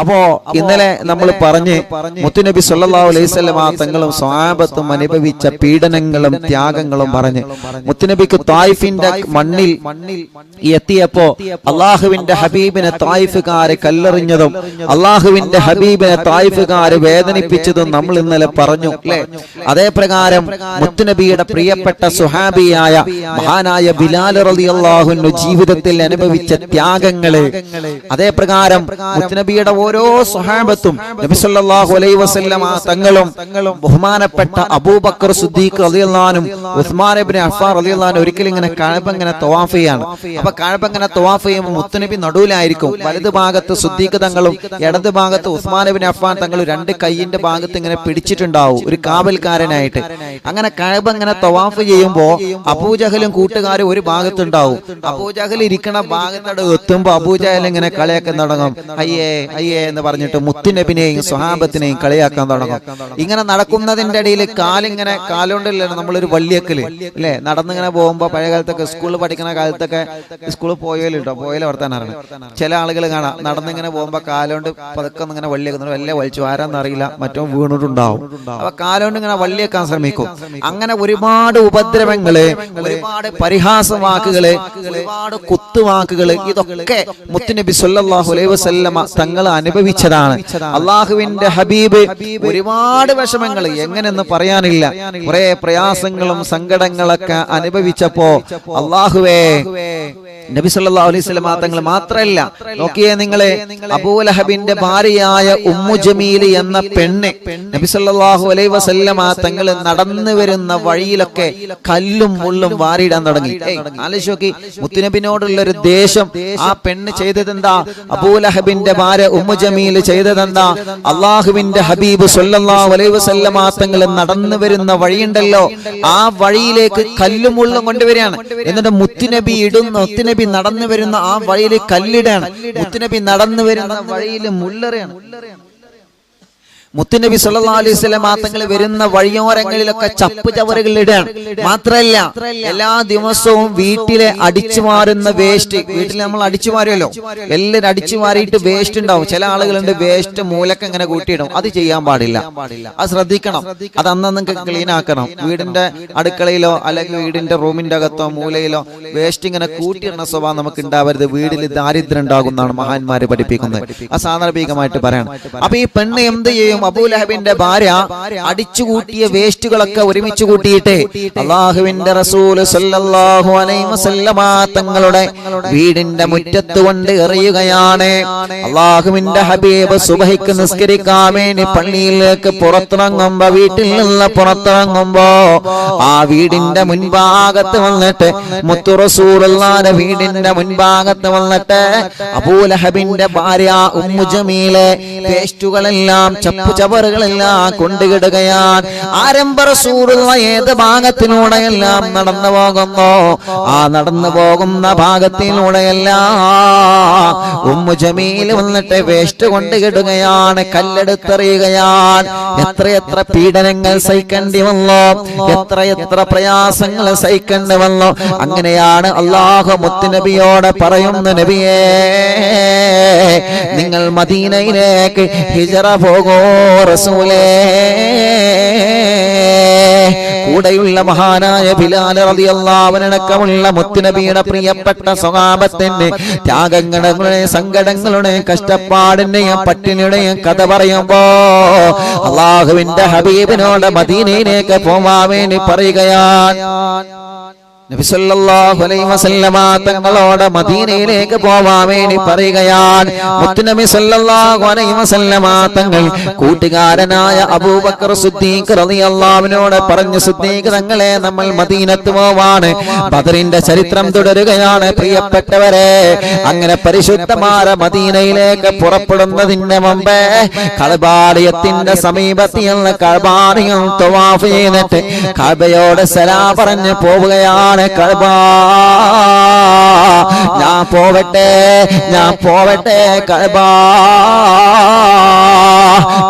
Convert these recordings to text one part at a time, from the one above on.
അപ്പോ ഇന്നലെ നമ്മൾ പറഞ്ഞ് മുത്തുനബി സല്ലല്ലാഹു അലൈഹി വസല്ലം തങ്ങളും സ്വഹാബത്തും അനുഭവിച്ച പീഡനങ്ങളും ത്യാഗങ്ങളും പറഞ്ഞ് മുത്തുനബിക്ക് തായിഫിന്റെ മണ്ണിൽ എത്തിയപ്പോ അള്ളാഹുവിന്റെ ഹബീബിനെ തായിഫുകാര് കല്ലെറിഞ്ഞതും അള്ളാഹുവിന്റെ ഹബീബിനെ തായിഫുകാര് വേദനിപ്പിച്ചതും നമ്മൾ ഇന്നലെ പറഞ്ഞു അല്ലെ. അതേ പ്രകാരം മുത്തുനബിയുടെ പ്രിയപ്പെട്ട സുഹാബിയായ മഹാനായ ബിലാൽ റളിയല്ലാഹു അൻഹു ജീവിതത്തിൽ അനുഭവിച്ച ത്യാഗങ്ങള്, അതേ പ്രകാരം മുത്തുനബിയുടെ ഓരോ സ്വഹാബത്തും നബി സല്ലല്ലാഹു അലൈഹി വസല്ലം തങ്ങളും ബഹുമാനപ്പെട്ട അബൂബക്കർ സിദ്ദീഖ് റളിയല്ലാഹു അൻഹു ഉസ്മാൻ ഇബ്നു അഫ്ഫാൻ റളിയല്ലാഹു അൻഹു ഒരിക്കലും ഇങ്ങനെ കഅബ ഇങ്ങനെ തവാഫ് ചെയ്യാണ്. അപ്പൊ കഅബ ഇങ്ങനെ തവാഫ് ചെയ്യുമ്പോൾ മുത്തുനബി നടുവിലായിരിക്കും. വലതു ഭാഗത്ത് സിദ്ദീഖ് തങ്ങളും ഇടതു ഭാഗത്ത് ഉസ്മാൻ ഇബ്നു അഫ്ഫാൻ തങ്ങളും രണ്ട് കൈയിന്റെ ഭാഗത്ത് ഇങ്ങനെ പിടിച്ചിട്ടുണ്ടാവും ഒരു കാവൽക്കാരനായിട്ട്. അങ്ങനെ കഅബ ഇങ്ങനെ തവാഫ് ചെയ്യുമ്പോ അബൂജഹലും കൂട്ടുകാരും ഒരു ഭാഗത്തുണ്ടാവും. അബൂജഹൽ ഇരിക്കണ ഭാഗത്തോട് എത്തുമ്പോ അബൂജഹൽ ഇങ്ങനെ കളിയാക്കാൻ തുടങ്ങും. അയ്യേ അയ്യേ എന്ന് പറഞ്ഞിട്ട് മുത്തുനബിനെയും സ്വഹാബത്തിനെയും കളിയാക്കാൻ തുടങ്ങും. ഇങ്ങനെ നടക്കുന്നതിന്റെ ഇടയിൽ കാലിങ്ങനെ കാലുകൊണ്ടല്ലോ നമ്മളൊരു വള്ളിയക്കല് അല്ലെ, നടന്നിങ്ങനെ പോകുമ്പോ പഴയ കാലത്തൊക്കെ സ്കൂളിൽ പഠിക്കുന്ന കാലത്തൊക്കെ സ്കൂളിൽ പോയാലിട്ടോ പോയാലും വർത്താനാണ്. ചില ആളുകൾ കാണാം നടന്നിങ്ങനെ പോകുമ്പോ കാലുകൊണ്ട് പതുക്കെ ഇങ്ങനെ വള്ളിയേക്കുന്നു, വല്ല വലിച്ചു ആരാന്നറിയില്ല, മറ്റോ വീണിട്ടുണ്ടാവും. അപ്പൊ കാലുകൊണ്ട് ഇങ്ങനെ വള്ളിയേക്കാൻ ശ്രമിക്കും. അങ്ങനെ ഒരുപാട് ഉപദ്രവങ്ങള്, ഒരുപാട് പരിഹാസവാക്കുകള്, ഒരുപാട് കുത്തുവാക്കുകള്, ഇതൊക്കെ മുത്തുനബി സല്ലല്ലാഹു അലൈഹി വസല്ലമ തങ്ങൾ അനുഭവിച്ചതാണ്. അള്ളാഹുവിന്റെ ഹബീബ് ഒരുപാട് വിഷമങ്ങൾ എങ്ങനെയെന്ന് പറയാനില്ല, കുറെ പ്രയാസങ്ങളും സങ്കടങ്ങളൊക്കെ അനുഭവിച്ചപ്പോ അള്ളാഹുവേ നബി സല്ലല്ലാഹു അലൈഹി വസല്ലം തങ്ങൾ മാത്രമല്ല, നോക്കിയേ നിങ്ങളെ, അബൂലഹബിന്റെ ഭാര്യയായ ഉമ്മു ജമീൽ എന്ന പെണ്ണ് നബി സല്ലല്ലാഹു അലൈഹി വസല്ലം തങ്ങൾ നടന്നു വരുന്ന വഴിയിലൊക്കെ കല്ലും മുള്ളും വാരിയിടാൻ തുടങ്ങി. ആലോചിച്ച് മുത്തുനബിനോടുള്ള ഒരു ദേഷ്യം ആ പെണ്ണ് ചെയ്തതെന്താ? അബൂലഹബിന്റെ ഭാര്യ ഉമ്മു ജമീൽ ചെയ്തതെന്താ? അള്ളാഹുവിന്റെ ഹബീബ് സല്ലല്ലാഹു അലൈഹി വസല്ലം തങ്ങൾ നടന്നു വരുന്ന വഴിയുണ്ടല്ലോ, ആ വഴിയിലേക്ക് കല്ലും മുള്ളും കൊണ്ടുവരികയാണ്. എന്നിട്ട് മുത്തുനബി നടന്നു വരുന്ന ആ വഴിയിൽ കല്ലിടാണ്. മുത്തുനബി നടന്നു വരുന്ന വഴിയിൽ മുള്ളറിയാണ്. മുത്തുനബി സല്ലല്ലാഹു അലൈഹി വസല്ലം തങ്ങൾ വരുന്ന വഴിയോരങ്ങളിലൊക്കെ ചപ്പ് ചവറുകൾ ഇടാണ്. മാത്രല്ല എല്ലാ ദിവസവും വീട്ടിലെ അടിച്ചു മാറുന്ന വേസ്റ്റ്, വീട്ടിൽ നമ്മൾ അടിച്ചു മാറുമല്ലോ, എല്ലാവരും അടിച്ചു മാറിയിട്ട് വേസ്റ്റ് ഉണ്ടാവും. ചില ആളുകളുണ്ട് വേസ്റ്റ് മൂലക്ക് ഇങ്ങനെ കൂട്ടിയിടും. അത് ചെയ്യാൻ പാടില്ല, അത് ശ്രദ്ധിക്കണം. അത് അന്നൊന്നും ക്ലീൻ ആക്കണം. വീടിന്റെ അടുക്കളയിലോ അല്ലെങ്കിൽ വീടിന്റെ റൂമിന്റെ അകത്തോ മൂലയിലോ വേസ്റ്റ് ഇങ്ങനെ കൂട്ടിയിടുന്ന സ്വഭാവം നമുക്ക് ഉണ്ടാവരുത്. വീട്ടിൽ ദാരിദ്ര്യം ഉണ്ടാകുന്നതാണ് മഹാന്മാര് പഠിപ്പിക്കുന്നത്. അസാന്ദർഭികമായിട്ട് പറയണം. അപ്പൊ ഈ പെണ്ണ് എന്ത് ചെയ്യും? അബൂലഹബിന്റെ ഭാര്യ അടിച്ചുകൂട്ടിയ വേസ്റ്റുകളൊക്കെ ഒരുമിച്ച് കൂട്ടിയിട്ട് അള്ളാഹുവിന്റെ റസൂൽ സല്ലല്ലാഹു അലൈഹി വസല്ലമ തങ്ങളുടെ വീടിന്റെ മുറ്റത്ത് കൊണ്ട് എറിയുകയാണ്. അള്ളാഹുവിന്റെ ഹബീബ് സുബഹിക്ക് നിസ്കരിക്കാൻ വേണ്ടി പള്ളിയിലേക്ക് പുറത്തിറങ്ങുമ്പോ, വീട്ടിൽ നിന്ന് പുറത്തിറങ്ങുമ്പോ ആ വീടിന്റെ മുൻഭാഗത്ത് വന്നിട്ട്, മുത്തു റസൂലുള്ളാഹിന്റെ വീടിന്റെ മുൻഭാഗത്ത് വന്നിട്ട് അബൂലഹബിന്റെ ഭാര്യ ഉമ്മു ജമീലെ വേസ്റ്റുകളെല്ലാം ചവറുകളെല്ലാം കൊണ്ടുകിടുകയാണ്. ആരംഭ റസൂലുള്ള ഏത് ഭാഗത്തിലൂടെയെല്ലാം നടന്നു പോകുന്നോ ആ നടന്നു പോകുന്ന ഭാഗത്തിലൂടെയെല്ലാം ഉമ്മു ജമീൽ വന്നിട്ട് വേസ്റ്റ് കൊണ്ടുകിടുകയാണ്, കല്ലെടുത്തെറിയുകയാണ്. എത്രയെത്ര പീഡനങ്ങൾ സഹിക്കേണ്ടി വന്നോ, എത്രയെത്ര പ്രയാസങ്ങൾ സഹിക്കേണ്ടി വന്നോ. അങ്ങനെയാണ് അല്ലാഹു മുത്തുനബിയോട് പറയുന്ന, നബിയേ നിങ്ങൾ മദീനയിലേക്ക് ഹിജറ പോകൂ റസൂലേ. കൂടെയുള്ള മഹാനായ ബിലാൽ റളിയല്ലാഹു അൻഹു അടക്കമുള്ള മുത്തുനബിയുടെ പ്രിയപ്പെട്ട സ്വഹാബത്തിന്റെ ത്യാഗങ്ങളുടെ, സങ്കടങ്ങളുടെ, കഷ്ടപ്പാടിന്റെയും പട്ടിണിയുടെയും കഥ പറയുമ്പോ അള്ളാഹുവിന്റെ ഹബീബിനോട് മദീനയിലേക്ക് പോവാൻ വേണ്ടി പറയുകയാണ്. നബി സല്ലല്ലാഹു അലൈഹി വസല്ലമ തങ്ങളോട് മദീനയിലേക്ക് പോവാൻ വേണ്ടി പറയുകയാണ്. മുത്തുനബി സല്ലല്ലാഹു അലൈഹി വസല്ലമ തങ്ങൾ കൂട്ടുകാരനായ അബൂബക്കർ സിദ്ദീഖ് റളിയല്ലാഹു അൻഹുവിനോട് പറഞ്ഞു, സിദ്ദീഖ് തങ്ങളെ, നമ്മൾ മദീനത്ത് പോവാണ്. ബദറിന്റെ ചരിത്രം തുടരുകയാണ് പ്രിയപ്പെട്ടവരെ. അങ്ങനെ പരിശുദ്ധമായ മദീനയിലേക്ക് പുറപ്പെടുന്നതിന് മുമ്പേ കഅബാലയത്തിന്റെ സമീപത്തിയുള്ള കഅബാലയം തവാഫ് ചെയ്തിട്ട് കഅബയോട് സലാം പറഞ്ഞു പോവുകയാണ്. കഅബ, ഞാൻ പോവട്ടെ കഅബ.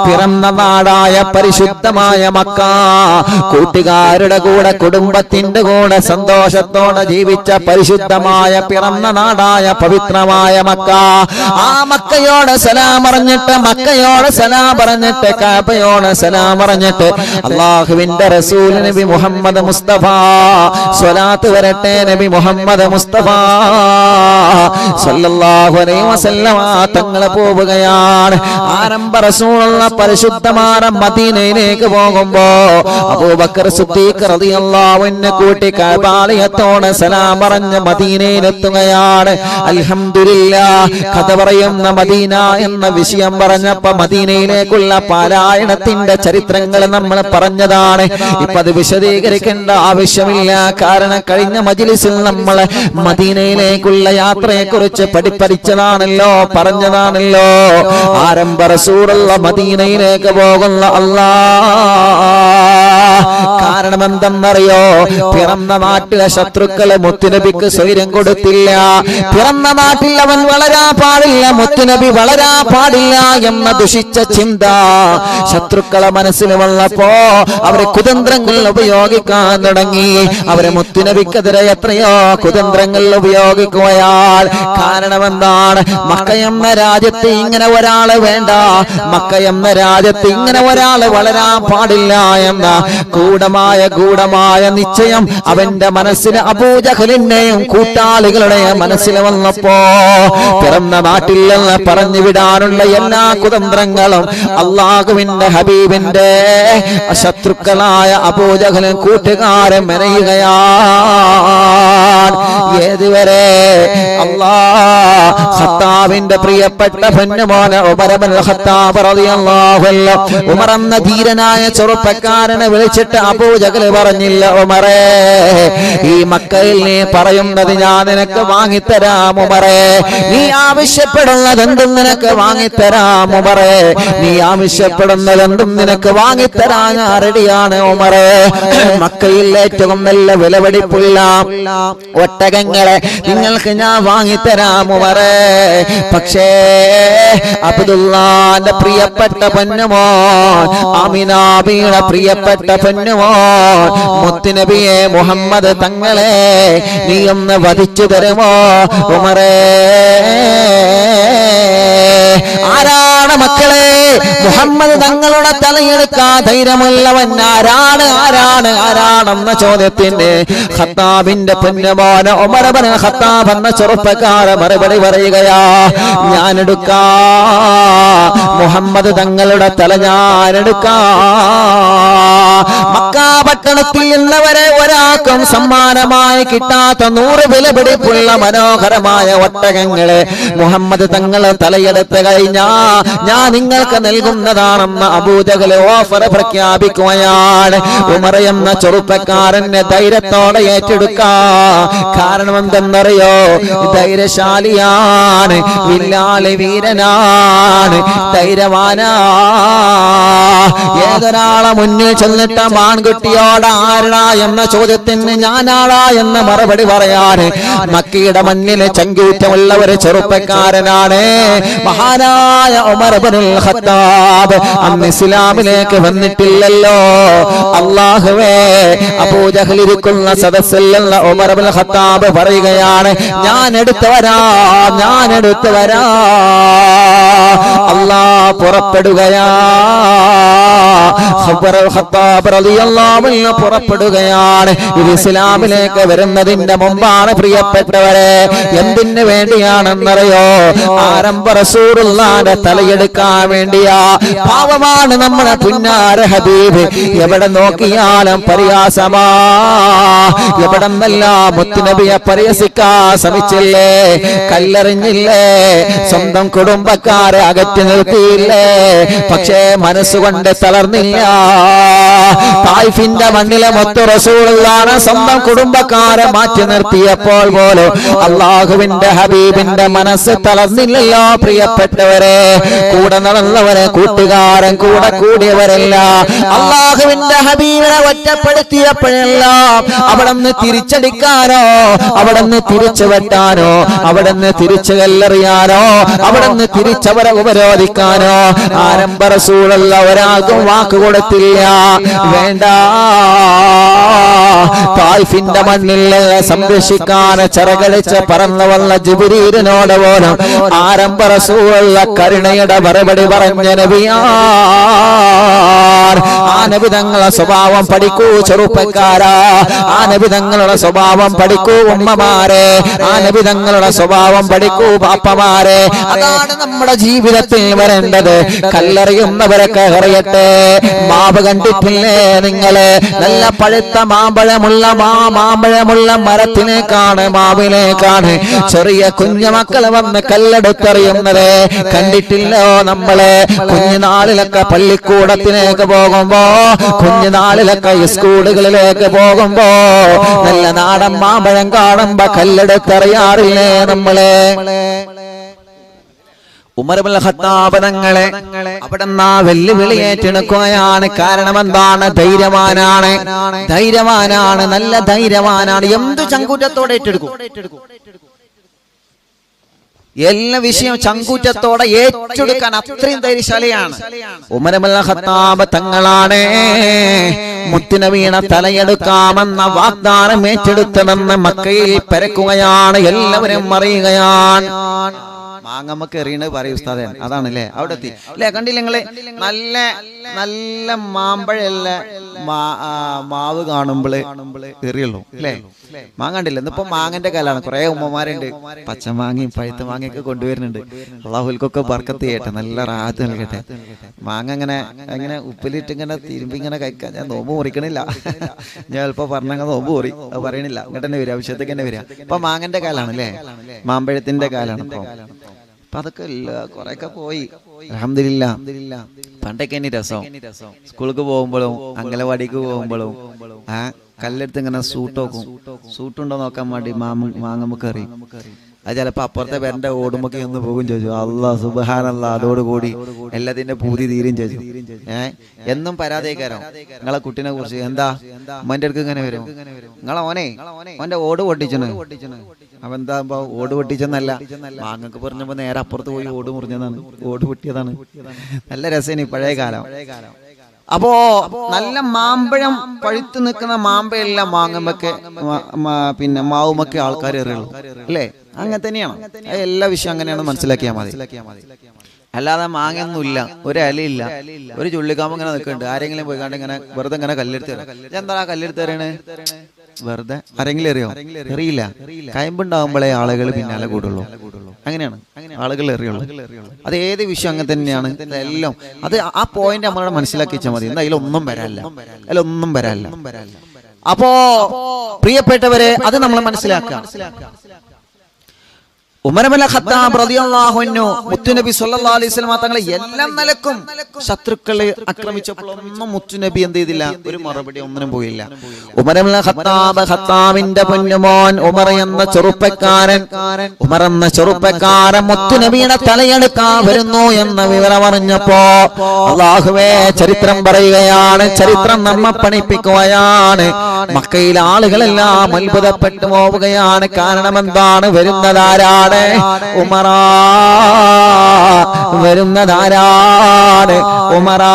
പിറന്ന നാടായ പരിശുദ്ധമായ മക്ക, കൂട്ടുകാരുടെ കൂടെ കുടുംബത്തിന്റെ കൂടെ സന്തോഷത്തോടെ ജീവിച്ച പരിശുദ്ധമായ പിറന്ന നാടായ പവിത്രമായ മക്ക. ആ മക്കയോട് സലാം പറഞ്ഞിട്ട്, മക്കയോട് സലാം പറഞ്ഞിട്ട്, കഅബയോട് സലാം പറഞ്ഞിട്ട് അല്ലാഹുവിന്റെ റസൂൽ നബി മുഹമ്മദ് മുസ്തഫ സ്വലാത്ത് വരട്ടെ നബി മുഹമ്മദ് മുസ്തഫ സല്ലല്ലാഹു അലൈഹി വസല്ലമ തങ്ങൾ പോവുകയാണ്. ആരംഭ റസൂലുള്ള പരിശുദ്ധമായ മദീനയിലേക്ക് പോകുമ്പോ അബൂബക്കർ സിദ്ദീഖ് റളിയല്ലാഹു അൻഹു കൂട്ടി കഅബാലയത്തോട് സലാം പറഞ്ഞ് മദീനയിലെത്തുകയാണ്. അൽഹംദുലില്ലാഹ്, കഥ പറയുന്ന മദീന എന്ന വിഷയം പറഞ്ഞപ്പോ മദീനയിലേക്കുള്ള പാലായനത്തിന്റെ ചരിത്രങ്ങൾ നമ്മൾ പറഞ്ഞതാണ്. ഇപ്പൊ അത് വിശദീകരിക്കേണ്ട ആവശ്യമില്ല. കാരണം കഴിഞ്ഞ മജ്ലിസിൽ നമ്മൾ മദീനയിലേക്കുള്ള യാത്രയെ കുറിച്ച് പഠിച്ചതാണല്ലോ, പറഞ്ഞതാണല്ലോ. ആരംഭ റസൂലുള്ള മദീനയിലേക്ക് പോകുന്ന കാരണം എന്തെന്നറിയോ? പിറന്ന നാട്ടിലെ ശത്രുക്കളെ മുത്തുനബിക്ക് സ്വൈര്യം കൊടുത്തില്ല. പിറന്ന നാട്ടിൽ അവൻ വളരാൻ പാടില്ല, മുത്തുനബി വളരാൻ പാടില്ല എന്ന ദുഷിച്ച ചിന്ത ശത്രുക്കളെ മനസ്സിൽ വന്നപ്പോ അവരെ കുതന്ത്രങ്ങൾ ഉപയോഗിക്കാൻ തുടങ്ങി. അവരെ മുത്തുനബിക്കെതിരെ എത്രയോ കുതന്ത്രങ്ങൾ ഉപയോഗിക്കുകയാൽ. കാരണം എന്താണ്? മക്കയെന്ന രാജ്യത്ത് ഇങ്ങനെ ഒരാള് വേണ്ട, മക്കയെന്ന രാജ്യത്ത് ഇങ്ങനെ ഒരാള് വളരാൻ പാടില്ല എന്ന ഗൂഢമായ നിശ്ചയം അവന്റെ മനസ്സിന് അബൂജഹലിന്റെയും കൂട്ടാളികളുടെയും മനസ്സിൽ വന്നപ്പോ പിറന്ന നാട്ടിൽ നിന്ന് പറഞ്ഞു വിടാനുള്ള എല്ലാ കുതന്ത്രങ്ങളും അല്ലാഹുവിന്റെ ഹബീബിന്റെ ശത്രുക്കളായ അബൂജഹലും കൂട്ടുകാരൻ മെനയുകയാണ്. ഏതുവരെ? ഖത്താബിന്റെ പ്രിയപ്പെട്ട പൊന്നുമോനെ ഉമർ ഇബ്നുൽ ഖത്താബ് റളിയല്ലാഹു അൻഹു, ഉമർ എന്ന ധീരനായ ചെറുപ്പക്കാരനെ വിളിച്ചിട്ട് അബൂജഹൽ പറഞ്ഞില്ല, ഉമറേ, ഈ മക്കയിൽ നീ പറയുന്നത് ഞാൻ നിനക്ക് വാങ്ങിത്തരാം ഉമറേ, നീ ആവശ്യപ്പെടുന്നതെന്തും നിനക്ക് വാങ്ങിത്തരാം ഉമറേ, നീ ആവശ്യപ്പെടുന്നതെന്തും നിനക്ക് വാങ്ങിത്തരാൻ ഞാൻ റെഡിയാണ് ഉമറേ. മക്കയിൽ ഏറ്റവും നല്ല വിലപിടിപ്പുള്ള ഒട്ടകങ്ങളെ നിങ്ങൾക്ക് ഞാൻ വാങ്ങിത്തരാം ഉമറേ. പക്ഷേ അബ്ദുല്ലാന്റെ പ്രിയപ്പെട്ട പൊന്നുമോൻ, ആമിനാബിയുടെ പ്രിയപ്പെട്ട പൊന്നുമോൻ മുത്തുനബിയെ മുഹമ്മദ് തങ്ങളെ നീ ഒന്ന് വധിച്ചു തരുമോ ഉമറേ? ആരാണ് മക്കളെ മുഹമ്മദ് തങ്ങളുടെ തലയെടുക്കാ ധൈര്യമുള്ളവൻ? ആരാണെന്ന ചോദ്യത്തിന് ഖത്താബിന്റെ പൊന്നുമോൻ ഉമർ ഇബ്നുൽ ഖത്താബ് എന്ന ചെറുപ്പക്കാരൻ മറുപടി പറയുകയാ, ഞാൻ എടുക്കാ മുഹമ്മദ് തങ്ങളുടെ തല, ഞാൻ എടുക്കാ. മക്കാ പട്ടണത്തിൽ ഇന്നവരെ ഒരാൾക്കും സമ്മാനമായി കിട്ടാത്ത 100 വിലപിടിപ്പുള്ള മനോഹരമായ ഒട്ടകങ്ങളെ മുഹമ്മദ് തങ്ങൾ തലയെടുത്ത് കഴിഞ്ഞാ ഞാൻ നിങ്ങൾക്ക് നൽകുന്നതാണെന്ന് അബൂജഹൽ ഓഫർ പ്രഖ്യാപിക്കുകയാണ്. ഉമർ എന്ന ചെറുപ്പക്കാരനെ ധൈര്യത്തോടെ ഏറ്റെടുക്കാ. കാരണം എന്തെന്നറിയോ? ധൈര്യശാലിയാണ്, വില്ലാളി വീരനാണ്, ധൈര്യവാനാ. ഏതൊരാളെ മുന്നിൽ ചെന്നിട്ട് ആൺകുട്ടിയോട് ആരാ എന്ന ചോദ്യത്തിന് ഞാനാളാ എന്ന മറുപടി പറയാന് മക്കയുടെ മണ്ണിലെ ചങ്കൂറ്റമുള്ള ഒരു ചെറുപ്പക്കാരനാണ് മഹാനായ ഉമർ ഇബ്നുൽ ഖത്താബ്. അന്ന് ഇസ്ലാമിലേക്ക് വന്നിട്ടില്ലല്ലോ. അല്ലാഹുവേ, അബൂജഹൽ ഇരിക്കുന്ന സദസ്സിൽ നിന്ന് ഉമർ ഇബ്നുൽ ഖത്താബ് പറയുകയാണ്, ഞാൻ എടുത്തു വരാ. അല്ലാഹ് പുറപ്പെടുകയാ. പുറപ്പെടുകയാണ്. ഇത് ഇസ്ലാമിലേക്ക് വരുന്നതിന്റെ മുമ്പാണ് പ്രിയപ്പെട്ടവരെ. എന്തിനു വേണ്ടിയാണെന്നറിയോ? ആരംഭ റസൂലുള്ളാഹിന്റെ തലയെടുക്കാൻ വേണ്ടിയാ. പാവമാണ് നമ്മുടെ പുന്നാര ഹബീബ്. എവിടെ നോക്കിയാലും പരിഹാസമാ. എവിടെന്നല്ല മുത്തുനബിയെ പരിഹസിക്കാൻ ശ്രമിച്ചില്ലേ? കല്ലെറിഞ്ഞില്ലേ? സ്വന്തം കുടുംബക്കാരെ അകറ്റി നിർത്തിയില്ലേ? പക്ഷേ മനസ്സുകൊണ്ട് തളർന്നു നടന്നില്ല. തായിഫിന്റെ മണ്ണിലെ മുത്തു റസൂലുള്ളാഹിനെ സ്വന്തം കുടുംബക്കാരെ മാറ്റി നിർത്തിയപ്പോൾ പോലും അല്ലാഹുവിന്റെ ഹബീബിന്റെ മനസ്സ് തളർന്നില്ലല്ലോ. പ്രിയപ്പെട്ടവരെ, കൂടെ നടന്നവരെ, കൂട്ടുകാരൻ, കൂടെ കൂടിയവരല്ല അല്ലാഹുവിന്റെ ഹബീബിനെ ഒറ്റപ്പെടുത്തിയപ്പോഴെല്ലാം അവിടുന്ന് തിരിച്ചടിക്കാനോ, അവിടുന്ന് തിരിച്ചു വെട്ടാനോ, അവിടുന്ന് തിരിച്ചു കല്ലെറിയാനോ, അവിടുന്ന് തിരിച്ചവരെ ഉപരോധിക്കാനോ ആരംഭ റസൂലുള്ള ഒരാൾക്കും വാക്ക് കൊടുത്തില്ല. വേണ്ട, തായിഫിന്റെ മണ്ണിൽ സംരക്ഷിക്കാൻ ചിറകടിച്ച് പറന്നു വന്ന ജിബ്രീലിനോട് പോലും ആരംഭ റസൂലുള്ള കരുണയുടെ മറുപടി പറഞ്ഞ നബിയാർ. ആ നബി തങ്ങളുടെ സ്വഭാവം പഠിക്കൂ ചെറുപ്പക്കാരാ, ആ നബി തങ്ങളുടെ സ്വഭാവം പഠിക്കൂ ഉമ്മമാരെ, ആ നബി തങ്ങളുടെ സ്വഭാവം പഠിക്കൂ പാപ്പമാരെ. അതാണ് നമ്മുടെ ജീവിതത്തിൽ വരേണ്ടത്. കല്ലെറിയുന്നവരൊക്കെ അറിയട്ടെ. മാവ് കണ്ടിട്ടില്ലേ നിങ്ങള്? നല്ല പഴുത്ത മാമ്പഴമുള്ള മാമ്പഴമുള്ള മരത്തിലേക്കാണ്, മാവിലേക്കാണ് ചെറിയ കുഞ്ഞുമക്കൾ വന്ന് കല്ലെടുത്തെറിയുന്നത്. കണ്ടിട്ടില്ലോ നമ്മള്? കുഞ്ഞുനാളിലൊക്കെ പള്ളിക്കൂടത്തിലേക്ക് പോകുമ്പോ, കുഞ്ഞുനാളിലൊക്കെ സ്കൂളുകളിലേക്ക് പോകുമ്പോ നല്ല നാടൻ മാമ്പഴം കാണുമ്പോ കല്ലെടുത്തെറിയാറില്ലേ നമ്മള്? ഉമർ ഇബ്നുൽ ഖത്താബ് തങ്ങളെ അവിടുന്ന് വെല്ലുവിളി ഏറ്റെടുക്കുകയാണ്. കാരണം എന്താണ്? ധൈര്യവാനാണ്, ധൈര്യവാനാണ്, നല്ല ധൈര്യവാനാണ്. എന്ത് ചങ്കൂറ്റത്തോടെ ഏറ്റെടുക്കും. എല്ലാ വിഷയവും ചങ്കൂറ്റത്തോടെ ഏറ്റെടുക്കാൻ അത്രയും ധൈര്യശാലിയാണ് ഉമർ ഇബ്നുൽ ഖത്താബ് തങ്ങളാണ്. മുത്തുനബിയുടെ തലയെടുക്കാമെന്ന വാഗ്ദാനം ഏറ്റെടുത്തതെന്ന് മക്കയിൽ പരക്കുകയാണ്, എല്ലാവരും അറിയുകയാണ്. മാങ്ങമ്മക്ക് എറിയണത് പറയും ഉസ്താദേ, അതാണല്ലേ അവിടെ എത്തി അല്ലെ? കണ്ടില്ല നിങ്ങള്? നല്ല നല്ല മാമ്പഴല്ല മാവ് കാണുമ്പോള് എറിയുള്ളൂ അല്ലേ? മാങ്ങണ്ടില്ല. ഇന്നിപ്പോ മാങ്ങന്റെ കാലാണ്. കുറെ ഉമ്മമാരുണ്ട് പച്ചമാങ്ങയും പഴുത്ത മാങ്ങയൊക്കെ കൊണ്ടുവരുന്നുണ്ട്. അള്ളാഹുൽക്കൊക്കെ ബർക്കത്ത് ചെയ്യട്ടെ, നല്ല റാഹത്ത് നൽകട്ടെ. മാങ്ങ അങ്ങനെ ഉപ്പിലിട്ട് ഇങ്ങനെ തിരുമ്പി ഇങ്ങനെ കഴിക്കാൻ ഞാൻ നോമ്പ് മുറിക്കണില്ല. ഞാൻ ചിലപ്പോ പറഞ്ഞ നോമ്പ് മുറി അത് പറയണില്ല. ഇങ്ങോട്ട് തന്നെ വരിക, ആവശ്യത്തേക്ക് തന്നെ വരിക. ഇപ്പൊ മാങ്ങന്റെ കാലാണ് അല്ലേ? മാമ്പഴത്തിന്റെ കാലാണ് ഇപ്പൊ. അപ്പൊ അതൊക്കെ ഇല്ല, കൊറേയൊക്കെ പോയി അൽഹംദുലില്ലാഹ്. പണ്ടൊക്കെ ഇനി രസം സ്കൂൾക്ക് പോകുമ്പോഴും അംഗനവാടിക്ക് പോകുമ്പോഴും കല്ലെടുത്ത് ഇങ്ങനെ സൂട്ട് നോക്കും. സൂട്ടുണ്ടോ നോക്കാൻ വേണ്ടി മാങ്ങമ്മക്ക് എറിയും. അത് ചിലപ്പോ അപ്പുറത്തെ പേരന്റെ ഓടുമ്പൊക്കെ ഒന്ന് പോകും ചോദിച്ചു. അല്ലാഹ് സുബ്ഹാനല്ലാഹ്, അതോടുകൂടി എല്ലാത്തിന്റെ പൂതി തീരും ചോദിച്ചു. എന്നും പരാതിക്കാരോ നിങ്ങളെ കുട്ടിനെ കുറിച്ച്. എന്താ ഉമ്മന്റെ അടുക്ക് ഇങ്ങനെ വരും, നിങ്ങളെ ഓന്റെ ഓട് പൊട്ടിച്ചണ്. അവൻ എന്താ ഓട് പൊട്ടിച്ചെന്നല്ല, മാങ്ങക്ക് പറഞ്ഞപ്പോ നേരെ അപ്പുറത്ത് പോയി ഓട് മുറിഞ്ഞതാണ്, ഓട് പൊട്ടിയതാണ്. നല്ല രസേനി പഴയ കാലം. അപ്പോ നല്ല മാമ്പഴം പഴുത്തു നിൽക്കുന്ന മാമ്പഴല്ല മാങ്ങമ്മക്ക് പിന്നെ മാവുമൊക്കെ ആൾക്കാർ എറിയുള്ളൂ അല്ലേ? അങ്ങനെ തന്നെയാണ് എല്ലാ വിഷയം. അങ്ങനെയാണ് മനസ്സിലാക്കിയാൽ മതി. അല്ലാതെ മാങ്ങയൊന്നുമില്ല, ഒരു ഇലയില്ല, ഒരു ചുള്ളിക്കാമ്പ് ഇങ്ങനെ നിൽക്കുന്നുണ്ട്. ആരെങ്കിലും പോയി കണ്ട് ഇങ്ങനെ വെറുതെ ഇങ്ങനെ കല്ലെടുത്ത് എന്താ കല്ലെടുത്ത് എറിയണേ? വെറുതെ ആരെങ്കിലും എറിയോ? എറിയില്ല. കയമ്പുണ്ടാവുമ്പോഴേ ആളുകൾ പിന്നാലെ കൂടുള്ളൂ. അങ്ങനെയാണ് ആളുകൾ എറിയുള്ളൂ. അത് ഏത് വിഷയം അങ്ങനെ തന്നെയാണ്. എല്ലാം അത് ആ പോയിന്റ് നമ്മളോട് മനസ്സിലാക്കി വെച്ചാൽ മതി. എന്താ അതിലൊന്നും വരാല്ല, അതിലൊന്നും വരാല്ല. അപ്പോ പ്രിയപ്പെട്ടവരെ, അത് നമ്മൾ മനസ്സിലാക്കാം. ഉമർ ഇബ്നുൽ ഖത്താബ് റളിയല്ലാഹു അൻഹു മുത്തുനബി സ്വല്ലല്ലാഹു അലൈഹി വസല്ലം തങ്ങളെ എല്ലാ നിലക്കും ശത്രുക്കളെ ആക്രമിച്ചപ്പോൾ ഒന്നും മുത്തുനബി എന്ത് ചെയ്തില്ല? ഒരു മറുപടി ഒന്നിനും പോയില്ല. ഉമർ ഇബ്നുൽ ഖത്താബ്, ഖത്താബിന്റെ പൊന്നുമോൻ ഉമർ എന്ന ചെറുപ്പക്കാരൻ മുത്തുനബിയുടെ തലയെടുക്കാൻ വരുന്നു എന്ന വിവരം അറിഞ്ഞപ്പോ അല്ലാഹുവേ ചരിത്രം പറയുകയാണ്, ചരിത്രം നമ്മെ പഠിപ്പിക്കുകയാണ്. മക്കയിലെ ആളുകളെല്ലാം അത്ഭുതപ്പെട്ടു പോവുകയാണ്. കാരണം എന്താണ്? വരുന്നതാരാണ്? ഉമറാ. വരുന്നതാരാണ്? ഉമറാണ്.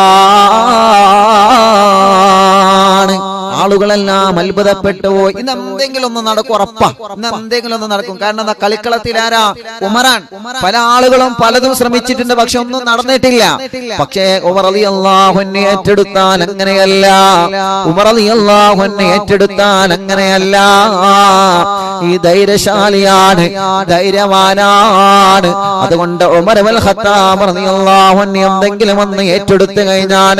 ആളുകളെല്ലാം അത്ഭുതപ്പെട്ടു പോയി. ഇന്ന് എന്തെങ്കിലും ഒന്ന് നടക്കും, ഉറപ്പാ. ഇന്ന് എന്തെങ്കിലും ഒന്ന് നടക്കും. കാരണം എന്താ? കളിക്കളത്തിൽ ആരാ? ഉമറാൻ. പല ആളുകളും പലതും ശ്രമിച്ചിട്ടുണ്ട്, പക്ഷെ ഒന്നും നടന്നിട്ടില്ല. പക്ഷേ ഉമർ റളിയല്ലാഹു അൻഹു ഏറ്റെടുത്താൽ അങ്ങനെയല്ല. ഉമർ റളിയല്ലാഹു അൻഹു ഏറ്റെടുത്താൽ അങ്ങനെയല്ല. ഈ ധൈര്യശാലിയാണ്, ധൈര്യവാനാണ്. അതുകൊണ്ട് ഉമർ ഇബ്നുൽ ഖത്താബ് റളിയല്ലാഹു അൻഹു എന്തെങ്കിലും ഒന്ന് ഏറ്റെടുത്തു കഴിഞ്ഞാൽ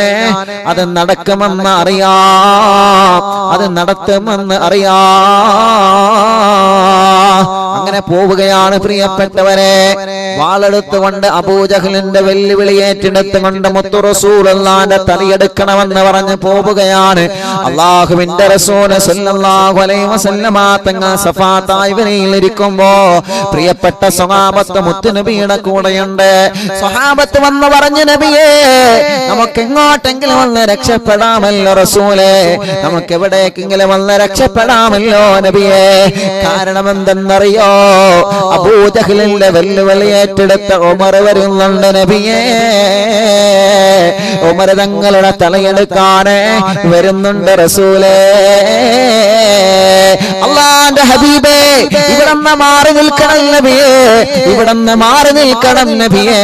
അത് നടക്കുമെന്ന് അറിയാം, അത് നടത്തുമെന്ന് അറിയാം. അങ്ങനെ പോവുകയാണ് പ്രിയപ്പെട്ടവരെ. വാളെടുത്തുകൊണ്ട് അബൂജഹലിന്റെ വെല്ലുവിളി ഏറ്റെടുത്തുകൊണ്ട് മുത്തു റസൂലുള്ളാഹിന്റെ തലയെടുക്കണമെന്ന് പറഞ്ഞ് പോവുകയാണ്. അല്ലാഹുവിന്റെ റസൂൽ സല്ലല്ലാഹു അലൈഹി വസല്ലമ തങ്ങൾ സഫാ തായിഫിൽ ഇരിക്കുമ്പോ പ്രിയപ്പെട്ട സ്വഹാബത്ത് മുത്തുനബിയുടെ കൂടെയുണ്ട്. സ്വഹാബത്ത് വന്ന് പറഞ്ഞു, നബിയേ നമുക്ക് എങ്ങോട്ടെങ്കിലും വന്ന് രക്ഷപ്പെടാമല്ലോ റസൂലേ, നമുക്ക് എവിടേക്കെങ്കിലും വന്ന് രക്ഷപ്പെടാമല്ലോ നബിയേ. കാരണം എന്തെന്നറിയോ? അബൂജഹലിന്റെ വെല്ലുവിളി ഏറ്റെടുത്ത ഉമർ വരുന്നുണ്ട് നബിയേ. ഉമർ തങ്ങളുടെ തലയെടുക്കാന് വരുന്നുണ്ട് റസൂലേ. അല്ലാഹുവിന്റെ ഹബീബേ, ഇവിടുന്ന് മാറി നിൽക്കണം നബിയേ, ഇവിടുന്ന് മാറി നിൽക്കണം നബിയേ.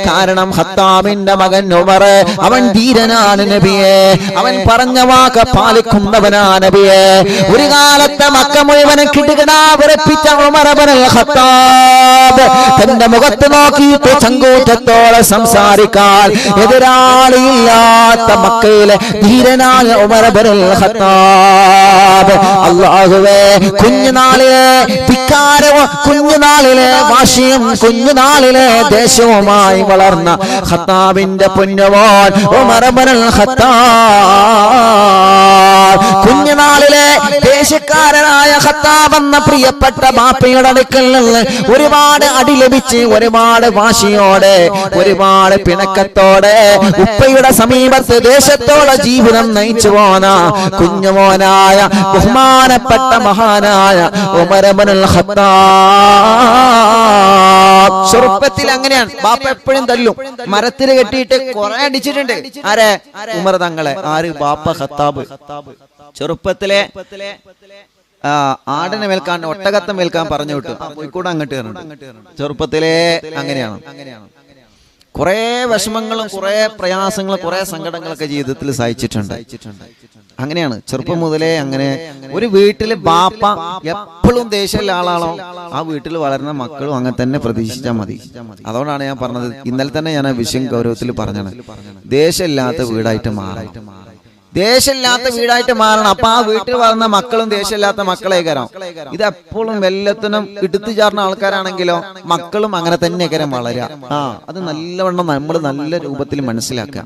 കാരണം ഖത്താബിന്റെ മകൻ ഉമർ അവൻ ധീരനാണ് നബിയേ, അവൻ പറഞ്ഞ വാക്ക് പാലിക്കുന്നവനാ നബിയേ. ഒരു കാലത്തെ മക്ക മുഴുവൻ കിടുകിടാ വിറപ്പിച്ച ഉമർ ഇബ്നുൽ ഖത്താബ് തന്റെ മുഖത്ത് നോക്കിയിട്ട് ചങ്കൂറ്റത്തോടെ സംസാരിക്കാൻ എതിരാളിയില്ലാത്ത മക്കയിലെ ധീരനായ ഉമർ ഇബ്നുൽ ഖത്താബ്. അല്ലാഹുവേ, കുഞ്ഞുനാളിലെ ധിക്കാരവും കുഞ്ഞുനാളിലെ വാശിയും കുഞ്ഞുനാളിലെ ദേശവുമായി വളർന്ന ഖത്താബിന്റെ പൊന്നുമോൻ ഉമർ ഇബ്നുൽ ഖത്താബ്. കുഞ്ഞുനാളിലെ ദേശക്കാരനായ ഖത്താബ് എന്ന പ്രിയപ്പെട്ട ബാപ്പയുടെ അടുക്കൽ നിന്ന് ഒരുപാട് അടി ലഭിച്ച് ഒരുപാട് വാശിയോടെ ഒരുപാട് പിണക്കത്തോടെ ഉപ്പയുടെ സമീപത്ത് ദേശത്തോടെ ജീവിതം നയിച്ചു പോന്ന കുഞ്ഞുമോനായ ബഹുമാനപ്പെട്ട മഹാനായ ഉമർ ഇബ്നുൽ ഖത്താബ്. ചെറുപ്പത്തിൽ അങ്ങനെയാണ്, ബാപ്പ എപ്പോഴും തല്ലും, മരത്തിൽ കെട്ടിയിട്ട് കുറെ അടിച്ചിട്ടുണ്ട്. ആരെ? ഉമർ തങ്ങളെ. ആര്? ബാപ്പ ഖത്താബ്. ചെറുപ്പത്തിലെ ആടിനെ മേൽക്കാൻ ഒട്ടകത്തെ മേൽക്കാൻ പറഞ്ഞു വിട്ടു, പോയിക്കൂടെ അങ്ങോട്ട് കയറുന്നുണ്ട്. ചെറുപ്പത്തിലെ അങ്ങനെയാണ്. കുറെ വിഷമങ്ങളും കുറെ പ്രയാസങ്ങളും കുറെ സങ്കടങ്ങളൊക്കെ ജീവിതത്തിൽ സഹിച്ചിട്ടുണ്ട്. അങ്ങനെയാണ് ചെറുപ്പം മുതലേ. അങ്ങനെ ഒരു വീട്ടില് ബാപ്പ എപ്പോഴും ദേഷ്യമുള്ള ആളാണോ ആ വീട്ടിൽ വളരുന്ന മക്കളും അങ്ങനെ തന്നെ പ്രതീക്ഷിച്ചാൽ മതി. അതുകൊണ്ടാണ് ഞാൻ പറഞ്ഞത്, ഇന്നലെ തന്നെ ഞാൻ ആ വിഷയം ഗൗരവത്തിൽ പറഞ്ഞാണ്, ദേഷ്യമില്ലാത്ത വീടായിട്ട് മാറാം, ദേശമില്ലാത്ത വീടായിട്ട് മാറണം. അപ്പൊ ആ വീട്ടിൽ വളർന്ന മക്കളും ദേശമില്ലാത്ത മക്കളെ കയറാം. ഇത് എപ്പോഴും എല്ലാത്തിനും എടുത്തു ചാർന്ന ആൾക്കാരാണെങ്കിലോ മക്കളും അങ്ങനെ തന്നെ കയറാൻ വളരുക. അത് നല്ലവണ്ണം നമ്മൾ നല്ല രൂപത്തിൽ മനസ്സിലാക്കുക.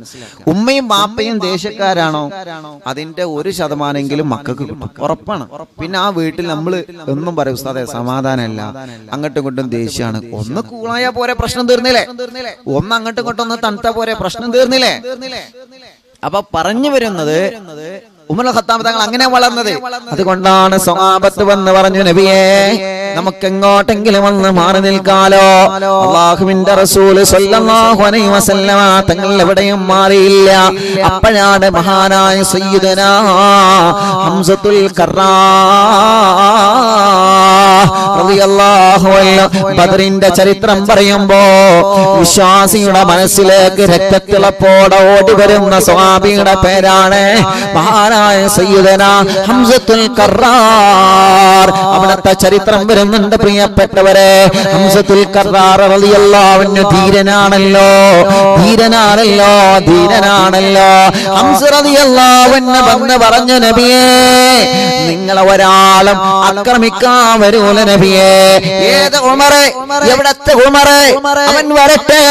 ഉമ്മയും ബാപ്പയും ദേശക്കാരാണോ അതിന്റെ 1% മക്കൾക്ക് കിട്ടും, ഉറപ്പാണ്. പിന്നെ ആ വീട്ടിൽ നമ്മൾ ഒന്നും പറയും, ഉസ്താദേ സമാധാനമല്ല, അങ്ങോട്ടും ഇങ്ങോട്ടും ദേഷ്യമാണ്. ഒന്ന് കൂളായ പോരെ പ്രശ്നം തീർന്നില്ലേ, ഒന്ന് അങ്ങോട്ടും ഇങ്ങോട്ടും ഒന്ന് തണുത്ത പോരെ പ്രശ്നം തീർന്നില്ലേ. അപ്പൊ പറഞ്ഞു വരുന്നത് ഉമർ ഖത്താബ് തങ്ങൾ അങ്ങനെ വളർന്നത്. അതുകൊണ്ടാണ് സ്വഹാബത്ത് വന്ന് പറഞ്ഞു, നബിയേ നമുക്ക് എങ്ങോട്ടെങ്കിലും വന്ന് മാറി നിൽക്കാലോ. അല്ലാഹുവിന്റെ റസൂൽ സ്വല്ലല്ലാഹു അലൈഹി വസല്ലമ തങ്ങൾ എവിടെയും മാറിയില്ല. അപ്പോഴാണ് മഹാനായ സയ്യിദനാ ഹംസത്തുൽ കർറാഹ് റളിയല്ലാഹു അൻഹു ബദറിന്റെ ചരിത്രം പറയുമ്പോ വിശ്വാസിയുടെ മനസ്സിലേക്ക് രക്തത്തിളപ്പോടെ ഓടി വരുന്ന സ്വഹാബിയുടെ പേരാണ് മഹാനായ സയ്യിദനാ ഹംസത്തുൽ കർറാർ. അവിടുത്തെ ചരിത്രം വരുന്നുണ്ട് പ്രിയപ്പെട്ടവരെ. ഹംസത്തുൽ കർറാർ റളിയല്ലാഹു അൻഹു ധീരനാണല്ലോ, ധീരനാണല്ലോ, ധീരനാണല്ലോ. ഹംസ റളിയല്ലാഹു അൻഹു വന്ന് പറഞ്ഞു, നബിയേ നിങ്ങളെ ഒരാളും ആക്രമിക്കാൻ വരൂല നബിയേ. ഏത് ഉമറെ? എവിടത്തെ ഉമറെ? അവൻ വരട്ടെ.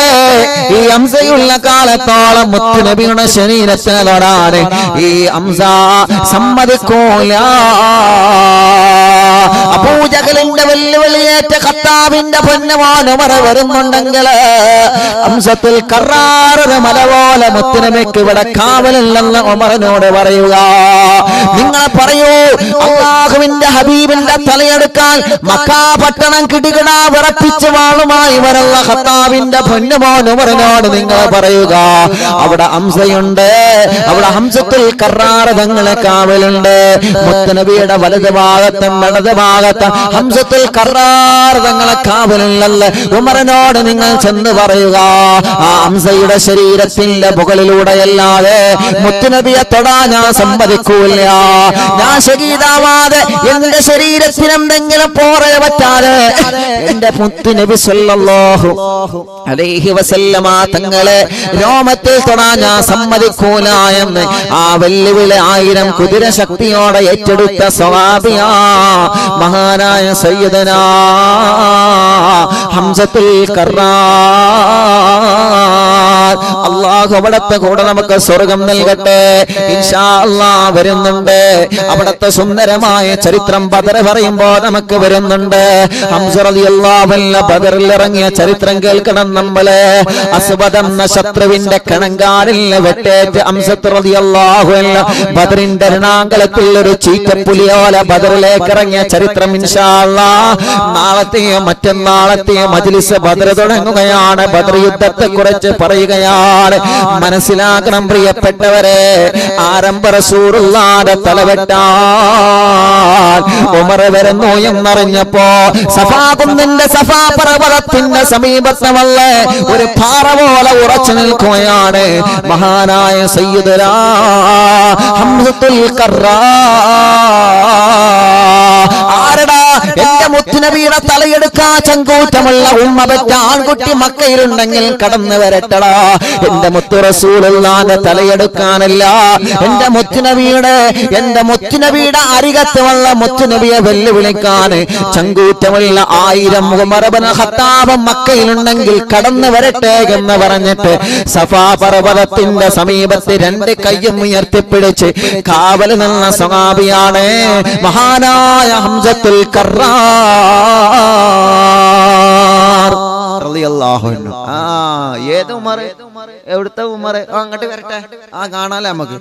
ഈ ഹംസയുള്ള കാലത്തോളം മുത്തുനബിയുടെ ശരീരത്തിന് തൊടാൻ ഈ ഹംസ സമ്മതിക്കൂല. അബൂജഹലിന്റെ വെല്ലുവിളിയേറ്റ ഖത്താബിന്റെ പൊന്നുമോൻ ഉമർ വരുന്നുണ്ടെങ്കിൽ ഹംസത്തുൽ കർറാർ മല പോലെ മുത്തുനബിക്ക് ഇവിടെ കാവലില്ലെന്ന് ഉമറിനോട് പറയുക. നിങ്ങൾ പറയൂ, അല്ലാഹുവിന്റെ ഹബീബിന്റെ തലയെടുക്കാൻ മക്കാ പട്ടണം കിടുകിടാ വിറപ്പിച്ച് വാളുമായി വരുന്ന ഖത്താബിന്റെ പൊന്നുമോൻ ഉമറിനോട് നിങ്ങൾ പറയുക, അവിടെ ഹംസയുണ്ട്, അവിടെ ഹംസത്തുൽ കർറാർ തങ്ങളെ കാവലുണ്ട്. മുത്തുനബിയുടെ വലത് ഭാഗത്തും ഇടത് ഭാഗത്തും ഹംസത്തുൽ കർറാർ തങ്ങളെ കാവലുള്ളത് ഉമറിനോട് നിങ്ങൾ ചെന്ന് പറയുക. ആ ഹംസയുടെ ശരീരത്തിന്റെ മുകളിലൂടെയല്ലാതെ മുത്തുനബിയെ തൊടാൻ ഞാൻ സമ്മതിക്കൂല. ഞാൻ ശഹീദാവാതെ എന്റെ ശരീരത്തിന് എന്തെങ്കിലും പോറേ പറ്റാതെ എന്റെ മുത്തുനബി സല്ലല്ലാഹു അലൈഹി വസല്ലമ തങ്ങളെ രോമത്തിൽ തൊടാൻ ഞാൻ സമ്മതിക്കൂല എന്ന് ആ വെല്ലുവിളി 1000 കുതിര ശക്തിയോടെ ഏറ്റെടുത്ത സ്വഹാബിയാ മഹാനായ സയ്യിദനാ ഹംസത്തുൽ കർറാർ. അല്ലാഹു അവിടത്തെ കൂടെ നമുക്ക് സ്വർഗം നൽകട്ടെ. ഇൻഷാ അല്ലാഹ് വരുന്നുണ്ട്. അവിടത്തെ സുന്ദരമായ ചരിത്രം ബദർ പറയുമ്പോ നമുക്ക് വരുന്നുണ്ട്. ഹംസ റളിയല്ലാഹു അൻഹു ബദറിൽ ഇറങ്ങിയ ചരിത്രം കേൾക്കണം നമ്മള്. അസ്വദ് എന്ന ശത്രുവിന്റെ കണങ്കാലിൽ വെട്ടേറ്റ് ഹംസ റളിയല്ലാഹു അൻഹു ബദറിന്റെ രണാങ്കളത്തിൽ ഒരു ചീറ്റപ്പുലിയോല ബദറിലേക്ക് ഇറങ്ങിയ ചരിത്രം ഇൻഷാ അല്ലാഹ് നാളത്തെയോ മറ്റന്നാളത്തെയോ മജ്ലിസ് ബദർ തുടങ്ങുകയാണ്. ബദർ യുദ്ധത്തെ കുറിച്ച് പറയുകയാണ്. മനസ്സിലാക്കണം പ്രിയപ്പെട്ടവരെ, ആരംഭ റസൂലുള്ളാഹിയുടെ തലവെട്ടാൻ ഉമർ വരുന്നു എന്നറിഞ്ഞപ്പോ സഫാ കുന്നിന്റെ സഫാ പർവതത്തിന്റെ സമീപത്തമല്ല ഒരു പാറ പോലെ ഉറച്ചു നിൽക്കുകയാണ് മഹാനായ സയ്യിദുനാ ഹംസത്തുൽ കർറാർ. ആരടാ എന്റെ മുത്തുനബിയുടെ തലയെടുക്കാൻ ചങ്കൂറ്റമുള്ള ഉമ്മ പെറ്റ ആൺകുട്ടി മക്കയിലുണ്ടെങ്കിൽ കടന്നു വരട്ടടാ. എന്റെ മുത്തു റസൂലുള്ളാഹിന്റെ തലയെടുക്കാനല്ല, എന്റെ മുത്തുനബിയുടെ അരികത്തുള്ള മുത്തുനബിയെ വെല്ലുവിളിക്കാൻ ചങ്കൂറ്റമുള്ള 1000 ഉമർ ഇബ്നു ഖത്താബ് മക്കയിലുണ്ടെങ്കിൽ കടന്നു വരട്ടെ എന്ന് പറഞ്ഞിട്ട് സഫാ പർവതത്തിന്റെ സമീപത്ത് 2 കൈയും ഉയർത്തിപ്പിടിച്ച് കാവൽ നിന്ന സ്വഹാബിയാണ് മഹാനായ ഹംസത്തുൽ കർറാർ റളിയല്ലാഹു അൻഹു. ഏത് ഉമർ? എവിടുത്തെ ഉമർ? അങ്ങോട്ട് വരട്ടെ. കാണാലോ നമുക്ക്.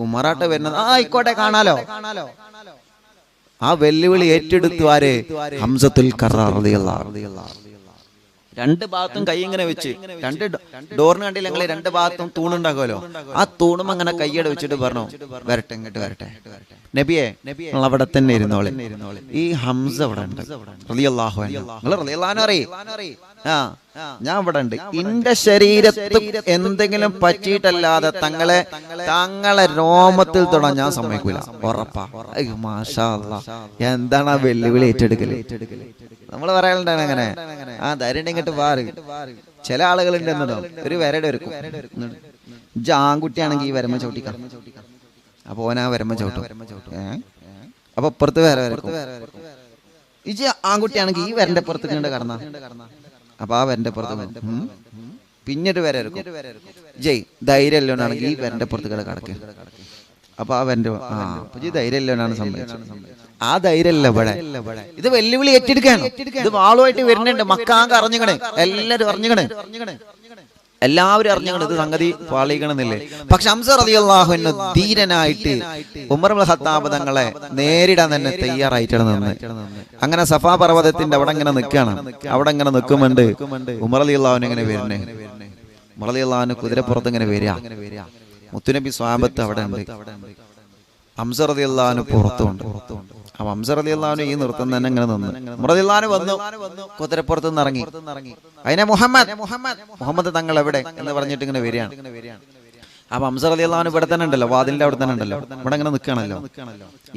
ഉമറാട്ട് വരുന്നത്. ആയിക്കോട്ടെ, കാണാലോ. ആ വെല്ലുവിളി ഏറ്റെടുത്തു ആര്? ഹംസത്തുൽ കർറാർ റളിയല്ലാഹു അൻഹു. 2 ഭാഗത്തും കൈ ഇങ്ങനെ വെച്ച്, 2 ഡോറിന് കണ്ടില്ല ഞങ്ങള് 2 ഭാഗത്തും തൂണുണ്ടാകുമല്ലോ, ആ തൂണും അങ്ങനെ കൈയ്യടെ വെച്ചിട്ട് പറഞ്ഞു വരട്ടെ, ഇങ്ങോട്ട് വരട്ടെ നബിയെ, നിങ്ങൾ അവിടെ തന്നെ ഇരുന്നോളെ. ഈ ഹംസ അവിടെ ഉണ്ട് റളിയല്ലാഹു അൻഹു. നിങ്ങൾ റളിയല്ലാഹു അൻഹു അറിയും. ഞാൻ ഇവിടെ ഉണ്ട്. എന്റെ ശരീരത്തിൽ എന്തെങ്കിലും പറ്റിയിട്ടല്ലാതെ തങ്ങളെ രോമത്തിൽ തൊടാൻ ഞാൻ സമ്മതിക്കൂല. ഉറപ്പാ. മാഷാ അല്ലാഹ്, എന്താണ് ആ വെല്ലുവിളി ഏറ്റെടുക്കല്? നമ്മൾ പറയാനുണ്ടാണ് അങ്ങനെ. ധൈര്യം ഇങ്ങോട്ട് വാറ്. ചില ആളുകളുണ്ട് എന്നോ ഒരു വരടെ ഒരുക്കും. ആൺകുട്ടിയാണെങ്കിൽ ഈ വരമ്പ ചവിട്ടിക്കാം. അപ്പൊ ഓനാ വരമ്പ ചവിട്ടും. അപ്പൊ പുറത്ത് വേറെ വരക്കും. ഇജ് ആൺകുട്ടിയാണെങ്കിൽ ഈ വരന്റെ പുറത്ത് കണ്ട് കടന്ന അപ്പൊ ആ വരന്റെ പുറത്ത് പിന്നീട് വരെ ഇറക്കും. ജയ് ധൈര്യല്ലോനാണെങ്കിൽ ഈ വരന്റെ പുറത്ത് കിടക്കുക. അപ്പൊ ആ വരന്റെ ധൈര്യല്ലോനാണ് സംഭവിച്ചത്. ആ ധൈര്യമല്ല ഇവിടെ. ഇത് വെല്ലുവിളി ഏറ്റെടുക്കാണ്. ഇത് വാളുമായിട്ട് വരുന്നുണ്ട്. മക്കാങ്ക് അറിഞ്ഞിക്കണേ, എല്ലാരും അറിഞ്ഞിക്കണേ, എല്ലാവരും അറിഞ്ഞിക്കണേ ഇത് സംഗതി പാളിക്കണമെന്നില്ലേ. പക്ഷെ ഹംസ റളിയല്ലാഹു അൻഹു ധീരനായിട്ട് ഉമർ ഇബ്നു ഖത്താബ് തങ്ങളെ നേരിടാൻ തന്നെ തയ്യാറായിട്ടാണ് നിന്ന്. അങ്ങനെ സഫാ പർവ്വതത്തിന്റെ അവിടെ ഇങ്ങനെ നിൽക്കുകയാണ്. അവിടെ ഇങ്ങനെ നിൽക്കുന്നുണ്ട് ഉമർ റളിയല്ലാഹു അൻഹു ഇങ്ങനെ വരുന്നേ. ഉമർ റളിയല്ലാഹു അൻഹു കുതിരപ്പുറത്ത് ഇങ്ങനെ വരിക. മുത്തുനബി സ്വഹാബത്ത് അവിടെ ഉണ്ട്. ഹംസ റളിയല്ലാഹു അൻഹു പുറത്തുണ്ട്. അപ്പൊ ഹംസ റളിയല്ലാഹു അൻഹു ഈ നൃത്തം തന്നെ ഇങ്ങനെ നിന്ന്. ഉമർ റളിയല്ലാഹു അൻഹു വന്നു, കുതിരപ്പുറത്ത് നിന്ന് ഇറങ്ങി. അതിനെ മുഹമ്മദ് തങ്ങൾ എവിടെ എന്ന് പറഞ്ഞിട്ട് ഇങ്ങനെ വരികയാണ്. അപ്പൊ ഹംസ റളിയല്ലാഹു അൻഹു ഇവിടെ തന്നെ ഉണ്ടല്ലോ, വാതിലിന്റെ അവിടെ തന്നെ ഉണ്ടല്ലോ. ഇവിടെ ഇങ്ങനെ നിൽക്കുകയാണല്ലോ.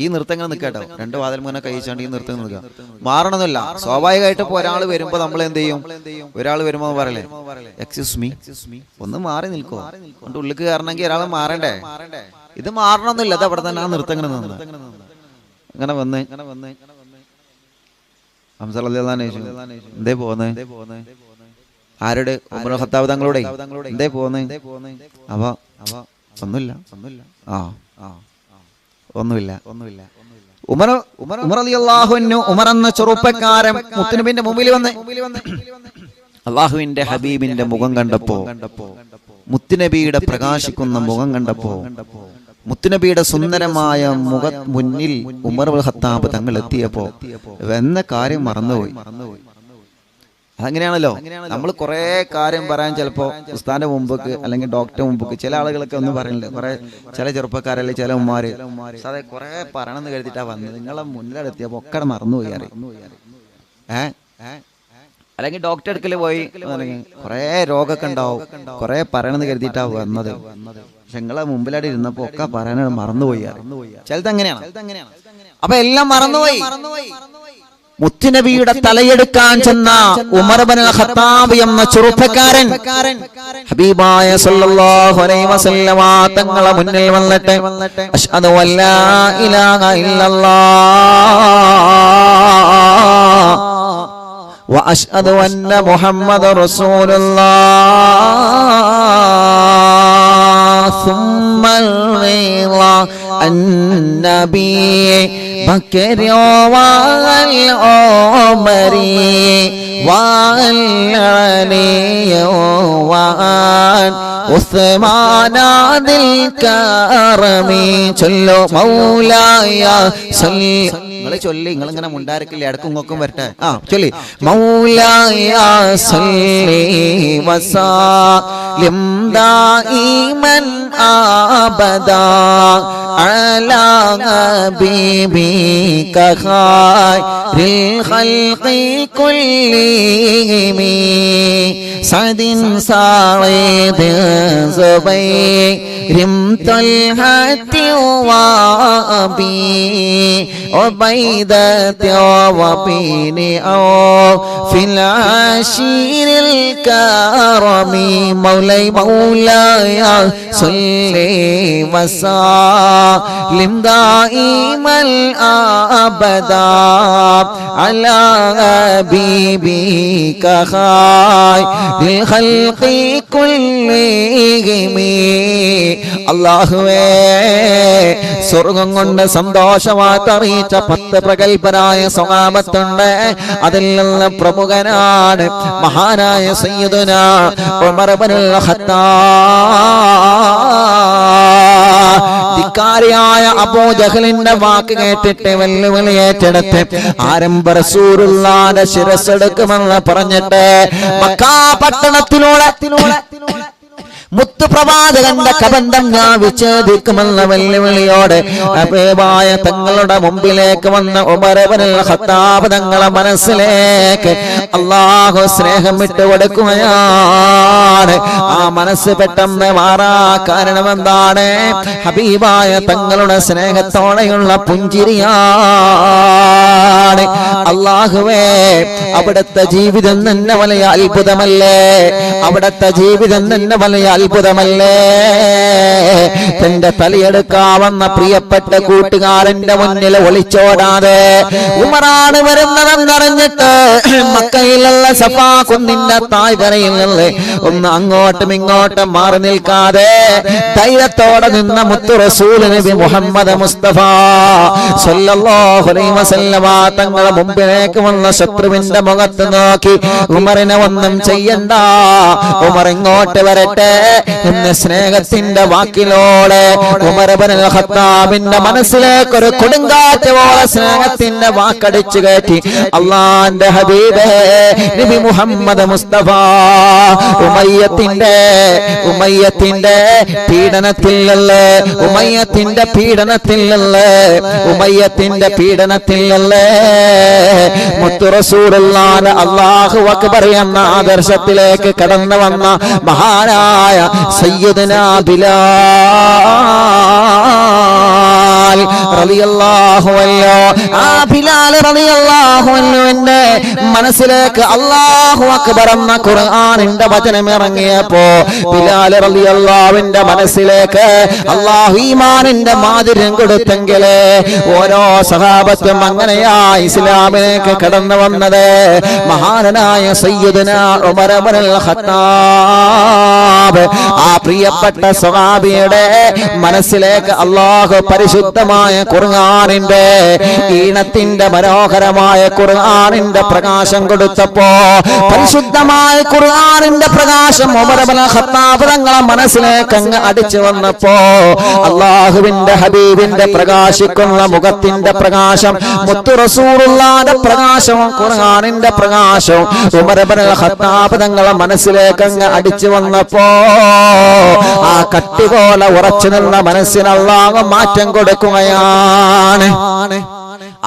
ഈ നൃത്തം ഇങ്ങനെ നിൽക്കട്ടോ. 2 വാതിൽ മുന്നേ കഴിച്ചാണ്ട് ഈ നൃത്തം നിൽക്കുക. മാറണമെന്നില്ല. സ്വാഭാവികമായിട്ട് ഇപ്പൊ ഒരാൾ വരുമ്പോ നമ്മൾ എന്ത് ചെയ്യും? ഒരാൾ വരുമ്പോ പറയല്ലേ, എക്സ്ക്യൂസ് മീ, ഒന്ന് മാറി നിൽക്കോ. കൊണ്ട് ഉള്ളിക്ക് കയറണമെങ്കിൽ ഒരാൾ മാറണ്ടേ? ഇത് മാറണമെന്നില്ല. അത് അവിടെ തന്നെ ആ നൃത്തം ഇങ്ങനെ നിന്ന് അങ്ങനെ വന്ന് ഹംസ റളിയല്ലാഹു അൻഹു എന്തേ പോന്നേ? ആരുടെ? ഉമർ ഖത്താബ് തങ്ങളോടെ. എന്തേ പോന്നേ? അപ്പൊ ഒന്നുമില്ല. ഉമർ റളിയല്ലാഹു അൻഹു, ഉമർ എന്ന ചെറുപ്പക്കാരൻ മുത്തുനബിന്റെ മുമ്പിൽ വന്ന് അല്ലാഹുവിന്റെ ഹബീബിന്റെ മുഖം കണ്ടപ്പോ, മുത്തുനബിയുടെ പ്രകാശിക്കുന്ന മുഖം കണ്ടപ്പോ, മുത്തുനബിയുടെ സുന്ദരമായ മുഖ മുന്നിൽ ഉമർ ഇബ്നു ഖത്താബ് തങ്ങൾ എത്തിയപ്പോ എന്ന കാര്യം മറന്നുപോയി. അങ്ങനെയാണല്ലോ നമ്മൾ കുറെ കാര്യം പറയാൻ ചിലപ്പോ ഉസ്താന്റെ മുമ്പ് അല്ലെങ്കിൽ ഡോക്ടറെ മുമ്പ് ചില ആളുകളൊക്കെ ഒന്നും പറയുന്നില്ല. കുറെ ചില ചെറുപ്പക്കാരല്ലേ ചില ഉമ്മാര് അതെ കുറെ പറയണമെന്ന് കരുതിയിട്ടാ വന്നത്. നിങ്ങളെ മുന്നിലെത്തിയപ്പോ ഒക്കെ മറന്നുപോയി അറിയാം. അല്ലെങ്കിൽ ഡോക്ടറെ അടുക്കൽ പോയി കുറെ രോഗമൊക്കെ ഉണ്ടാവും, കുറെ പറയണമെന്ന് കരുതിയിട്ടാവും വന്നത്. പക്ഷെ നിങ്ങളെ മുമ്പിലായിട്ട് ഇരുന്നപ്പോ ഒക്കെ പറയാനാണ് മറന്നുപോയി. ചിലത് അങ്ങനെയാണ്. അപ്പൊ എല്ലാം മറന്നുപോയി. മുത്തുനബിയുടെ തലയെടുക്കാൻ ചെന്ന ഉമർ ഇബ്നുൽ ഖത്താബ് എന്ന ചെറുപ്പക്കാരൻ ഹബീബായ സല്ലല്ലാഹു അലൈഹി വസല്ലമ തങ്ങളെ മുന്നിൽ വന്നിട്ട് അശ്ഹദു അല്ലാ ഇലാഹ ഇല്ലല്ലാഹ് വ അശ്ഹദു അന്ന മുഹമ്മദർ റസൂലുള്ളാഹ് സുമ്മൽ റിളാ അന്നബി بكر والعمر والعلي وعن عثمان ذي الكرم ചൊല്ലു മൗലായ സല്ലി. നിങ്ങളെ ചൊല്ലി, നിങ്ങളിങ്ങനെ മുണ്ടാരക്കില്ല, ഇടക്കും ഇങ്ങോട്ടും വരട്ടെ. ചൊല്ലി മൗലായ സല്ലി വസല്ലിം ദായിമൻ അബദാ അലാ ഹബീബിക ഖൈറിൽ ഖൽഖി കുല്ലിഹിം സഅദിൻ സഈദ് സുബൈർ തൽഹത്തി വഅബി ഉബൈദത വബിനി ഔ ഫിൽ ആശിരിൽ കറമി മൗലായ സല്ലി വസല്ലിം ദായിമൽ അബദാ അലാ ഹബീബിക ഖൈറിൽ ഖൽഖി കുല്ലിഹിം. അല്ലാഹുവേ, സ്വർഗം കൊണ്ട് സന്തോഷമായിട്ട് അറിയിച്ച 10 പ്രഗൽഭരായ സ്വഹാബത്തുണ്ട്. അതിൽ നിന്ന് പ്രമുഖനാണ് മഹാനായ സയ്യിദുനാ ഉമർ ഇബ്നുൽ ഖത്താബ്. ധിക്കാരിയായ അബൂ ജഹലിന്റെ വാക്ക് കേട്ടിട്ട് വെല്ലുവിളി ഏറ്റെടുത്ത് ആരംഭ റസൂലുള്ളാഹിന്റെ ശിരസ്സെടുക്കുമെന്ന് പറഞ്ഞിട്ട് മക്കാ പട്ടണത്തിലൂടെ മുത്തുപ്രവാചകന്റെ കബന്ധം ഞാൻ വിച്ഛേദിക്കുമെന്ന വെല്ലുവിളിയോടെ ഹബീബായ തങ്ങളുടെ മുമ്പിലേക്ക് വന്ന ഉമർ ഇബ്നുൽ ഖത്താബ് തങ്ങളുടെ മനസ്സിലേക്ക് അല്ലാഹു സ്നേഹം വിട്ടു കൊടുക്കുകയാണ്. ആ മനസ്സ് പെട്ടെന്ന് മാറാ കാരണം എന്താണ്? ഹബീബായ തങ്ങളുടെ സ്നേഹത്തോടെയുള്ള പുഞ്ചിരിയാണ്. അല്ലാഹുവേ, അവിടുത്തെ ജീവിതം തന്നെ വലിയ അത്ഭുതമല്ലേ? അവിടുത്തെ ജീവിതം തന്നെ വലിയ അത്ഭുതമല്ലേ? തന്റെ തലയെടുക്കാവുന്ന പ്രിയപ്പെട്ട കൂട്ടുകാരന്റെ മുന്നിൽ ഒളിച്ചോടാതെ ഉമറാണ് വരുന്നതെന്നറിഞ്ഞിട്ട് മക്കയിലുള്ള സഫാ കുന്നിന്റെ താഴ്വരയിൽ നിന്ന് ഒന്ന് അങ്ങോട്ടും ഇങ്ങോട്ടും മാറി നിൽക്കാതെ ധൈര്യത്തോടെ നിന്ന മുത്തു റസൂൽ നബി മുഹമ്മദ് മുസ്തഫ സല്ലല്ലാഹു അലൈഹി വസല്ലമ തങ്ങളുടെ മുമ്പിലേക്ക് വന്ന ശത്രുവിന്റെ മുഖത്ത് നോക്കി ഉമറിനെ ഒന്നും ചെയ്യണ്ട, ഉമർ ഇങ്ങോട്ട് വരട്ടെ എന്ന സ്നേഹത്തിന്റെ വാക്കിലൂടെ ഉമർ ഇബ്നുൽ ഖത്താബിന്റെ മനസ്സിലേക്ക് ഒരു കൊടുങ്കാറ്റ് പോലെ സ്നേഹത്തിന്റെ വാക്കടിച്ചു കയറ്റി അല്ലാഹുവിന്റെ ഹബീബേ നബി മുഹമ്മദ് മുസ്തഫ ഉമയ്യത്തിന്റെ പീഡനത്തിലല്ലേ മുത്തു റസൂലുള്ളാഹി അല്ലാഹു അക്ബർ എന്ന ആദർശത്തിലേക്ക് കടന്നു വന്ന മഹാനായ സയ്യിദുനാ ബിലാൽ റളിയല്ലാഹു അൻഹു. ആ ബിലാൽ റളിയല്ലാഹു അൻഹുവിന്റെ മനസ്സിലേക്ക് അല്ലാഹു അക്ബർ എന്ന ഖുർആനിന്റെ വചനം ഇറങ്ങിയപ്പോ ബിലാൽ റളിയല്ലാഹുവിന്റെ മനസ്സിലേക്ക് അല്ലാഹു ഈമാനിന്റെ മാധുര്യം കൊടുത്തെങ്കിൽ ഓരോ സഹാബത്തും അങ്ങനെയാ ഇസ്ലാമിലേക്ക് കടന്നു വന്നത്. മഹാനായ സയ്യിദുനാ ഉമർ ഇബ്നുൽ ഖത്താബ് ആ പ്രിയപ്പെട്ട സ്വഹാബിയുടെ മനസ്സിലേക്ക് അല്ലാഹു പരിശുദ്ധമായ ഖുർആനിന്റെ ഈണത്തിന്റെ മനോഹരമായ ഖുർആനിന്റെ പ്രകാശം കൊടുത്തപ്പോ പരിശുദ്ധമായ ഖുർആനിന്റെ പ്രകാശം ഉമർ ഇബ്നുൽ ഖത്താബ് തങ്ങളുടെ മനസ്സിലേക്ക് അങ്ങ് അടിച്ചു വന്നപ്പോ അല്ലാഹുവിന്റെ ഹബീബിന്റെ പ്രകാശിക്കുന്ന മുഖത്തിന്റെ പ്രകാശം, മുത്തു റസൂലുള്ളാഹിന്റെ പ്രകാശവും ഖുർആനിന്റെ പ്രകാശവും ഉമർ ഇബ്നുൽ ഖത്താബ് തങ്ങളുടെ മനസ്സിലേക്ക് അങ്ങ് അടിച്ചു വന്നപ്പോ ആ കട്ടി പോലെ ഉറച്ചു നിന്ന മനസ്സിന് അല്ലാഹു മാറ്റം കൊടുക്കുകയാണ്.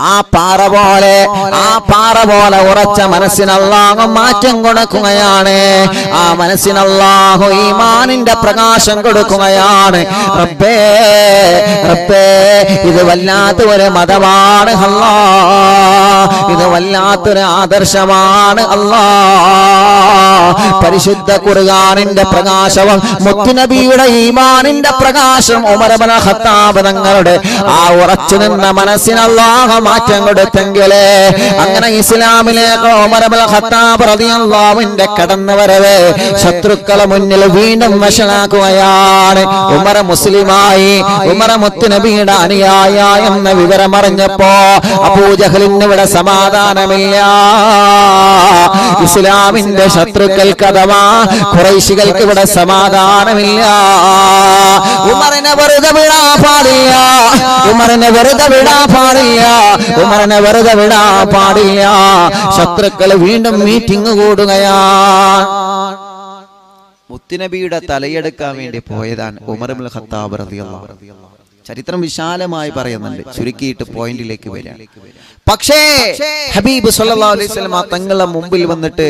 ആ പാറ പോലെ ഉറച്ച മനസ്സിന് അല്ലാഹു മാറ്റം കൊടുക്കുകയാണ്. ആ മനസ്സിന് അല്ലാഹു ഈമാനിന്റെ പ്രകാശം കൊടുക്കുകയാണ്. റബ്ബേ ഇത് വല്ലാത്ത ഒരു മതമാണ് അല്ലാഹ്, ഇത് വല്ലാത്തൊരു ആദർശമാണ് അല്ലാഹ്. പരിശുദ്ധ ഖുർആനിന്റെ പ്രകാശവും മുത്തുനബിയുടെ ഈമാനിന്റെ പ്രകാശം ഉമർ ഇബ്നു ഖത്താബ് തങ്ങളുടെ ആ ഉറച്ചു നിന്ന മനസ്സിന് അല്ലാഹു മാറ്റം കൊടുത്തെങ്കിലേ അങ്ങനെ ഇസ്ലാമിലേക്ക് ഉമർ ഇബ്നു ഖത്താബ് റളിയല്ലാഹുവിന്റെ കടന്നുവരവ് ശത്രുക്കളെ മുന്നിൽ വീണ്ടും വഷളാക്കുകയാണ്. ഉമർ മുസ്ലിമായി, ഉമർ മുത്തുനബിയുടെ അനുയായി എന്ന വിവരം അറിഞ്ഞപ്പോ അബൂജഹലിന് ഇവിടെ സമാധാനമില്ല. ഇസ്ലാമിന്റെ ശത്രുക്കൾക്ക് അഥവാ ഖുറൈശികൾക്ക് ഇവിടെ സമാധാനമില്ല. ഉമറിനെ വെറുതെ വിടാൻ പാടില്ല, ഉമറിനെ വെറുതെ വിടാൻ പാടില്ല, ഉമറിനെ വെറുതെ വിടാൻ പാടില്ല. ശത്രുക്കൾ വീണ്ടും മീറ്റിംഗ് കൂടുകയാണ്. മുത്തുനബിയുടെ തലയെടുക്കാൻ വേണ്ടി പോയതാണ് ഉമർ ഇബ്നുൽ ഖത്താബ് റളിയല്ലാഹു അൻഹു. ചരിത്രം വിശാലമായി പറയുന്നുണ്ട്, ചുരുക്കിയിട്ട് പോയിന്റിലേക്ക് വരാം. പക്ഷേ ഹബീബ് സല്ലല്ലാഹു അലൈഹി വസല്ലം തങ്ങളുടെ മുമ്പിൽ വന്നിട്ട്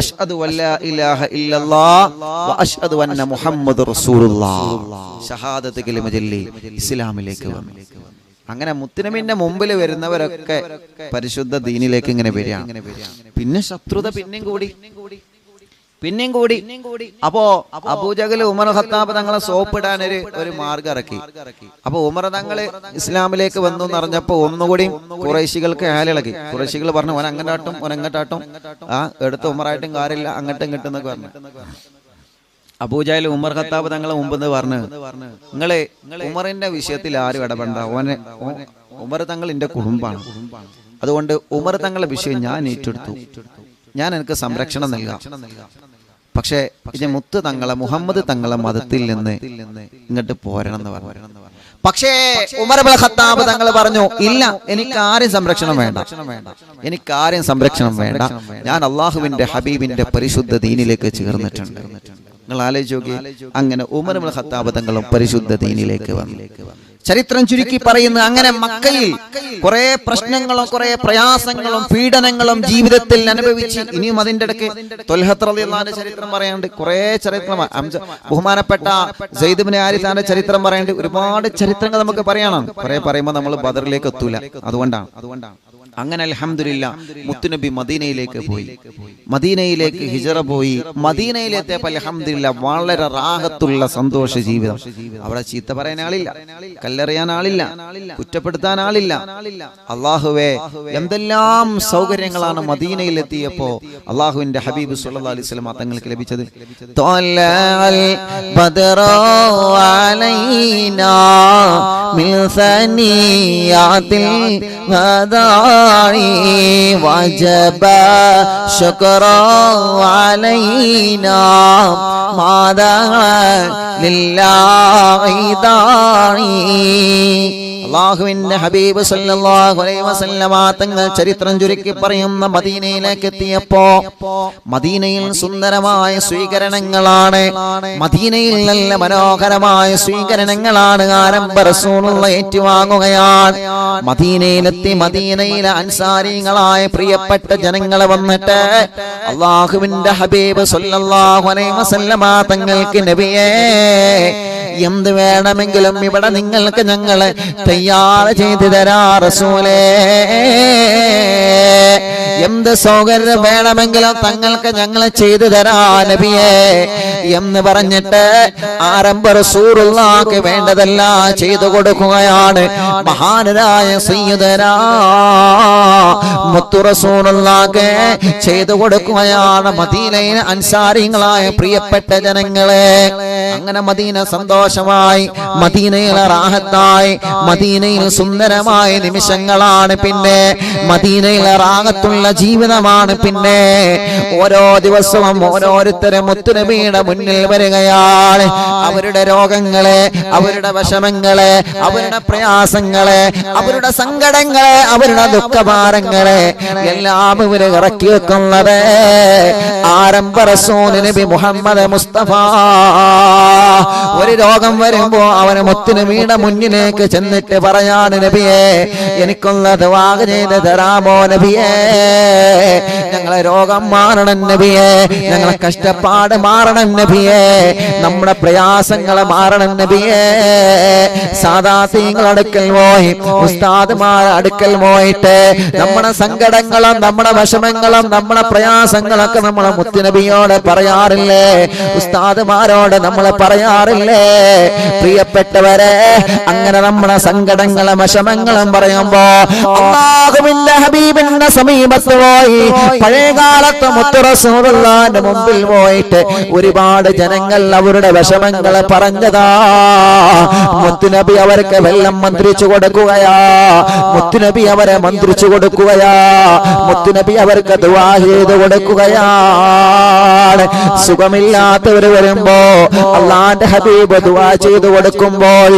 അശ്ഹദു അല്ലാ ഇലാഹ ഇല്ലല്ലാഹ് വ അശ്ഹദു അന്ന മുഹമ്മദുർ റസൂലുള്ളാഹ് ഷഹാദത്ത് കലിമ ചൊല്ലി ഇസ്ലാമിലേക്ക് വന്നു. അങ്ങനെ മുത്തുനബിന്റെ മുമ്പിൽ വരുന്നവരൊക്കെ പരിശുദ്ധ ദീനിലേക്ക് ഇങ്ങനെ വരികയാണ്. പിന്നെ ശത്രുത പിന്നെയും കൂടി. അപ്പോ അബൂജഹൽ ഉമർ ഖത്താബ് തങ്ങളെ സോപ്പിടാൻ ഒരു മാർഗം ഇറക്കി. അപ്പൊ ഉമർ തങ്ങള് ഇസ്ലാമിലേക്ക് വന്നു എന്നറിഞ്ഞപ്പോ ഒന്നുകൂടി ഖുറൈശികൾക്ക് ആലിളകി. ഖുറൈശികൾ പറഞ്ഞു ഓൻ അങ്ങോട്ടാട്ടും ഓനങ്ങോട്ടാട്ടും, എടുത്ത് ഉമറായിട്ടും കാര്യമില്ല, അങ്ങോട്ടും ഇങ്ങോട്ടും എന്നൊക്കെ പറഞ്ഞു. അബൂജഹൽ ഉമർ ഖത്താബ് തങ്ങളെ മുമ്പ് പറഞ്ഞു, നിങ്ങള് ഉമറിന്റെ വിഷയത്തിൽ ആരും ഇടപെടണ്ട, ഉമർ തങ്ങൾ എന്റെ കുടുംബാണ്, അതുകൊണ്ട് ഉമർ തങ്ങളെ വിഷയം ഞാൻ ഏറ്റെടുത്തു, ഞാൻ എനിക്ക് സംരക്ഷണം നൽകാം. പക്ഷേ ഇത് മുത്ത് തങ്ങളെ മുഹമ്മദ് തങ്ങളെ മതത്തിൽ നിന്ന് ഇങ്ങോട്ട് പോരണം എന്ന് പറഞ്ഞു. പക്ഷേ ഉമർ ഇബ്നുൽ ഖത്താബ് തങ്ങൾ പറഞ്ഞു, ഇല്ല, എനിക്ക് ആരും സംരക്ഷണം വേണ്ട, എനിക്കാരും സംരക്ഷണം വേണ്ട, ഞാൻ അള്ളാഹുവിന്റെ ഹബീബിന്റെ പരിശുദ്ധ ദീനിലേക്ക് ചേർന്നിട്ടുണ്ട്. നിങ്ങൾ ആലോചിച്ച് നോക്കി. അങ്ങനെ ഉമർ ഇബ്നുൽ ഖത്താബ് തങ്ങളും പരിശുദ്ധ ദീനിലേക്ക് വന്നു. ചരിത്രം ചുരുക്കി പറയുന്ന അങ്ങനെ മക്കയിൽ കുറെ പ്രശ്നങ്ങളും കുറെ പ്രയാസങ്ങളും പീഡനങ്ങളും ജീവിതത്തിൽ അനുഭവിച്ച് ഇനിയും അതിന്റെ ഇടയ്ക്ക് ത്വൽഹത്ത് റളിയല്ലാഹുവിന്റെ ചരിത്രം പറയാണ്ട്, കുറെ ചരിത്രം, ബഹുമാനപ്പെട്ട സെയ്ദ് ഇബ്നു ഹാരിസാന്റെ ചരിത്രം പറയാണ്ട്, ഒരുപാട് ചരിത്രങ്ങൾ നമുക്ക് പറയാനാണ്. കുറെ പറയുമ്പോൾ നമ്മൾ ബദറിലേക്ക് എത്തൂല. അതുകൊണ്ടാണ് അങ്ങനെ അൽഹംദുലില്ലാ മുത്തുനബി മദീനയിലേക്ക് പോയി, മദീനയിലേക്ക് ഹിജറ പോയി. മദീനയിലെത്തിയപ്പോൾ അൽഹംദുലില്ലാ വളരെ റാഹത്തുള്ള സന്തോഷ ജീവിതം. അവിടെ ചീത്ത പറയാൻ ആളില്ല, കല്ലെറിയാൻ ആളില്ല, കുറ്റപ്പെടുത്താൻ ആളില്ല. അല്ലാഹുവേ, എന്തെല്ലാം സൗകര്യങ്ങളാണ് മദീനയിലെത്തിയപ്പോ അല്ലാഹുവിന്റെ ഹബീബ് സ്വല്ലല്ലാഹു അലൈഹി വസല്ലം തങ്ങൾക്ക് ലഭിച്ചത്. ത്വലഅൽ ബദറു അലൈനാ മിൻ സനിയാതിൽ വദാഇ വജബ ശുക്റു അലൈനാ മാദാ ലില്ലാഹി ദാഇ. അല്ലാഹുവിന്റെ ഹബീബ് സല്ലല്ലാഹു അലൈഹി വസല്ലമ തങ്ങൾ ചരിത്രം ചുരുക്കി പറയുന്ന മദീനയിലേക്ക് എത്തിയപ്പോ മദീനയിൽ സുന്ദരമായ സ്വീകരണങ്ങളാണ്, മദീനയിൽ നല്ല മനോഹരമായ സ്വീകരണങ്ങളാണ് ആരംഭ റസൂലുള്ള ഏറ്റുവാങ്ങുകയാണ്. മദീനയിലെത്തി മദീനയിലെ അൻസാരികളായ പ്രിയപ്പെട്ട ജനങ്ങളെ വന്നിട്ട് അല്ലാഹുവിന്റെ ഹബീബ് സല്ലല്ലാഹു അലൈഹി വസല്ലമ തങ്ങൾക്ക് നബിയേ, എന്ത് വേണമെങ്കിലും ഇവിടെ നിങ്ങൾക്ക് ഞങ്ങളെ തയ്യാർ ചെയ്തു തരാ റസൂലേ, എന്ത് സൗകര്യം വേണമെങ്കിലും തങ്ങൾക്ക് ഞങ്ങൾ ചെയ്തു തരാ നബിയേ എന്ന് പറഞ്ഞിട്ട് ആരംഭ റസൂലുള്ളാഹിക്ക് വേണ്ടതെല്ലാം ചെയ്തു കൊടുക്കുകയാണ്. മഹാനരായ സയ്യിദനാ മുത്തു റസൂലുള്ളാഹിക്ക് ചെയ്തു കൊടുക്കുകയാണ് മദീനയിലെ അൻസാരികളായ പ്രിയപ്പെട്ട ജനങ്ങളെ. അങ്ങനെ മദീന സന്തോഷമായി, മദീനയിൽ റാഹത്തായി, മദീനയിൽ സുന്ദരമായ നിമിഷങ്ങളാണ്. പിന്നെ മദീനയിൽ റാഹത്തുള്ള ജീവിതമാണ്. പിന്നെ ഓരോ ദിവസവും ഓരോരുത്തരും മുത്തുനബിയുടെ മുന്നിൽ വരികയാണ്. അവരുടെ രോഗങ്ങളെ, അവരുടെ വിഷമങ്ങളെ, അവരുടെ പ്രയാസങ്ങളെ, അവരുടെ സങ്കടങ്ങളെ, അവരുടെ ദുഃഖഭാരങ്ങളെ എല്ലാം ഇവര് ഇറക്കി വെക്കുന്നത് ആരംഭ റസൂൽ നബി മുഹമ്മദ് മുസ്തഫ. ഒരു രോഗം വരുമ്പോ അവന് മുത്തുനബിയുടെ മുന്നിലേക്ക് ചെന്നിട്ട് പറയാണ്, നബിയേ എനിക്കൊന്ന് ദുആ ചെയ്ത് തരാമോ നബിയേ, ഞങ്ങളെ രോഗം മാറണം നബിയേ, ഞങ്ങളെ കഷ്ടപ്പാട് മാറണം നബിയേ, നമ്മുടെ പ്രയാസങ്ങളെ മാറണം നബിയേ. സാദാതീങ്ങൾ അടുക്കൽ പോയി, ഉസ്താദുമാർ അടുക്കൽ പോയിട്ട് നമ്മുടെ സങ്കടങ്ങളും നമ്മുടെ വിഷമങ്ങളും നമ്മുടെ പ്രയാസങ്ങളൊക്കെ നമ്മളെ മുത്തുനബിയോട് പറയാറില്ലേ? ഉസ്താദുമാരോട് നമ്മൾ പറയാറില്ലേ? പ്രിയപ്പെട്ടവരെ, അങ്ങനെ നമ്മുടെ സങ്കടങ്ങളും വിഷമങ്ങളും പറയുമ്പോ അല്ലാഹുവിന്റെ ഹബീബിന്റെ സമീപത്ത് പോയി പഴയകാലത്ത് മുത്തു റസൂലുള്ളാഹിന്റെ മുമ്പിൽ പോയിട്ട് ഒരുപാട് ജനങ്ങൾ അവരുടെ വിഷമങ്ങൾ പറഞ്ഞതാ. മുത്തുനബി അവർക്ക് വെള്ളം മന്ത്രിച്ചു കൊടുക്കുകയാ, മുത്തുനബി അവരെ മന്ത്രിച്ചു കൊടുക്കുകയാ, മുത്തുനബി അവർക്ക് ദുആ ചെയ്ത് കൊടുക്കുകയാണ്. സുഖമില്ലാത്തവർ വരുമ്പോ അല്ലാഹുവിന്റെ ഹബീബ് ദുആ ചെയ്തു കൊടുക്കുമ്പോൾ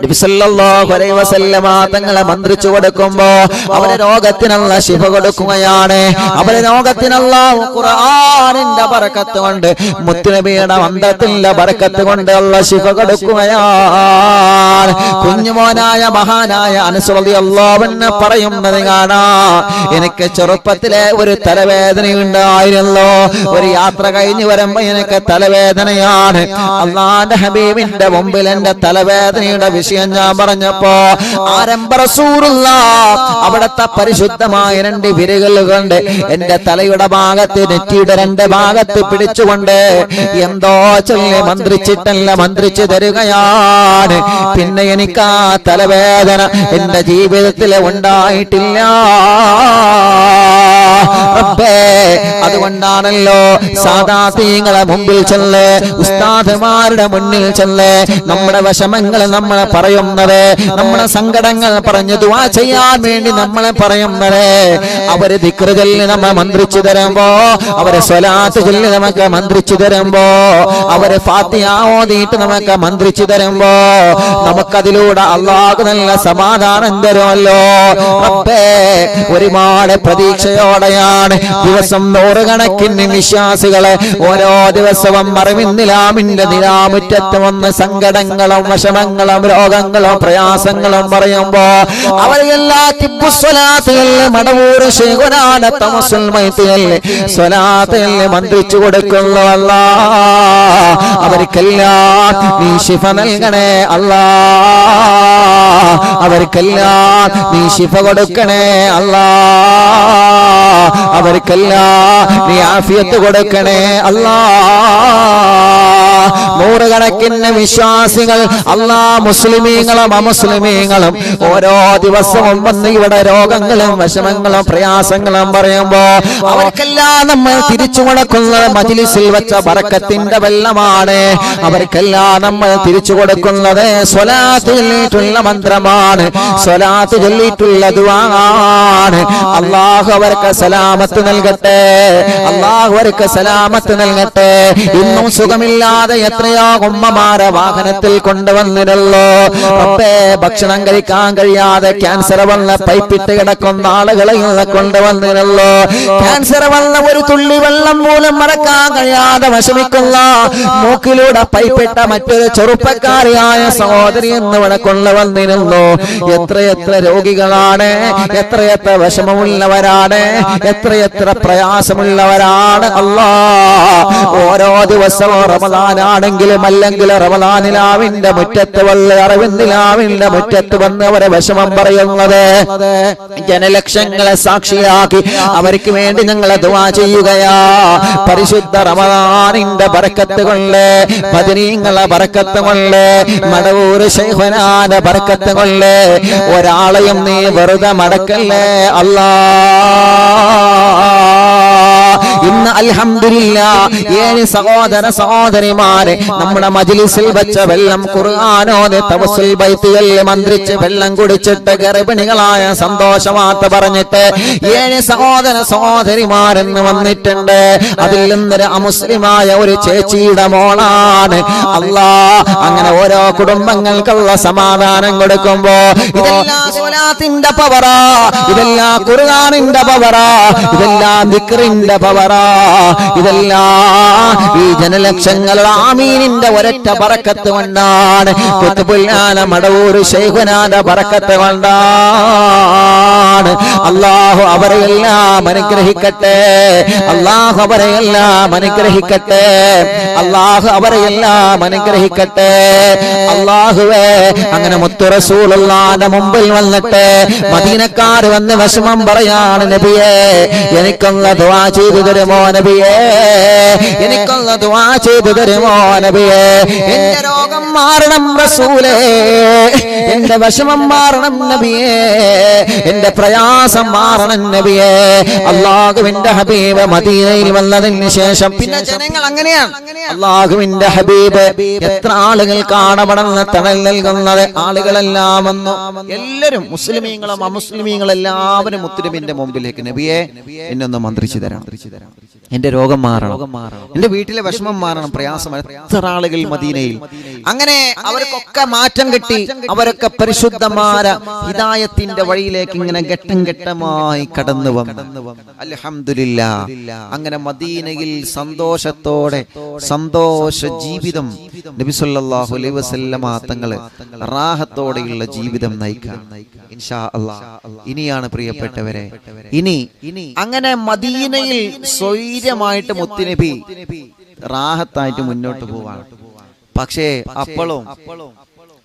നബി സല്ലല്ലാഹു അലൈഹി വസല്ലമ തങ്ങളെ മന്ത്രിച്ചു കൊടുക്കുമ്പോ അവരെ രോഗത്തിനുള്ള ശിഫ കൊടുക്കുകയാണ്. അവരെ രോഗത്തിനുള്ള ഖുർആനിന്റെ ബറക്കത്ത് കൊണ്ട്, മുത്തുനബിയുടെ മന്ത്രത്തിന്റെ ബറക്കത്ത് കൊണ്ട് ഉള്ള ശിഫ കൊടുക്കുകയാണ്. കുഞ്ഞുമോനായ മഹാനായ അനസ് റളിയല്ലാഹു അൻഹു പറയുന്നത് കാണാം, എനിക്ക് ചെറുപ്പത്തിലെ ഒരു തലവേദന ഉണ്ടായിരുന്നു. ഒരു യാത്ര കഴിഞ്ഞു വരുമ്പോ എനിക്ക് തലവേദനയാണ്. അല്ലാഹുവിന്റെ ഹബീബിന്റെ മുമ്പിൽ എന്റെ തലവേദനയുടെ വിഷയം ഞാൻ പറഞ്ഞപ്പോ ആരംഭ റസൂലുള്ളാഹ് അവിടുത്തെ പരിശുദ്ധമായ രണ്ട് വിരലുകൾ കൊണ്ട് എന്റെ തലയുടെ ഭാഗത്ത്, നെറ്റിയുടെ രണ്ട് ഭാഗത്ത് പിടിച്ചുകൊണ്ട് എന്തോ ചൊല്ലി മന്ത്രിച്ചിട്ടല്ല മന്ത്രിച്ചു തരികയാണ്. പിന്നെ എനിക്ക് ആ തലവേദന എന്റെ ജീവിതത്തിൽ ഉണ്ടായിട്ടില്ല. അതുകൊണ്ടാണല്ലോ സാദാതീങ്ങളെ മുമ്പിൽ ചെല്ല്, ഉസ്താദുമാരുടെ മുന്നിൽ ചെല്ല് നമ്മുടെ വിഷമങ്ങൾ നമ്മൾ പറയുന്നത്, നമ്മുടെ സങ്കടങ്ങൾ പറഞ്ഞു ദുആ ചെയ്യാൻ വേണ്ടി നമ്മളെ പറയുന്നത്. അവര് ദിക്ർ ചൊല്ലി നമ്മെ മന്ത്രിച്ചു തരുമ്പോ, അവര് സ്വലാത്ത് ചൊല്ലി നമുക്ക് മന്ത്രിച്ചു തരുമ്പോ, അവര് ഫാത്തിഹ ഓതിയിട്ട് നമുക്ക് മന്ത്രിച്ചു തരുമ്പോ നമുക്കതിലൂടെ അല്ലാഹു നല്ല സമാധാനം തരുമല്ലോ. ഒരുപാട് പ്രതീക്ഷയോടെയാണ് ദിവസം നൂറുകണക്കിന് വിശ്വാസികളെ ഓരോ ദിവസവും മറവിന്നിലാമിന്റെ നിലാമുറ്റത്ത് വന്ന് സങ്കടങ്ങളും വിഷമങ്ങളും രോഗങ്ങളും പ്രയാസങ്ങളും പറയുമ്പോ അവരെല്ലാ തിബ്ബുസ്വലാത്തുകളിൽ മടവൂർ ശൈഖുനാന തമസ്സുൽ മൈത്തിയല്ലേ സ്വലാത്തുകളിൽ മന്ത്രിച്ചു കൊടുക്കുന്നു അല്ലാ. അവർക്കെല്ലാം നീ ശിഫ നൽകണേ അല്ലാ, അവർക്കെല്ലാം നീ ശിഫ കൊടുക്കണേ അല്ലാ, അവർക്കെല്ലാം നീ ആഫിയത്ത് കൊടുക്കണേ അല്ലാ. നൂറുകണക്കിന് വിശ്വാസികൾ അല്ലാ, മുസ്ലിമീങ്ങളും അമുസ്ലിമീങ്ങളും ഓരോ ദിവസവും വന്ന് ഇവിടെ രോഗങ്ങളും വിഷമങ്ങളും പ്രയാസങ്ങളും പറയുമ്പോ അവർക്കെല്ലാം നമ്മൾ തിരിച്ചു കൊടുക്കുന്നത് മജ്ലിസിൽ വെച്ച ബറക്കത്തിന്റെ വെള്ളമാണ്. അവർക്കെല്ലാം നമ്മൾ തിരിച്ചു കൊടുക്കുന്നത് സ്വലാത്ത് ചൊല്ലിയിട്ടുള്ള മന്ത്രമാണ്, സ്വലാത്ത് ചൊല്ലിയിട്ടുള്ള ദുആണ്. അല്ലാഹു അവർക്ക് സലാമത്ത് നൽകട്ടെ, അല്ലാഹു അവർക്ക് സലാമത്ത് നൽകട്ടെ. ഇന്നും സുഖമില്ലാതെ എത്രയോ ഉമ്മമാരെ വാഹനത്തിൽ കൊണ്ടുവന്നിരല്ലോ. ഭക്ഷണം കഴിക്കാൻ കഴിയാതെ ക്യാൻസർ വന്ന പൈപ്പിട്ട് കിടക്കുന്ന ആളുകളെ കൊണ്ടുവന്നിരല്ലോ. ക്യാൻസർ വന്ന ഒരു തുള്ളി വെള്ളം മൂലം മറക്കാൻ കഴിയാതെ വിഷമിക്കുന്ന മൂക്കിലൂടെ പൈപ്പിട്ട മറ്റൊരു ചെറുപ്പക്കാരിയായ സഹോദരി എന്നിവിടെ കൊണ്ടുവന്നിരുന്നു. എത്രയെത്ര രോഗികളാണ്, എത്രയെത്ര വിഷമമുള്ളവരാണ്, എത്രയെത്ര പ്രയാസമുള്ളവരാണ്. അല്ലാ, ഓരോ ദിവസവും റമദാനാണെങ്കിലും അല്ലെങ്കിൽ റമദാനിലാവിന്റെ മുറ്റത്ത് വന്ന് അറിവിന്ദിലാവിന്റെ മുറ്റത്ത് വന്ന് അവരെ വിഷമം പറയുന്നത് ജനലക്ഷങ്ങളെ സാക്ഷിയാക്കി അവർക്ക് വേണ്ടി ഞങ്ങളെ ദുആ ചെയ്യുകയാ. പരിശുദ്ധ റമദാനിന്റെ ബറക്കത്ത് കൊണ്ട്, ബദരീങ്ങളെ ബറക്കത്ത് കൊണ്ട്, മടവൂർ ശൈഖുനാന്റെ ബറക്കത്ത് കൊണ്ട് ഒരാളെയും നീ വെറുതെ മടക്കല്ലേ അല്ലാ. ഇന്ന് അൽഹംദുലില്ലാഹ് 7 സഹോദര സഹോദരിമാരെ നമ്മുടെ മജ്ലിസിൽ വെച്ച വെള്ളം ഖുർആനോദി തവസ്സുൽ ബൈത്തുകളിൽ മന്ത്രിച്ച് വെള്ളം കുടിച്ചിട്ട് ഗർഭിണികളായ സന്തോഷവാർത്ത പറഞ്ഞിട്ട് 7 സഹോദര സഹോദരിമാരെന്ന് വന്നിട്ടുണ്ട്. അതിൽ നിന്നൊരു അമുസ്ലിമായ ഒരു ചേച്ചിയുടെ മോളാണ്. അല്ലാ, അങ്ങനെ ഓരോ കുടുംബങ്ങൾക്കുള്ള സമാധാനം കൊടുക്കുമ്പോ ഇതെല്ലാം സ്വലാത്തിന്റെ പവറാ, ഇതെല്ലാം ഖുർആനിന്റെ പവറാ, ഇതെല്ലാം ദിക്റിന്റെ പവറാ. ഇതെല്ലാം ഈ ജനലക്ഷങ്ങളുടെ ആമീനിന്റെ ഒരൊറ്റ ബറക്കത്ത് കൊണ്ടാണ്. ഖുത്ബുൽ ആലം മടവൂർ ശൈഖുനാന്റെ ബറക്കത്ത് കൊണ്ടാണ്. അല്ലാഹു അവരെയെല്ലാം അനുഗ്രഹിക്കട്ടെ. അല്ലാഹു അവരെയെല്ലാം അനുഗ്രഹിക്കട്ടെ. അല്ലാഹു അവരെയെല്ലാം അനുഗ്രഹിക്കട്ടെ. അല്ലാഹുവേ, അങ്ങനെ മുത്തു റസൂലുള്ളാഹിന്റെ മുമ്പിൽ വന്നിട്ട് മദീനക്കാർ വന്ന് വിഷമം പറയാണ്, നബിയേ എനിക്കൊന്ന് ദുആ ചെയ്തു തരുമോ നബിയേ, എനിക്കൊന്ന് ദുആ ചെയ്തു തരുമോ നബിയേ, എന്റെ രോഗം മാറണം റസൂലേ, എന്റെ വിഷമം മാറണം നബിയേ, എന്റെ പ്രയാസം മാറണം നബിയേ. അല്ലാഹുവിന്റെ ഹബീബ് മദീനയിൽ വന്നതിന് ശേഷം പിന്നെ ജനങ്ങൾ അങ്ങനെയാണ്. അല്ലാഹുവിന്റെ ഹബീബ് എത്ര ആളുകൾക്കാണ് അവിടെ തണൽ നൽകുന്നത്. ആളുകളെല്ലാം വന്നു, എല്ലാവരും മുസ്ലിമീങ്ങളും അമുസ്ലിമീങ്ങളും എല്ലാവരും മുത്തുനബിന്റെ മുമ്പിലേക്ക്, നബിയെ എന്നൊന്ന് മന്ത്രിച്ചു തരാം, എന്റെ രോഗം മാറണം, എന്റെ വീട്ടിലെ വിഷമം മാറണം, പ്രയാസം. എത്ര ആളുകൾ മദീനയിൽ അങ്ങനെ അവർക്കൊക്കെ മാറ്റം കിട്ടി. അവരൊക്കെ പരിശുദ്ധമായ ഹിദായത്തിന്റെ വഴിയിലേക്ക് ഇങ്ങനെ ഘട്ടം ഘട്ടമായി കടന്നു വന്നു. അൽഹംദുലില്ലാഹ്. അങ്ങനെ മദീനയിൽ സന്തോഷത്തോടെ സന്തോഷ ജീവിതം നബി സല്ലല്ലാഹു അലൈഹി വസല്ലമ തങ്ങള് റാഹത്തോടെയുള്ള ജീവിതം നയിക്കാം ഇൻഷാ അല്ലാഹ്. ഇനിയാണ് പ്രിയപ്പെട്ടവരെ, ഇനി അങ്ങനെ മദീനയിൽ സ്വൈര്യമായിട്ട് മുത്തുനബി റാഹത്തായിട്ട് മുന്നോട്ട് പോവാണ്. പക്ഷേ അപ്പോഴും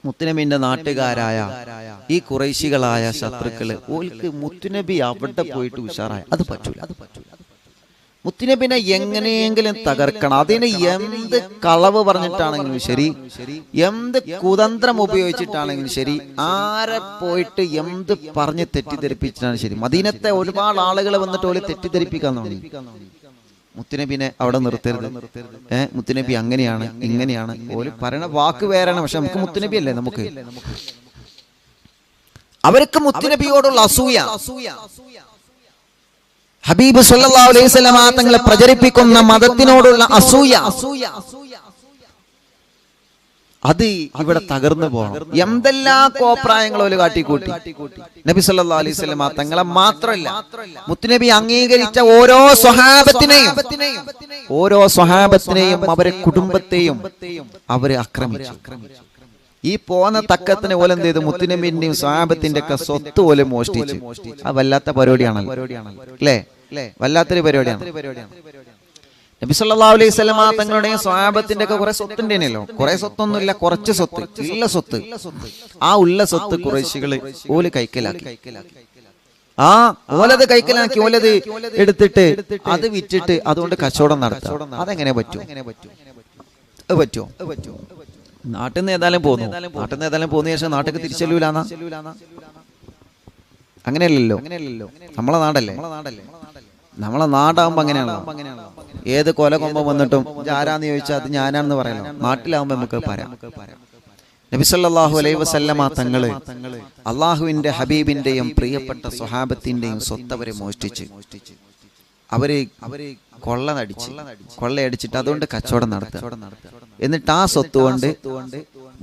മുത്തുനബിന്റെ നാട്ടുകാരായ ഈ ഖുറൈശികളായ ശത്രുക്കള് ഓൽക്ക് മുത്തുനബി അവിടെ പോയിട്ട് ഉഷാറായ അത് പറ്റൂല. മുത്തുനബിനെ എങ്ങനെയെങ്കിലും തകർക്കണം. അതിന് എന്ത് കളവ് പറഞ്ഞിട്ടാണെങ്കിലും ശരി, എന്ത് കുതന്ത്രം ഉപയോഗിച്ചിട്ടാണെങ്കിലും ശരി, ആരെ പോയിട്ട് എന്ത് പറഞ്ഞ് തെറ്റിദ്ധരിപ്പിച്ചിട്ടാണ് ശരി. മദീനത്തെ ഒരുപാട് ആളുകൾ വന്നിട്ട് ഓല് തെറ്റിദ്ധരിപ്പിക്കാൻ തുടങ്ങി. മുത്തുനബിനെ അവിടെ നിർത്തരുത്, മുത്തുനബി അങ്ങനെയാണ് ഇങ്ങനെയാണ്, ഓല് പറയണ വാക്ക് വേറെയാണ്. പക്ഷെ നമുക്ക് മുത്തുനബി അല്ലേ, നമുക്ക് അവർക്ക് മുത്തുനബിയോടുള്ള അസൂയ. ഹബീബ് സല്ലല്ലാഹു അലൈഹി വസല്ലമ തങ്ങളെ പ്രചരിപ്പിക്കുന്ന മതത്തിനോടുള്ള അസൂയ, അത് ഇവിടെ തകർന്നു പോകണം. എന്തെല്ലാം കോപ്രായങ്ങൾ ഓല് കാട്ടിക്കൂട്ടി. നബി സല്ലല്ലാഹു അലൈഹി വസല്ലമ തങ്ങളെ മാത്രമല്ല, മുത്തുനബി അംഗീകരിച്ച ഓരോ സ്വഹാബത്തിനെയും അവരെ കുടുംബത്തെയും അവരെ ആക്രമിച്ചു. ഈ പോന്ന തക്കത്തിന് ഓല് എന്ത് ചെയ്തു? മുത്തുനബിന്റെയും സ്വഹാബത്തിന്റെ ഒക്കെ സ്വത്ത് ഓല് മോഷ്ടിച്ചു. അത് വല്ലാത്ത പരിപാടിയാണല്ലോ അല്ലേ, വല്ലാത്തൊരു പരിപാടിയാണ്. നബി സല്ലല്ലാഹു അലൈഹി വസല്ലമ തങ്ങളുടെയും സ്വഹാബത്തിന്റെ ഒക്കെ കുറെ സ്വത്തുണ്ടേനല്ലോ. കുറെ സ്വത്തൊന്നുമില്ല, കുറച്ച് സ്വത്ത്, ഉള്ള സ്വത്ത്. ആ ഉള്ള സ്വത്ത് ഖുറൈശികള് ഓല് കൈക്കലാക്കി. ഓലത് കൈക്കലാക്കി, ഓലത് എടുത്തിട്ട് അത് വിറ്റിട്ട് അതുകൊണ്ട് കച്ചവടം നടത്താം. അതെങ്ങനെ പറ്റും? പറ്റുമോ? നാട്ടിൽ നിന്ന് ഏതായാലും പോന്നു, ശേഷം നാട്ടിൽ തിരിച്ചെല്ലൂലാന്നാ? അങ്ങനെയല്ലല്ലോ, നമ്മളെ നാടല്ലേ. നമ്മളെ നാടാകുമ്പോ അങ്ങനെയാണോ? ഏത് കൊല കൊമ്പം വന്നിട്ടും ആരാന്ന് ചോദിച്ചാൽ അത് ഞാനാണെന്ന് പറയണം. നാട്ടിലാവുമ്പോ നമുക്ക് പറയാം. നബി സല്ലല്ലാഹു അലൈഹി വസല്ലമ തങ്ങള് അള്ളാഹുവിന്റെ ഹബീബിന്റെയും പ്രിയപ്പെട്ട സ്വഹാബത്തിന്റെയും സ്വത്ത് അവരെ മോഷ്ടിച്ച് അവര് കൊള്ളയടിച്ചിട്ട് അതുകൊണ്ട് കച്ചവടം നടത്തുക. എന്നിട്ട് ആ സ്വത്ത് കൊണ്ട്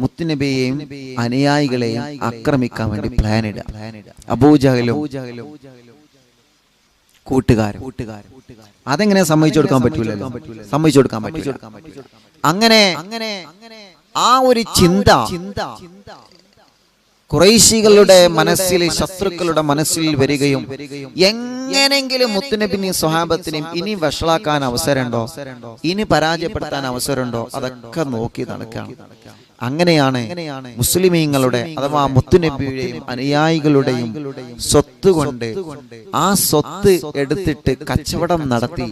മുത്തുനബിയെയും അനുയായികളെയും ആക്രമിക്കാൻ വേണ്ടി പ്ലാൻ ഇടുക. അബൂജഹലും കൂട്ടുകാരും. അതെങ്ങനെ സമ്മതിച്ചു കൊടുക്കാൻ പറ്റൂലല്ലോ, സമ്മതിച്ചു കൊടുക്കാൻ പറ്റില്ല. അങ്ങനെ ആ ഒരു ചിന്ത ഖുറൈശികളുടെ മനസ്സിൽ, ശത്രുക്കളുടെ മനസ്സിൽ വരികയും എങ്ങനെങ്കിലും മുത്തുനബിനെയും സ്വഹാബത്തിനെയും ഇനി വഷളാക്കാൻ അവസരമുണ്ടോ, ഇനി പരാജയപ്പെടുത്താൻ അവസരമുണ്ടോ, അതൊക്കെ നോക്കി നടക്കുകയാണ്. അങ്ങനെയാണ് മുസ്ലിമീങ്ങളുടെ അഥവാ മുത്തുനബിയുടെയും അനുയായികളുടെയും സ്വത്ത് കൊണ്ട് ആ സ്വത്ത് എടുത്തിട്ട് കച്ചവടം നടത്തി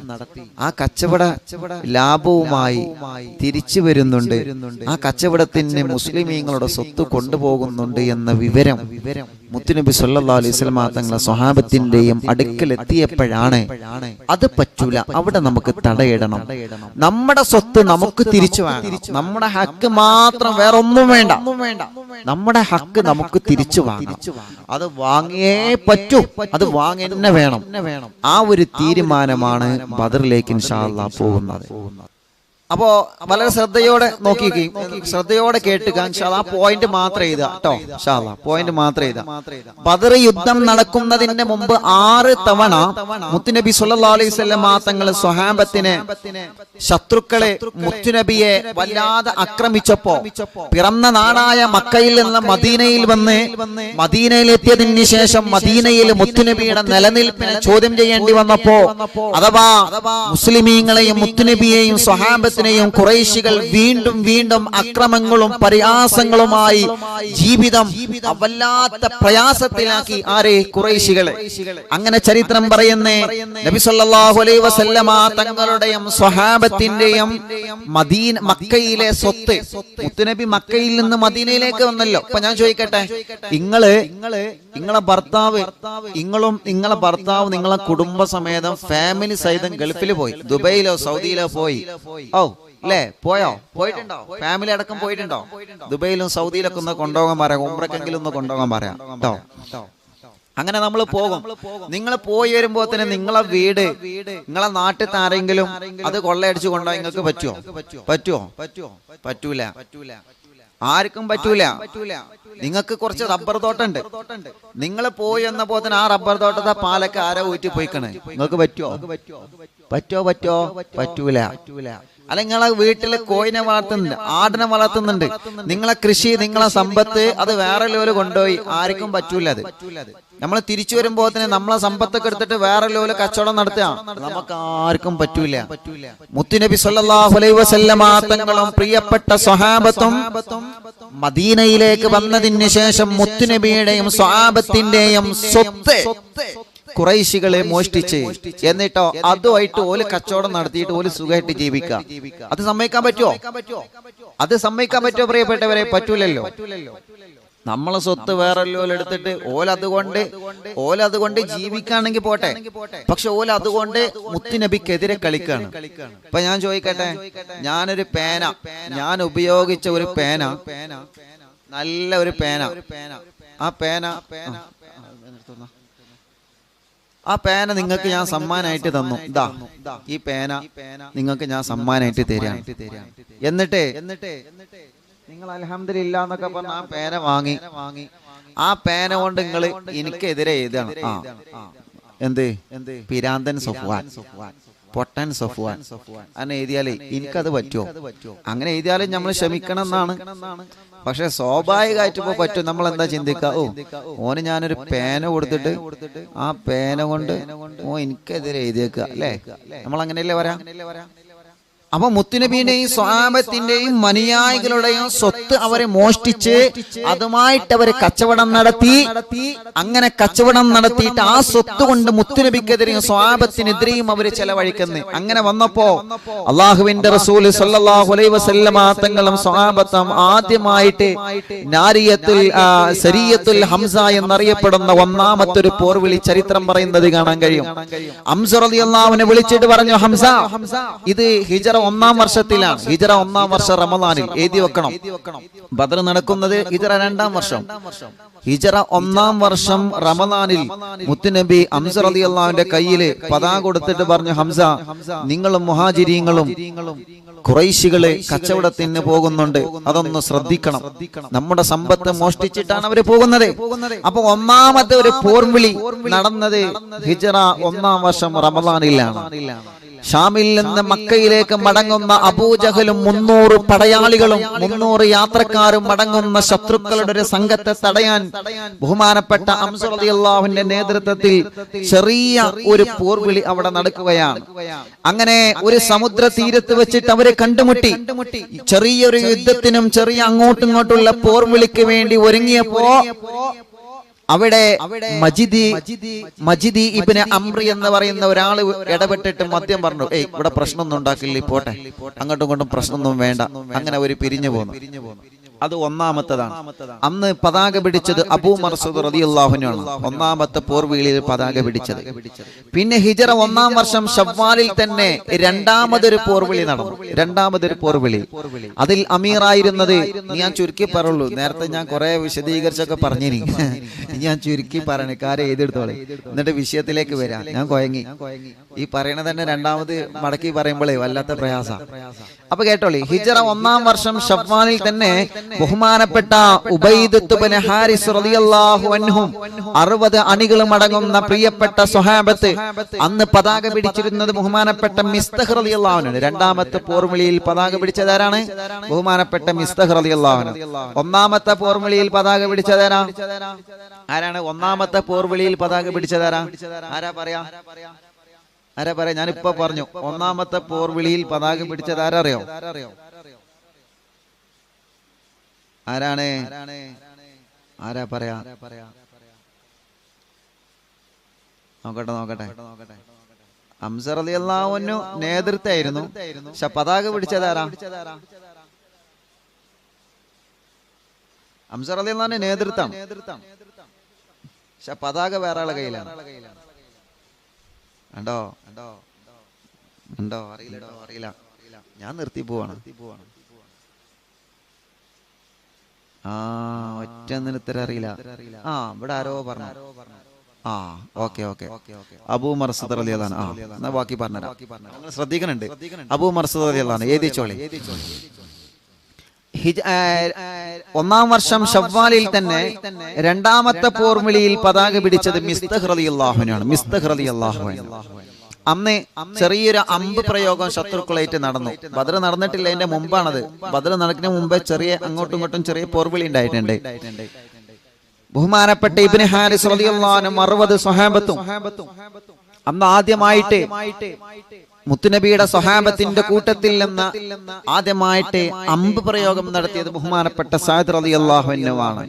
ആ കച്ചവട ലാഭവുമായി തിരിച്ചു വരുന്നുണ്ട്. ആ കച്ചവടത്തിന് മുസ്ലിമീങ്ങളുടെ സ്വത്ത് കൊണ്ടുപോകുന്നുണ്ട് എന്ന വിവരം മുത്തുനബി സല്ലല്ലാഹു അലൈഹി വസല്ലം തങ്ങളുടെ സ്വഹാബത്തിന്റെയും അടുക്കലെത്തിയപ്പോഴാണ് അത് പറ്റൂല, അവിടെ നമുക്ക് തടയിടണം, നമ്മുടെ സ്വത്ത് നമുക്ക് തിരിച്ചു വാങ്ങണം, നമ്മുടെ ഹക്ക് മാത്രം, വേറെ ഒന്നും വേണ്ട, നമ്മുടെ ഹക്ക് നമുക്ക് തിരിച്ചു വാങ്ങണം, അത് വാങ്ങിയേ പറ്റൂ, അത് വാങ്ങന്നെ വേണം. ആ ഒരു തീരുമാനമാണ് ബദറിലേക്ക് ഇൻഷാ അല്ലാഹ് പോകുന്നത്. അപ്പോ വളരെ ശ്രദ്ധയോടെ ശ്രദ്ധയോടെ കേട്ടുക. ആ പോയിന്റ് മാത്രം എഴുതുക കേട്ടോ. പോയിന്റ് മാത്രം എഴുതുക. ബദർ യുദ്ധം നടക്കുന്നതിന് മുമ്പ് 6 തവണ മുത്തുനബി സല്ലല്ലാഹു അലൈഹി വസല്ലം തങ്ങൾ സ്വഹാബത്തിനെ, ശത്രുക്കളെ മുത്തുനബിയെ വല്ലാതെ ആക്രമിച്ചപ്പോ പിറന്ന നാടായ മക്കയിൽ നിന്ന് മദീനയിൽ വന്ന് മദീനയിലെത്തിയതിന് ശേഷം മദീനയിൽ മുത്തുനബിയുടെ നിലനിൽപ്പിനെ ചോദ്യം ചെയ്യേണ്ടി വന്നപ്പോ, അഥവാ മുസ്ലിമീങ്ങളെയും മുത്തുനബിയെയും സ്വഹാബ ഖുറൈശികൾ വീണ്ടും വീണ്ടും അക്രമങ്ങളും പ്രയാസങ്ങളുമായി ജീവിതം വല്ലാത്ത പ്രയാസത്തിലാക്കി ആരെ? ഖുറൈശികളെ. അങ്ങനെ ചരിത്രം പറയുന്നേ നബി സല്ലല്ലാഹു അലൈഹി വസല്ലമ തങ്ങളുടെയും സ്വഹാബത്തിന്റെയും മക്കയിലെ സ്വത്ത്, മുത്തുനബി മക്കയിൽ നിന്ന് മദീനയിലേക്ക് വന്നല്ലോ. അപ്പൊ ഞാൻ ചോദിക്കട്ടെ, നിങ്ങളെ ഭർത്താവ് നിങ്ങളെ കുടുംബസമേതം ഫാമിലി സഹിതം ഗൾഫിൽ പോയി, ദുബൈയിലോ സൗദിയിലോ പോയി. അല്ലേ? പോയിട്ടുണ്ടോ? ഫാമിലി അടക്കം പോയിട്ടുണ്ടോ? ദുബൈയിലും സൗദിയിലൊക്കെ ഒന്ന് കൊണ്ടുപോകാൻ പറയാം, ഉംറക്കെങ്കിലും ഒന്ന് കൊണ്ടുപോകാൻ പറയാം കേട്ടോ. അങ്ങനെ നമ്മൾ പോകും. നിങ്ങൾ പോയി വരുമ്പോ തന്നെ നിങ്ങളെ വീട്, നിങ്ങളെ നാട്ടിൽ ആരെങ്കിലും അത് കൊള്ളയടിച്ചു കൊണ്ടുപോയി നിങ്ങൾക്ക് പറ്റൂല. ആർക്കും പറ്റൂല. നിങ്ങൾക്ക് കുറച്ച് റബ്ബർ തോട്ടമുണ്ട്, നിങ്ങൾ പോയി എന്നപ്പോ തന്നെ ആ റബ്ബർ തോട്ടത്തെ പാലൊക്കെ ആരോ ഊറ്റി പോയിക്കണേ, നിങ്ങൾക്ക് പറ്റൂല. അല്ല, നിങ്ങളെ വീട്ടില് കോയിനെ വളർത്തുന്നുണ്ട്, ആടിനെ വളർത്തുന്നുണ്ട്, നിങ്ങളെ കൃഷി, നിങ്ങളെ സമ്പത്ത് അത് വേറെ ലെവല് കൊണ്ടുപോയി, ആർക്കും പറ്റൂല. അത് നമ്മൾ തിരിച്ചു വരുമ്പോ തന്നെ നമ്മളെ സമ്പത്തൊക്കെ എടുത്തിട്ട് വേറെ ലെവല് കച്ചവടം നടത്തുക, നമുക്ക് ആർക്കും പറ്റൂല. മുത്തുനബി സല്ലല്ലാഹു അലൈഹി വസല്ലമ തങ്ങളും പ്രിയപ്പെട്ട സ്വഹാബത്തും മദീനയിലേക്ക് വന്നതിന് ശേഷം മുത്തുനബിയുടെയും സ്വഹാബത്തിന്റെയും സ്വത്ത് ഖുറൈശികളെ മോഷ്ടിച്ച്, എന്നിട്ടോ അതുമായിട്ട് ഓല് കച്ചവടം നടത്തിയിട്ട് ഓല് സുഖമായിട്ട് ജീവിക്കുക. അത് സമ്മതിക്കാൻ പറ്റുമോ പ്രിയപ്പെട്ടവരെ? പറ്റൂലല്ലോ. നമ്മളെ സ്വത്ത് വേറെ എടുത്തിട്ട് ഓലതുകൊണ്ട് ജീവിക്കാണെങ്കിൽ പോട്ടെ, പക്ഷെ ഓലതുകൊണ്ട് മുത്തുനബിക്കെതിരെ കളിക്കാണ്. ഇപ്പൊ ഞാൻ ചോദിക്കട്ടെ, ഞാനൊരു പേന, ഞാൻ ഉപയോഗിച്ച ഒരു പേന, നല്ല ഒരു പേന, ആ പേന നിങ്ങൾക്ക് ഞാൻ സമ്മാനമായിട്ട് തന്നു. ഈ പേന നിങ്ങൾക്ക് ഞാൻ സമ്മാനമായിട്ട് തരാം. എന്നിട്ട് നിങ്ങൾ അൽഹംദുലില്ലാ എന്നൊക്കെ പറഞ്ഞ ആ പേന വാങ്ങി, ആ പേന കൊണ്ട് നിങ്ങൾ എനിക്കെതിരെ എഴുതാണ്. എന്ത്? പിരാന്തൻ സഫ്വാൻ, പൊട്ടൻ സഫ്വാൻ അങ്ങനെ എഴുതിയാലേ എനിക്കത് പറ്റുമോ? അങ്ങനെ എഴുതിയാലും നമ്മൾ ക്ഷമിക്കണം എന്നാണ്. പക്ഷെ സ്വാഭാവികമായിട്ട് ഇപ്പൊ പറ്റും. നമ്മൾ എന്താ ചിന്തിക്കുക? ഓന് ഞാനൊരു പേന കൊടുത്തിട്ട് ആ പേന കൊണ്ട് എനിക്കെതിരെ എഴുതിയേക്കുക, അല്ലേ? നമ്മൾ അങ്ങനെയല്ലേ പറയാം. അപ്പൊ മുത്തുനബിയുടെയും സ്വഹാബത്തിന്റെയും അനുയായികളുടെയും സ്വത്ത് അവരെ മോഷ്ടിച്ച് അതുമായിട്ട് അവര് കച്ചവടം നടത്തി. അങ്ങനെ കച്ചവടം നടത്തിയിട്ട് ആ സ്വത്ത് കൊണ്ട് മുത്തുനബിക്കെതിരെയും സ്വഹാബത്തിനെതിരെയും അവര് ചെലവഴിക്കുന്നു. അങ്ങനെ വന്നപ്പോ അള്ളാഹുവിന്റെ റസൂൽ സല്ലല്ലാഹു അലൈഹി വസല്ലമ തങ്ങളും സ്വഹാബത്തും ആദ്യമായിട്ട് സരിയത്തുൽ ഹംസ എന്നറിയപ്പെടുന്ന ഒന്നാമത്തെ ഒരു പോർവിളി ചരിത്രം പറയുന്നത് കാണാൻ കഴിയും. ഹംസ റളിയല്ലാഹു അൻഹു വിളിച്ചിട്ട് പറഞ്ഞു, ഹംസ, ഇത് ഹിജ്റ 1-ാം വർഷത്തിലാണ്. ഹിജ്റ 1-ാം വർഷം റമദാനിൽ എഴുതി വെക്കണം. ബദർ നടക്കുന്നത് ഹിജ്റ 2-ാം വർഷം. ഹിജ്റ 1-ാം വർഷം റമദാനിൽ മുത്തുനബി ഹംസ റളിയല്ലാഹുവിന്റെ കയ്യില് പതാക കൊടുത്തിട്ട് പറഞ്ഞു, ഹംസ, നിങ്ങളും മുഹാജിരീങ്ങളും ഖുറൈശികളെ കച്ചവടത്തിന് പോകുന്നുണ്ട്, അതൊന്ന് ശ്രദ്ധിക്കണം. നമ്മുടെ സമ്പത്ത് മോഷ്ടിച്ചിട്ടാണ് അവര് പോകുന്നത്. അപ്പൊ ഒന്നാമത്തെ ഒരു പോർവിളി നടന്നത് ഹിജ്റ 1-ാം വർഷം റമദാനിലാണ്. ഷാമിൽ നിന്ന് മക്കയിലേക്ക് മടങ്ങുന്ന അബൂജഹലും 300 പടയാളികളും 300 യാത്രക്കാരും അടങ്ങുന്ന ശത്രുക്കളുടെ ഒരു സംഘത്തെ തടയാൻ ബഹുമാനപ്പെട്ട ഹംസ റളിയല്ലാഹുവിന്റെ നേതൃത്വത്തിൽ ചെറിയ ഒരു പോർവിളി അവിടെ നടക്കുകയാണ്. അങ്ങനെ ഒരു സമുദ്ര തീരത്ത് വെച്ചിട്ട് അവരെ കണ്ടുമുട്ടി. ചെറിയൊരു യുദ്ധത്തിനും ചെറിയ അങ്ങോട്ടും ഇങ്ങോട്ടുള്ള പോർവിളിക്ക് വേണ്ടി ഒരുങ്ങിയപ്പോ അവിടെ മജിദി ഇബ്നു അംറി എന്ന് പറയുന്ന ഒരാൾ ഇടപെട്ടിട്ട് മദ്യം പറഞ്ഞു, ഇവിടെ പ്രശ്നമൊന്നും ഉണ്ടാക്കില്ല, പോട്ടെ, അങ്ങോട്ടും ഇങ്ങോട്ടും പ്രശ്നമൊന്നും വേണ്ട. അങ്ങനെ ഒരു പിരിഞ്ഞു പോന്നു. അത് ഒന്നാമത്തതാണ്. അന്ന് പതാക പിടിച്ചത് അബൂ മർസൂദ് റളിയല്ലാഹു അൻഹു ആണ്. ഒന്നാമത്തെ പോർവിളിയിൽ പതാക പിടിച്ചത്. പിന്നെ ഹിജറ 1-ാം വർഷം ശവ്വാലിൽ തന്നെ രണ്ടാമതൊരു പോർവിളി നടന്നു. രണ്ടാമതൊരു പോർവിളി, അതിൽ അമീറായിരുന്നത്, ഞാൻ ചുരുക്കി പറയുള്ളൂ, നേരത്തെ ഞാൻ കുറെ വിശദീകരിച്ചൊക്കെ പറഞ്ഞിരിക്കും, ഞാൻ ചുരുക്കി പറയണേ, കാര്യം എഴുതെടുത്തോളെ, എന്നിട്ട് വിഷയത്തിലേക്ക് വരാം. ഞാൻ കൊയങ്ങി, ഈ പറയണത് തന്നെ രണ്ടാമത് മടക്കി പറയുമ്പോഴേ വല്ലാത്ത പ്രയാസ. അപ്പൊ കേട്ടോളി, ഹിജറ 1-ാം വർഷം ശവ്വാലിൽ തന്നെ ബഹുമാനപ്പെട്ട ഉബൈദ് ഇബ്നു ഹാരിസ് റളിയല്ലാഹു അൻഹു 60 അണികളും അടങ്ങുന്ന പ്രിയപ്പെട്ട സ്വഹാബത്ത് അന്ന് പതാക പിടിച്ചിരുന്നത് ബഹുമാനപ്പെട്ട മിസ്തഹ് റളിയല്ലാഹു അൻഹു. രണ്ടാമത്തെ പോർവിളിയിൽ പതാക പിടിച്ചതാരാണ്? ബഹുമാനപ്പെട്ട മിസ്തഹ് റളിയല്ലാഹു അൻഹു. ഒന്നാമത്തെ പോർവിളിയിൽ പതാക പിടിച്ചതാരാ? ആരാണ് ഒന്നാമത്തെ പോർവിളിയിൽ പതാക പിടിച്ചതാരാ? ആരാ പറയാ? ആരാ പറയാ? ഞാനിപ്പോ പറഞ്ഞു, ഒന്നാമത്തെ പോർവിളിയിൽ പതാക പിടിച്ചത് ആരറിയോ? ആരാണ്? ആരാ പറയാ? നോക്കട്ടെ. ഹംസ റളിയല്ലാഹു അൻഹു നേതൃത്വമായിരുന്നു, പക്ഷെ പതാക പിടിച്ചത് ആരാ? ഹംസ റളിയല്ലാഹു അൻഹു നേതൃത്വം, പക്ഷെ പതാക വേറെ ആളുടെ കയ്യിലാണ്. ഉണ്ടോ? അറിയില്ല. ഞാൻ നിർത്തി പോവാണ്. ഒറ്റ ഉത്തരം അറിയില്ല. ഇവിടെ ആരോ പറഞ്ഞു. ഓക്കെ. അബൂ മർസൂദ് റളിയല്ലാഹു അൻഹു. എന്നാ ബാക്കി പറഞ്ഞുതരാം, ശ്രദ്ധിക്കണുണ്ട്. അബൂ മർസൂദ് റളിയല്ലാഹു അൻഹു എഴുതിച്ചോളി. 1-ാം വർഷം ശവ്വാലിൽ തന്നെ രണ്ടാമത്തെ പോർവിളിയിൽ പതാക പിടിച്ചത് മിസ്തഹ് റളിയല്ലാഹു അൻഹു ആണ്. മിസ്തഹ് റളിയല്ലാഹു അൻഹു അന്ന് ചെറിയൊരു അമ്പ് പ്രയോഗം ശത്രുക്കളായിട്ട് നടന്നു. ബദർ നടന്നിട്ടില്ല, അതിന്റെ മുമ്പാണത്. ബദർ നടക്കുന്ന മുമ്പേ അങ്ങോട്ടും ഇങ്ങോട്ടും ചെറിയ പോർവിളി ഉണ്ടായിട്ടുണ്ട്. ബഹുമാനപ്പെട്ട ഇബ്നു ഹാരിസ് റളിയല്ലാഹു അൻഹു 60 സ്വഹാബത്തും അന്ന് ആദ്യമായിട്ട് മുത്തുനബിയുടെ സ്വഹാബത്തിന്റെ കൂട്ടത്തിൽ നിന്ന് ആദ്യമായിട്ട് അമ്പ് പ്രയോഗം നടത്തിയത് ബഹുമാനപ്പെട്ട സഅദ് റളിയല്ലാഹു അൻഹു ആണ്.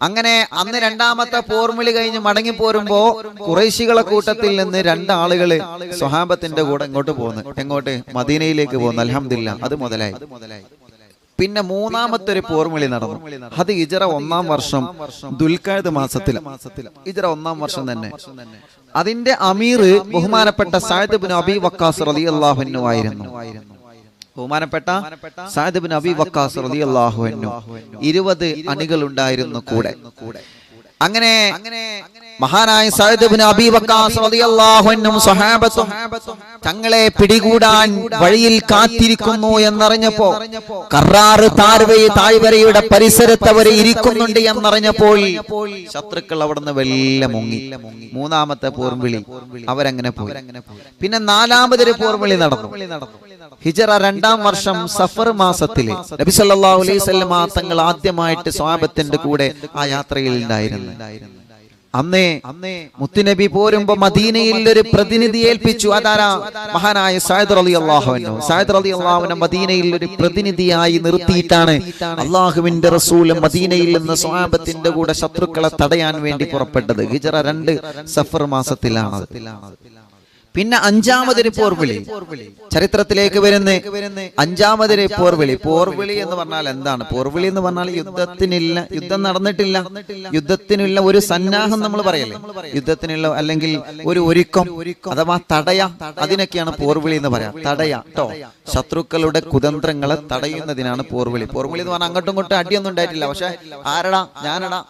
അങ്ങനെ അന്ന് രണ്ടാമത്തെ പോർവിളി കഴിഞ്ഞ് മടങ്ങി പോരുമ്പോ ഖുറൈശികളെ കൂട്ടത്തിൽ നിന്ന് 2 ആളുകള് സ്വഹാബത്തിന്റെ കൂടെ എങ്ങോട്ട് മദീനയിലേക്ക് പോകുന്നു. അൽഹംദുലില്ലാഹ്, അത് മുതലായി. പിന്നെ 3-ാമത്തെ ഒരു പോർവിളി നടന്നു. അത് ഹിജറ 1-ാം വർഷം ദുൽഖഅദ് മാസത്തിൽ, ഹിജറ 1-ാം വർഷം തന്നെ. അതിന്റെ അമീർ ബഹുമാനപ്പെട്ട സഅദ് ഇബ്നു അബീ വഖാസ് റളിയല്ലാഹു അൻഹു ആയിരുന്നു. ബഹുമാനപ്പെട്ട സഅദ് ഇബ്നു അബീ വഖാസ് റളിയല്ലാഹു അൻഹു 20 അണികൾ ഉണ്ടായിരുന്നു കൂടെ. അങ്ങനെ മഹാനായ സഅദ് ഇബ്നു അബീ വഖാസ് റളിയല്ലാഹു അൻഹു സ്വഹാബത്തും തങ്ങളെ പിടികൂടാൻ വഴിയിൽ കാത്തിരിക്കുന്നു എന്നറിഞ്ഞപ്പോ, കറാറ് താഴ്വരയുടെ പരിസരത്ത് അവർ ഇരിക്കുന്നുണ്ട് എന്നറിഞ്ഞപ്പോൾ ശത്രുക്കൾ അവിടുന്ന് വെല്ല മുങ്ങി. 3-ാമത്തെ പോർവിളി അവരങ്ങനെ പോയി. പിന്നെ 4-ാമതൊരു പോർവിളി നടന്നു. ഹിജറ 2-ാം വർഷം സഫർ മാസത്തില് നബി സല്ലല്ലാഹു അലൈഹി വസല്ലം തങ്ങൾ ആദ്യമായിട്ട് സ്വഹാബത്തിന്റെ കൂടെ ആ യാത്രയിൽ ഉണ്ടായിരുന്നു. അന്നേ മുത്തുനബി പോരുമ്പോ മദീനയിൽ ഒരു പ്രതിനിധി ഏൽപ്പിച്ചു. അതാരാ? മഹാനായ സഅദ് റളിയല്ലാഹു അൻഹു. സഅദ് റളിയല്ലാഹു അൻഹു മദീനയിൽ ഒരു പ്രതിനിധിയായി നിർത്തിയിട്ടാണ് അല്ലാഹുവിന്റെ റസൂൽ മദീനയിൽ നിന്ന് സ്വഹാബത്തിന്റെ കൂടെ ശത്രുക്കളെ തടയാൻ വേണ്ടി പുറപ്പെട്ടത്. ഹിജറ 2 സഫർ മാസത്തിലാണ്. പിന്നെ 5-ാമതൊരു പോർവിളി ചരിത്രത്തിലേക്ക് വരുന്ന 5-ാമതൊരു പോർവിളി എന്ന് പറഞ്ഞാൽ എന്താണ്? പോർവിളി എന്ന് പറഞ്ഞാൽ യുദ്ധം നടന്നിട്ടില്ല, യുദ്ധത്തിനുള്ള ഒരു സന്നാഹം നമ്മൾ പറയല്ലേ, യുദ്ധത്തിനുള്ള അല്ലെങ്കിൽ ഒരു ഒരുക്കം അഥവാ തടയ, അതിനൊക്കെയാണ് പോർവിളി എന്ന് പറയാം. തടയ ട്ടോ, ശത്രുക്കളുടെ കുതന്ത്രങ്ങളെ തടയുന്നതിനാണ് പോർവിളി. പോർവിളി എന്ന് പറഞ്ഞാൽ അങ്ങോട്ടും ഇങ്ങോട്ടും അടിയൊന്നും ഉണ്ടായിട്ടില്ല, പക്ഷെ ആരടാ ഞാനടാ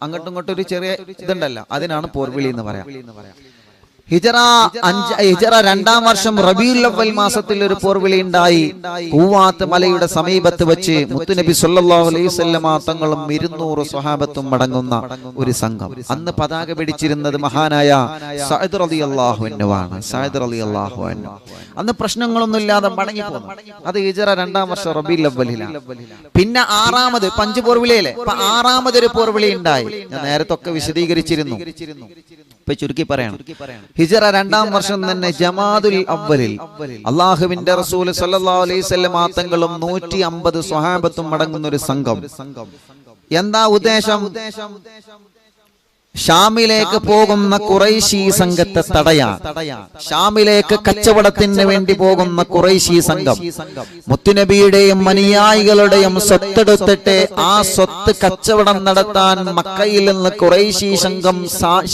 അങ്ങോട്ടും ഇങ്ങോട്ടും ഒരു ചെറിയ ഇതുണ്ടല്ലോ, അതിനാണ് പോർവിളി എന്ന് പറയാം. ഹിജറ 2-ാം വർഷം റബീഉൽ അവ്വൽ മാസത്തിൽ ഒരു പോർവിളി ഉണ്ടായി. കൂവാത്ത് മലയുടെ സമീപത്ത് വെച്ച് മുത്തുനബി സല്ലല്ലാഹു അലൈഹി വസല്ലം തങ്ങളും 200 സ്വഹാബത്തും അടങ്ങുന്ന ഒരു സംഘം. അന്ന് പതാക പിടിച്ചിരുന്നത് മഹാനായ സഅദ് റളിയല്ലാഹു അൻഹു ആണ്. സഅദ് റളിയല്ലാഹു അൻഹു അന്ന് പ്രശ്നങ്ങളൊന്നും ഇല്ലാതെ മടങ്ങി പോന്നു. അത് ഹിജറ 2-ാം വർഷം റബീഉൽ അവ്വലിലാണ്. പിന്നെ 6-ാമത് 5 പോർവിളിയല്ലേ, അപ്പൊ 6-ാമതൊരു പോർവിളി ഉണ്ടായി. ഞാൻ നേരത്തെ ഒക്കെ വിശദീകരിച്ചിരുന്നു, ഇപ്പൊ ചുരുക്കി പറയണം. ഹിജറ 2-ാം വർഷം തന്നെ ജമാദുൽ അവ്വലിൽ അല്ലാഹുവിന്റെ റസൂൽ സല്ലല്ലാഹു അലൈഹി വസല്ലം തങ്ങളും 150 സ്വഹാബത്തും അടങ്ങുന്ന ഒരു സംഘം. എന്താ ഉദ്ദേശം? ഷാമിലേക്ക് പോകുന്ന ഖുറൈശി സംഘത്തെ തടയാൻ, ഷാമിലേക്ക് കച്ചവടത്തിന് വേണ്ടി പോകുന്ന ഖുറൈശി സംഘം മുത്തുനബിയുടെയും അനുയായികളുടെയും സ്വത്തെടുത്തിട്ട് ആ സ്വത്ത് കച്ചവടം നടത്താൻ മക്കയിൽ നിന്ന് ഖുറൈശി സംഘം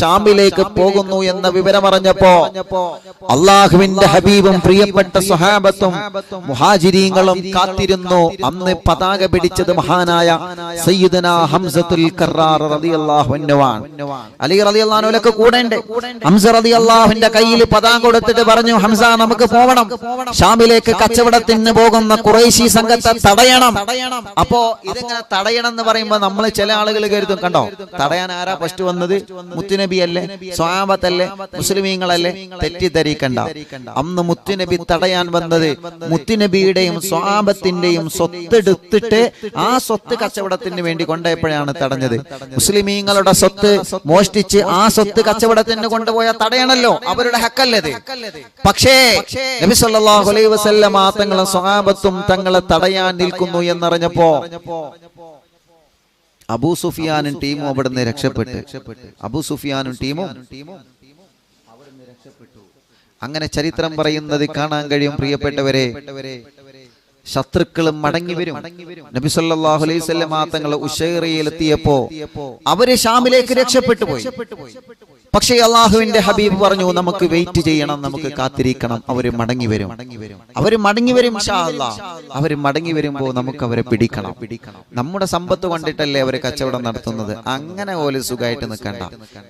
ഷാമിലേക്ക് പോകുന്നു എന്ന വിവരം അറിഞ്ഞപ്പോ അള്ളാഹുവിന്റെ ഹബീബും പ്രിയപ്പെട്ട സ്വഹാബത്തും മുഹാജിരീങ്ങളും കാത്തിരുന്നു. അന്ന് പതാക പിടിച്ചത് മഹാനായ സയ്യിദുനാ ഹംസത്തുൽ കറാർ റളിയല്ലാഹു അൻഹുവാൻ. അലി റളിയല്ലാഹു അൻഹുവിന്റെ കൂടെയുണ്ട്. ഹംസ റളിയല്ലാഹുവിന്റെ കയ്യിൽ പതാക കൊടുത്തിട്ട് പറഞ്ഞു, ഹംസ നമുക്ക് പോകണം, ഷാമിലേക്ക് കച്ചവടത്തിന് പോകുന്ന ഖുറൈശി സംഘത്തെ തടയണം. അപ്പോ ഇതിങ്ങനെ തടയണം എന്ന് പറയുമ്പോ നമ്മൾ ചില ആളുകൾ കരുതും, കണ്ടോ തടയാൻ ആരാ ഫസ്റ്റ് വന്നത്? മുത്തുനബി അല്ലേ, സ്വഹാബത്തല്ലേ, മുസ്ലിമീങ്ങളല്ലേ? തെറ്റിദ്ധരിക്കണ്ട. അന്ന് മുത്തുനബി തടയാൻ വന്നത് മുത്തുനബിയുടെയും സ്വഹാബത്തിന്റെയും സ്വത്തെടുത്തിട്ട് ആ സ്വത്ത് കച്ചവടത്തിന് വേണ്ടി കൊണ്ടുപോയപ്പോഴാണ് തടഞ്ഞത്. മുസ്ലിമീങ്ങളുടെ സ്വത്ത് മോഷ്ടിച്ച് ആ സ്വത്ത് കച്ചവടത്തിന് കൊണ്ടുപോയാൽ തടയണല്ലോ, അവരുടെ ഹക്കല്ലത്. പക്ഷേ നബി സല്ലല്ലാഹു അലൈഹി വസല്ലം തങ്ങളും സ്വഹാബത്തും തങ്ങളെ തടയാൻ നിൽക്കുന്നു എന്നറിഞ്ഞപ്പോ അബൂ സുഫിയാനും ടീമും അവിടുന്ന് രക്ഷപ്പെട്ടു. അബൂ സുഫിയാനും ടീമും അവിടുന്ന് രക്ഷപ്പെട്ടു. അങ്ങനെ ചരിത്രം പറയുന്നത് കാണാൻ കഴിയും. പ്രിയപ്പെട്ടവരെ, ശത്രുക്കളും മടങ്ങി വരും. നബി സല്ലല്ലാഹു അലൈഹി വസല്ലം തങ്ങൾ ഉശൈറയിലെത്തിയപ്പോ അവര് ഷാമിലേക്ക് രക്ഷപ്പെട്ടു പോയി. പക്ഷേ അള്ളാഹുവിന്റെ ഹബീബ് പറഞ്ഞു, നമുക്ക് വെയിറ്റ് ചെയ്യണം, നമുക്ക് കാത്തിരിക്കണം, അവര് മടങ്ങി വരും, അവര് മടങ്ങി വരും ഇൻഷാ അല്ലാഹ്. അവര് മടങ്ങി വരുമ്പോ നമുക്ക് അവരെ പിടിക്കണം. നമ്മുടെ സമ്പത്ത് കൊണ്ടിട്ടല്ലേ അവര് കച്ചവടം നടത്തുന്നത്. അങ്ങനെ ഓല് സുഖമായിട്ട് നിൽക്കണ്ട,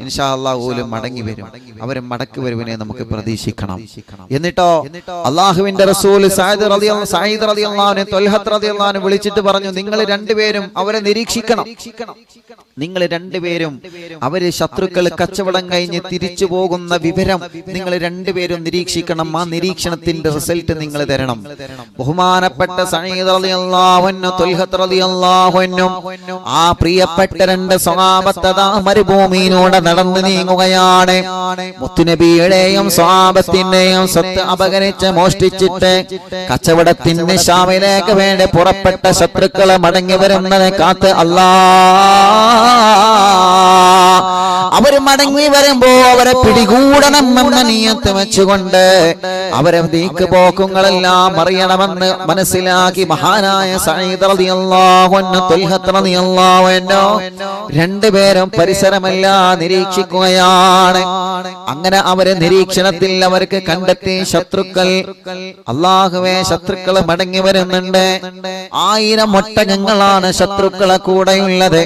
ഇൻഷാ അല്ലാഹ് ഓല് മടങ്ങി വരും. അവരെ മടക്കി വരുവിനെ നമുക്ക് പ്രതീക്ഷിക്കണം. എന്നിട്ടോ അള്ളാഹുവിന്റെ റസൂൽ സഈദ് റളിയല്ലാഹു ത്വൽഹത്ത് റളിയല്ലാഹു വിളിച്ചിട്ട് പറഞ്ഞു, നിങ്ങൾ രണ്ടുപേരും അവരെ നിരീക്ഷിക്കണം. നിങ്ങൾ രണ്ടുപേരും അവര് ശത്രുക്കൾ കച്ചവടം കഴിഞ്ഞ് തിരിച്ചു പോകുന്ന വിവരം നിങ്ങൾ രണ്ടുപേരും നിരീക്ഷിക്കണം. ആ നിരീക്ഷണത്തിന്റെ റിസൾട്ട് നിങ്ങൾ തരണം. ബഹുമാനപ്പെട്ട സഈദ് റളിയല്ലാഹു അൻഹു ത്വൽഹത്ത് റളിയല്ലാഹു അൻഹു ആ പ്രിയപ്പെട്ട രണ്ട് സ്വഹാബത്ത് മരുഭൂമിയിലൂടെ നടന്നു നീങ്ങുകയാണ്. മുത്തുനബിയുടെയും സ്വഹാബത്തിന്റെയും സ്വത്ത് അപഹരിച്ച് മോഷ്ടിച്ചിട്ട് കച്ചവടത്തിന് ഷാമിലേക്ക് വേണ്ടി പുറപ്പെട്ട ശത്രുക്കളെ മടങ്ങി വരുന്നതിനെ കാത്ത് അവര് മടങ്ങി വരുമ്പോ അവരെ പിടികൂടണം എന്ന നിയ്യത്ത് വെച്ചുകൊണ്ട് അവരെ നീക്കുപോക്കുകളെല്ലാം അറിയണമെന്ന് മനസ്സിലാക്കി മഹാനായ സഈദ് റളിയല്ലാഹു അൻഹു ത്വൽഹത്ത് റളിയല്ലാഹു അൻഹു രണ്ടുപേരും പരിസരമെല്ലാം നിരീക്ഷിക്കുകയാണ്. അങ്ങനെ അവരെ നിരീക്ഷണത്തിൽ അവർക്ക് കണ്ടെത്തി ശത്രുക്കൾ, അല്ലാഹുവേ ശത്രുക്കൾ മടങ്ങി വരുന്നുണ്ട്. 1000 ഒട്ടകങ്ങളാണ് ശത്രുക്കളെ കൂടെയുള്ളത്.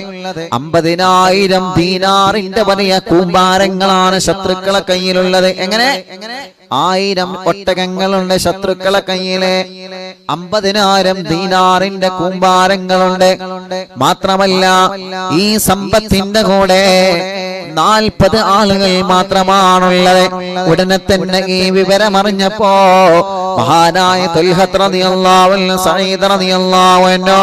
50,000 ദീനാറിന്റെ വലിയ കൂമ്പാരങ്ങളാണ് ശത്രുക്കളെ കയ്യിലുള്ളത്. എങ്ങനെ 1000 ഒട്ടകങ്ങളുണ്ട് ശത്രുക്കളെ കയ്യില്, 50,000 ദീനാറിന്റെ കൂമ്പാരങ്ങളുണ്ട്. മാത്രമല്ല ഈ സമ്പത്തിന്റെ കൂടെ 40 ആളുകൾ മാത്രമാണുള്ളത്. ഉടനെ തന്നെ ഈ വിവരമറിഞ്ഞപ്പോ മഹാനായ ത്വൽഹത്ത് റളിയല്ലാഹു അൻഹു സഈദ് റളിയല്ലാഹു അൻഹു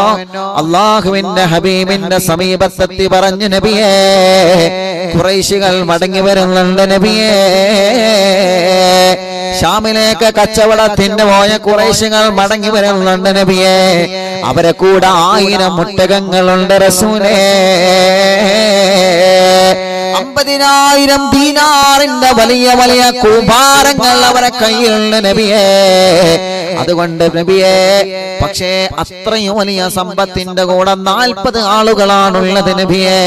അല്ലാഹുവിന്റെ ഹബീബിന്റെ സമീപത്തെത്തി പറഞ്ഞു, നബിയേ ഖുറൈശികൾ മടങ്ങി വരുന്നുണ്ട് നബിയേ. ഷാമിലേക്ക് കച്ചവടത്തിന് പോയ ഖുറൈശികൾ മടങ്ങി വരുന്നുണ്ട് നബിയേ. അവരെ കൂടെ 1000 ഒട്ടകങ്ങളുണ്ട് റസൂലേ. 50,000 ദീനാറിന്റെ വലിയ വലിയ കൂമ്പാരങ്ങൾ അവരെ കയ്യിലുണ്ട് നബിയേ. അതുകൊണ്ട് നബിയേ, പക്ഷേ അത്രയും വലിയ സമ്പത്തിന്റെ കൂടെ 40 ആളുകളാണുള്ളത് നബിയേ.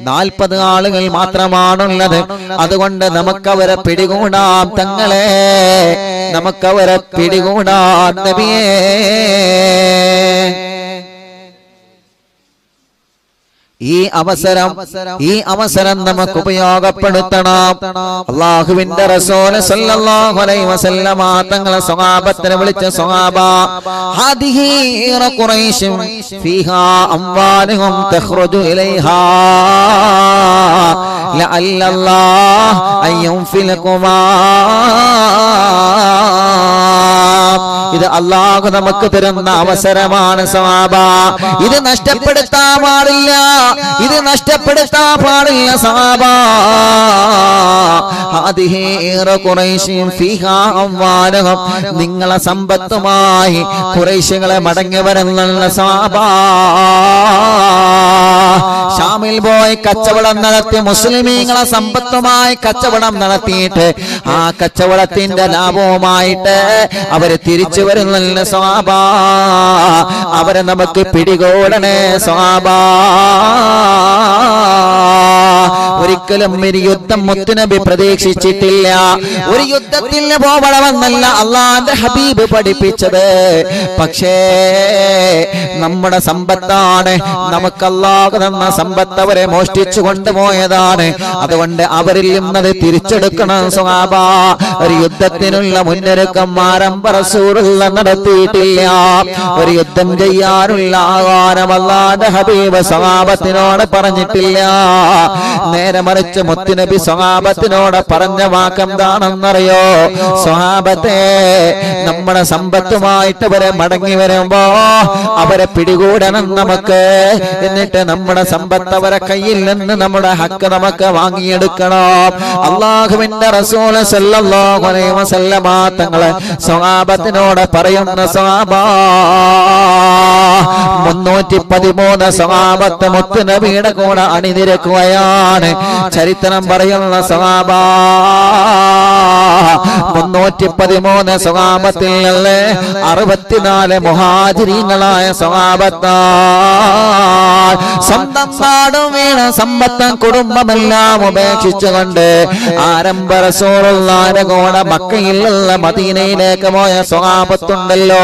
40 ആളുകൾ മാത്രമാണുള്ളത്. അതുകൊണ്ട് നമുക്കവരെ പിടികൂടാം തങ്ങളെ, നമുക്കവരെ പിടികൂടാം നബിയേ. ഈ അവസരം നമുക്ക് ഉപയോഗപ്പെടുത്തണം. അല്ലാഹുവിന്റെ റസൂൽ സല്ലല്ലാഹു അലൈഹി വസല്ലം തങ്ങളെ സ്വഹാബത്തിനെ വിളിച്ച സ്വഹാബ, ഹാദിഹി ഖുറൈശ് ഫീഹാ അംവാലുഹും തഖ്റുജു ഇലൈഹാ ലഅല്ലല്ലാഹ് അയ്യുൻഫിലകുമാ. ഇത് അല്ലാഹു നമുക്ക് തരുന്ന അവസരമാണ് സ്വഹാബ. ഇത് നഷ്ടപ്പെടുത്താൻ പാടില്ല, ഇത് നഷ്ടപ്പെടുത്താൻ പാടില്ല സ്വഹാബ. ഹാദിഹി ഖുറൈശ് ഫീഹാ അംവാലുഹും, നിങ്ങളെ സമ്പത്തുമായി ഖുറൈശികളെ മടങ്ങി വരുന്ന സ്വഹാബ. ഷാമിൽ പോയി കച്ചവടം നടത്തി മുസ്ലിമീങ്ങളെ സമ്പത്തുമായി കച്ചവടം നടത്തിയിട്ട് ആ കച്ചവടത്തിന്റെ ലാഭവുമായിട്ട് അവര് തിരിച്ചു വരുന്നില്ല സ്വഹാബ. അവരെ നമുക്ക് പിടികൂടണേ സ്വഹാബ. ഒരിക്കലും ഒരു യുദ്ധം മുത്തുനബി പ്രതീക്ഷിച്ചിട്ടില്ല. ഒരു യുദ്ധത്തിന് പോകണമെന്നല്ല അള്ളാന്റെ ഹബീബ് പഠിപ്പിച്ചത്. പക്ഷേ നമ്മുടെ സമ്പത്താണ്, നമുക്ക് അല്ലാഹു തന്ന സമ്പത്ത് അവരെ മോഷ്ടിച്ചു കൊണ്ടുപോയതാണ്. അതുകൊണ്ട് അവരിൽ നിന്നത് തിരിച്ചെടുക്കണം സ്വഹാബ. ഒരു യുദ്ധത്തിനുള്ള മുന്നൊരുക്കം ആരംഭ റസൂലുള്ള നടത്തിയിട്ടില്ല. ഒരു യുദ്ധം ചെയ്യാനുള്ള ആഹ്വാനം അല്ലാഹുവിന്റെ ഹബീബ് സ്വഹാബത്തിനോട് പറഞ്ഞിട്ടില്ല. നേരെ മറിച്ച് മുത്തുനബി സ്വഹാബത്തിനോട് പറഞ്ഞ വാക്കെന്താണെന്നറിയോ? സ്വഹാബത്തെ, നമ്മുടെ സമ്പത്തുമായിട്ട് അവരെ മടങ്ങി വരുമ്പോ അവരെ പിടികൂടണം നമുക്ക്. എന്നിട്ട് നമ്മുടെ സമ്പത്ത് അവരെ കയ്യിൽ നിന്ന് നമ്മുടെ ഹക്ക് നമുക്ക് വാങ്ങിയെടുക്കണം. അല്ലാഹുവിന്റെ റസൂൽ സല്ലല്ലാഹു അലൈഹി വസല്ലമ തങ്ങളെ സ്വഹാബത്തിനോട് പറയുന്ന സ്വഹാബ 313 സ്വഹാബത്ത് മുത്തുനബിയുടെ കൂടെ അണിനിരക്കുകയാണ്. ചരിത്രം പറയുന്ന സ്വഹാബ 313 സ്വഹാബത്തിൽ 64 മുഹാജിരീങ്ങളായ സ്വഹാബത്താ. സ്വന്തം നാടും വീണ സമ്പത്തും കുടുംബമെല്ലാം ഉപേക്ഷിച്ചുകൊണ്ട് ആരംഭ റസൂലുള്ളാഹിന്റെ കൂടെ മക്കയിലുള്ള മദീനയിലേക്ക് പോയ സ്വഹാബത്തുണ്ടല്ലോ,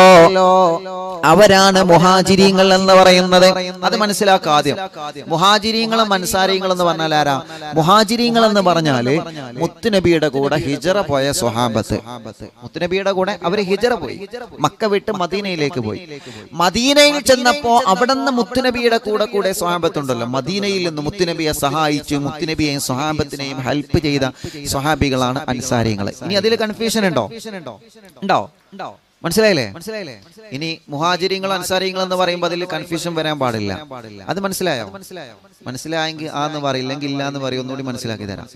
അവരാണ് മുഹാജിരീങ്ങൾ എന്ന് പറയുന്നത്. അത് മനസ്സിലാക്കുക ആദ്യം. മുഹാജിരീങ്ങളും അൻസാരികളും എന്ന് പറഞ്ഞാൽ ആരാ? മുഹാജിരീങ്ങൾ എന്ന് പറഞ്ഞാല് മുത്തുനബിയുടെ കൂടെ ഹിജറ പോയ സ്വഹാബത്ത്. മുത്തുനബിയുടെ കൂടെ അവര് ഹിജറ പോയി, മക്ക വിട്ട് മദീനയിലേക്ക് പോയി. മദീനയിൽ ചെന്നപ്പോ അവിടെ നിന്ന് മുത്തുനബിയുടെ കൂടെ സ്വഹാബത്തുണ്ടല്ലോ, മദീനയിൽ നിന്ന് മുത്തുനബിയെ സഹായിച്ചു, മുത്തുനബിയെയും സ്വഹാബത്തിനെയും ഹെൽപ്പ് ചെയ്ത സ്വഹാബികളാണ് അൻസാരികൾ. ഇനി അതിൽ കൺഫ്യൂഷൻ ഉണ്ടോ? മനസ്സിലായില്ലേ? ഇനി മുഹാജിരിങ്ങൾ അൻസാരിങ്ങൾ എന്ന് പറയുമ്പോൾ അതിൽ കൺഫ്യൂഷൻ വരാൻ പാടില്ല. അത് മനസ്സിലായോ? മനസ്സിലായെങ്കിൽ ആ എന്ന് പറയില്ലെങ്കിൽ ഇല്ല എന്ന് പറയും. ഒന്നുകൂടി മനസ്സിലാക്കി തരാം.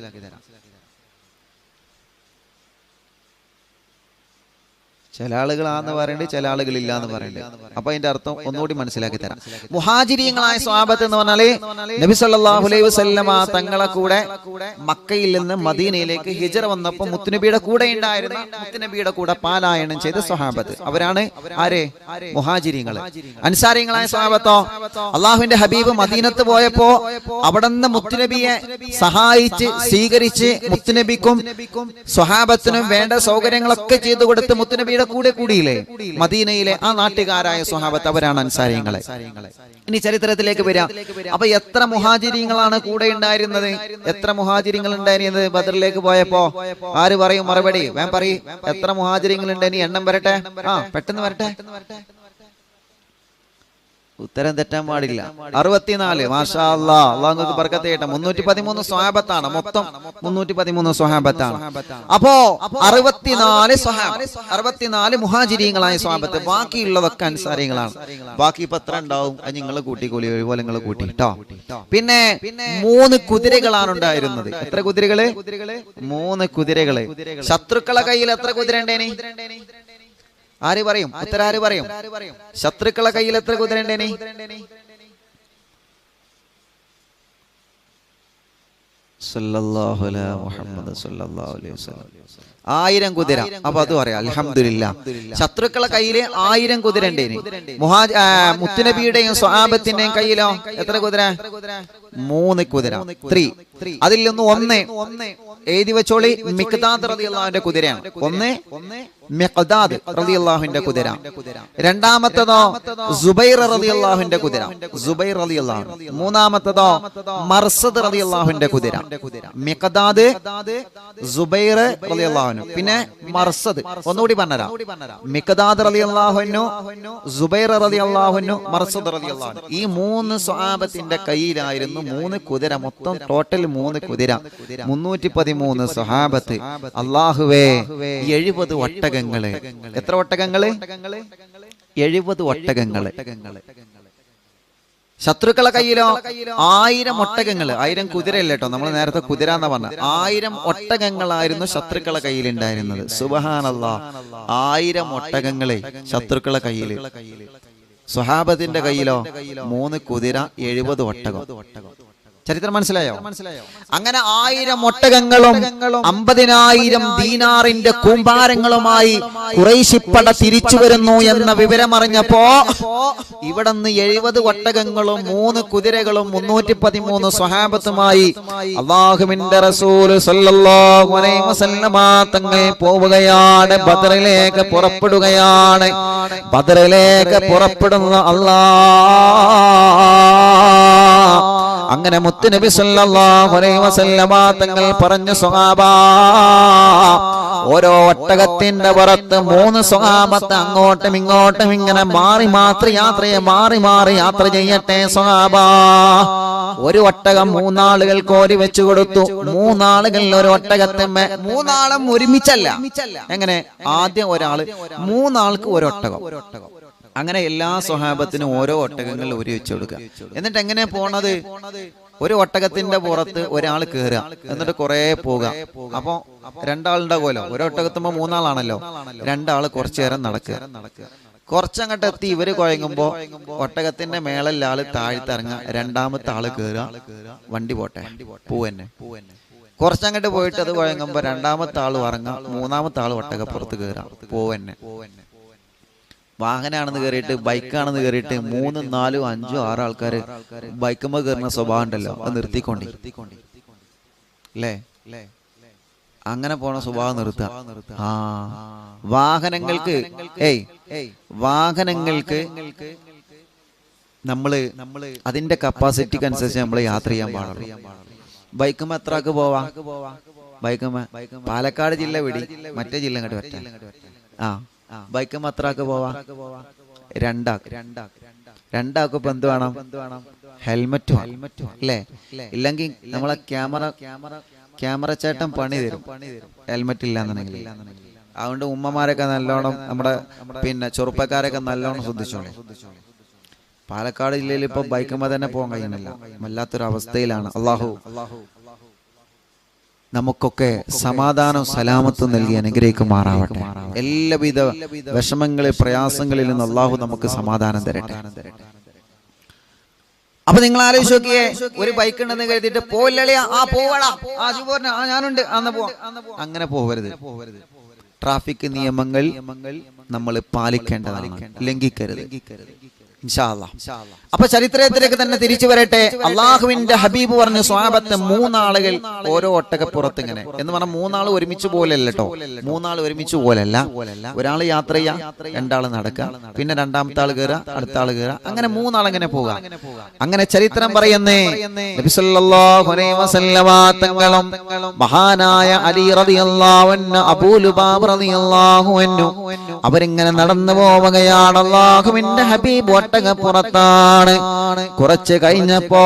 ചില ആളുകൾ ആന്ന് പറയണ്ട്, ചില ആളുകൾ ഇല്ല എന്ന് പറയുന്നുണ്ട്. അപ്പൊ അതിന്റെ അർത്ഥം ഒന്നുകൂടി മനസ്സിലാക്കി തരാം. മുഹാജിരീങ്ങളായ സ്വഹാബത്ത് എന്ന് പറഞ്ഞാല് നബി സല്ലല്ലാഹു അലൈഹി വസല്ലമ തങ്ങളെ കൂടെ മക്കയിൽ നിന്ന് മദീനയിലേക്ക് ഹിജറ വന്നപ്പോൾ മുത്തുനബിയുടെ കൂടെ ഉണ്ടായിരുന്ന, മുത്തുനബിയുടെ കൂടെ പാലായനം ചെയ്ത സ്വഹാബത്ത്, അവരാണ് ആരെ? മുഹാജിരീങ്ങൾ. അൻസാരികളായ സ്വഹാബത്തോ, അള്ളാഹുവിന്റെ ഹബീബ് മദീനത്ത് പോയപ്പോ അവിടെ നിന്ന് മുത്തുനബിയെ സഹായിച്ച് സ്വീകരിച്ച് മുത്തുനബിക്കും സ്വഹാബത്തിനും വേണ്ട സൗകര്യങ്ങളൊക്കെ ചെയ്തു കൊടുത്ത് മുത്തുനബിയുടെ കൂടെ കൂടിയില്ലേ മദീനയിലെ ആ നാട്ടുകാരായ സ്വഹാബത്ത്, അവരാണ് അൻസാരികളെ. ഇനി ചരിത്രത്തിലേക്ക് വരാം. അപ്പൊ എത്ര മുഹാജിരീങ്ങളാണ് കൂടെ ഉണ്ടായിരുന്നത്? എത്ര മുഹാജിരീങ്ങൾ ഉണ്ടായിരുന്നത് ബദറിലേക്ക് പോയപ്പോ? ആര് പറയും മറുപടി? വേം പറയും. എത്ര മുഹാജിരീങ്ങൾ ഉണ്ട്? ഇനി എണ്ണം വരട്ടെ. പെട്ടെന്ന് വരട്ടെ. ഉത്തരം തെറ്റാൻ പാടില്ല. 64. മാഷാ അല്ലാഹ്, അല്ലാഹുവിന്റെ ബർക്കത്ത് ചെയ്യട്ടെ. 313 സ്വഹാബത്താണ്, മൊത്തം 313 സ്വഹാബത്താണ്. അപ്പോ 64 മുഹാജിരീങ്ങളായ സ്വഹാബത്ത്, ബാക്കിയുള്ളതൊക്കെ അൻസാരികളാണ്. ബാക്കി ഇപ്പൊ എത്ര ഉണ്ടാവും? അത് നിങ്ങൾ കൂട്ടിക്കോളി, ഒഴിപോലെ നിങ്ങൾ കൂട്ടി കേട്ടോ. പിന്നെ 3 കുതിരകളാണ് ഉണ്ടായിരുന്നത്. എത്ര കുതിരകള്? 3 കുതിരകള്. ശത്രുക്കളെ കയ്യിൽ എത്ര കുതിര ഉണ്ടേനി? ആര് പറയും? ഉത്തരം ആര് പറയും? ശത്രുക്കളെ കയ്യിൽ എത്ര കുതിര ഉണ്ടേനി? സല്ലല്ലാഹു അലൈഹി മുഹമ്മദ് സല്ലല്ലാഹു അലൈഹി വസല്ലം. 1000 കുതിര. അപ്പൊ അത് പറയാം അൽഹംദുലില്ലാഹ്. ശത്രുക്കളെ കയ്യില് 1000 കുതിര ഉണ്ടേനി. മുത്തുനബിയുടെയും സ്വഹാബത്തിന്റെയും കയ്യിലോ എത്ര കുതിര? 3 കുതിര. 3. അതിൽ നിന്ന് 1 എഴുതി വെച്ചോളി, മിഖ്ദാദ് റളിയല്ലാഹുവിന്റെ കുതിരയാണ്. 1 മിഖ്ദാദ് റളിയല്ലാഹുവിന്റെ കുതിര. രണ്ടാമത്തേതോ സുബൈർ റളിയല്ലാഹുവിന്റെ കുതിര, സുബൈർ റളിയല്ലാഹു. മൂന്നാമത്തേതോ മർസദ് റളിയല്ലാഹുവിന്റെ കുതിര. മിഖ്ദാദ്, സുബൈർ റളിയല്ലാഹു, പിന്നെ മർസദ്. ഒന്നുകൂടി പറഞ്ഞുതരാം. മിഖ്ദാദ് റളിയല്ലാഹു അൻഹു, സുബൈർ റളിയല്ലാഹു അൻഹു, മർസദ് റളിയല്ലാഹു അൻഹു. ഈ 3 സ്വഹാബത്തിന്റെ കയ്യിലായിരുന്നു 3 കുതിര. മൊത്തം ടോട്ടൽ 3 കുതിര. 313 സ്വഹാബത്ത്. അല്ലാഹുവേ, 70 ഒട്ടകങ്ങള്. എത്ര ഒട്ടകങ്ങള്? 70 ഒട്ടകങ്ങള്. ശത്രുക്കളെ കയ്യിലോ 1000 ഒട്ടകങ്ങള്. 1000 കുതിരയല്ല കേട്ടോ, നമ്മൾ നേരത്തെ കുതിര എന്നാ പറഞ്ഞ. 1000 ഒട്ടകങ്ങളായിരുന്നു ശത്രുക്കളെ കയ്യിൽ ഉണ്ടായിരുന്നത്. സുബ്ഹാനല്ലാഹ്, 1000 ഒട്ടകങ്ങളെ ശത്രുക്കളെ കയ്യില്. സ്വഹാബത്തിന്റെ കയ്യിലോ 3 കുതിര, 70 ഒട്ടകം. ചരിത്രം മനസ്സിലായോ? അങ്ങനെ 1000 ഒട്ടകങ്ങളും 50,000 ദീനാറിന്റെ കൂമ്പാരങ്ങളുമായി ഖുറൈശിപ്പട തിരിച്ചു വരുന്നു എന്ന വിവരമറിഞ്ഞപ്പോ ഇവിടുന്ന് 70 ഒട്ടകങ്ങളും 3 കുതിരകളും 313 സ്വഹാബത്തുമായി അല്ലാഹുവിന്റെ റസൂൽ സല്ലല്ലാഹു അലൈഹി വസല്ലമ തങ്ങൾ പോവുകയാണ്. ബദറിലേക്ക് പുറപ്പെടുകയാണ്. ബദറിലേക്ക് പുറപ്പെടുന്ന അങ്ങനെ മുത്തുനബി സല്ലല്ലാഹു അലൈഹി വസല്ലമ തങ്ങൾ പറഞ്ഞു, സ്വഹാബാ, ഓരോ ഒട്ടകത്തിന്റെ പുറത്ത് 3 സ്വഹാബത്ത് അങ്ങോട്ടും ഇങ്ങോട്ടും ഇങ്ങനെ മാറി മാറി യാത്ര ചെയ്യട്ടെ സ്വഹാബാ. ഒരു ഒട്ടകം 3 ആളുകൾക്ക് ഓരി വെച്ചു കൊടുത്തു. 3 ആളുകൾ ഒരു ഒട്ടകത്തെ 3 ആളും ഒരുമിച്ചല്ല. എങ്ങനെ? ആദ്യം ഒരാള് 3 ആൾക്ക് ഒരു ഒട്ടകം. അങ്ങനെ എല്ലാ സ്വഹാബത്തിനും ഓരോ ഒട്ടകങ്ങൾ ഊരി വെച്ചു കൊടുക്കുക. എന്നിട്ട് എങ്ങനെ പോണത്? ഒരു ഒട്ടകത്തിന്റെ പുറത്ത് ഒരാൾ കയറുക, എന്നിട്ട് കുറെ പോകുക. അപ്പൊ 2 ആളുണ്ടാകുമല്ലോ. ഒരു ഒട്ടകത്തുമ്പോ 3 ആളാണല്ലോ. 2 ആള് കുറച്ചു നേരം നടക്കുക. കുറച്ചങ്ങോട്ട് എത്തി ഇവര് കുഴങ്ങുമ്പോ ഒട്ടകത്തിന്റെ മേളല്ല ആള് താഴ്ത്തിറങ്ങുക, 2ാമത്തെ ആള് കയറുക, വണ്ടി പോട്ടെ, പൂവന്നെ. കുറച്ചങ്ങോട്ട് പോയിട്ട് അത് കുഴങ്ങുമ്പോ 2ാമത്തെ ആള് ഇറങ്ങുക, 3ാമത്തെ ആള് ഒട്ടകപ്പുറത്ത് കയറുക, പൂവന്നെ. വാഹനാണെന്ന് കയറിയിട്ട്, ബൈക്കാണെന്ന് കയറിയിട്ട് 3, 4, 5, 6 ആൾക്കാര് ബൈക്കുമ്പോ കയറുന്ന സ്വഭാവം ഉണ്ടല്ലോ, അത് നിർത്തിക്കൊണ്ടി അല്ലേ? അങ്ങനെ പോണ സ്വഭാവം നിർത്തുക. വാഹനങ്ങൾക്ക് നമ്മള് അതിന്റെ കപ്പാസിറ്റിക്ക് അനുസരിച്ച് നമ്മൾ യാത്ര ചെയ്യാൻ പാടുള്ളൂ. ബൈക്കുമ്പോ എത്ര ആൾക്ക് പോവാ? ബൈക്കുമ്പോ പാലക്കാട് ജില്ല വിടി, മറ്റേ ജില്ല ഇങ്ങോട്ട് പറ്റ. ബൈക്കുമ്പോ എത്ര ആൾക്ക് പോവാ? 2 ആൾക്ക്. 2 ആൾക്ക് ഇപ്പൊ എന്ത് വേണം? ഹെൽമറ്റ് അല്ലേ? ഇല്ലെങ്കിൽ നമ്മളെ ക്യാമറ ചേട്ടൻ പണി തരും ഹെൽമറ്റ് ഇല്ലാന്നുണ്ടെങ്കിൽ. അതുകൊണ്ട് ഉമ്മമാരൊക്കെ നല്ലോണം, നമ്മുടെ ചെറുപ്പക്കാരൊക്കെ നല്ലോണം ശ്രദ്ധിച്ചോളെ. പാലക്കാട് ജില്ലയിൽ ഇപ്പൊ ബൈക്കുമ്പോ തന്നെ പോകാൻ കഴിയുന്നില്ല, വല്ലാത്തൊരു അവസ്ഥയിലാണ്. അള്ളാഹു നമുക്കൊക്കെ സമാധാനം സലാമത്തും നൽകി അനുഗ്രഹിക്കുമാറാവട്ടെ. എല്ലാവിധ വിഷമങ്ങളിൽ പ്രയാസങ്ങളിൽ നിന്ന് അള്ളാഹു നമുക്ക് സമാധാനം തരട്ടെ. അപ്പൊ നിങ്ങൾ ആലോചിച്ച് നോക്കിയേ, ഒരു ബൈക്ക് ഉണ്ടെന്ന് കരുതിയിട്ട് പോവില്ലേ? പോവടാ, ഞാനുണ്ട്, അങ്ങനെ പോവരുത്. ട്രാഫിക് നിയമങ്ങൾ നമ്മൾ പാലിക്കേണ്ടതാണ്, ലംഘിക്കരുത്. ഇൻഷാ അല്ലാഹ്. അപ്പൊ ചരിത്രത്തിലേക്ക് തന്നെ തിരിച്ചു വരട്ടെ. അള്ളാഹുവിന്റെ ഹബീബ് പറഞ്ഞു, സ്വഹാബത്ത് 3 ആളുകൾ ഓരോ ഒട്ടകപ്പുറത്ത് ഇങ്ങനെ എന്ന് പറഞ്ഞാൽ 3 ആൾ ഒരുമിച്ച് പോലല്ല കേട്ടോ. 3 ആൾ ഒരുമിച്ച് പോലല്ല. ഒരാൾ യാത്ര ചെയ്യാ, 2 ആൾ നടക്കുക, പിന്നെ 2ാമത്തെ ആൾ കയറുക, അടുത്ത ആൾ കയറുക, അങ്ങനെ 3 ആൾ അങ്ങനെ പോവുക. അങ്ങനെ ചരിത്രം പറയുന്നേ നബി സല്ലല്ലാഹു അലൈഹി വസല്ലമ തങ്ങളും മഹാനായ അലി റളിയല്ലാഹു അൻഹു, അബൂ ലുബാബ് റളിയല്ലാഹു അൻഹു അവരിങ്ങനെ നടന്നു പോവുകയാണ്. അള്ളാഹുവിന്റെ ഹബീബ് ഒട്ടകപ്പുറത്താണ്. കുറച്ച് കഴിഞ്ഞപ്പോ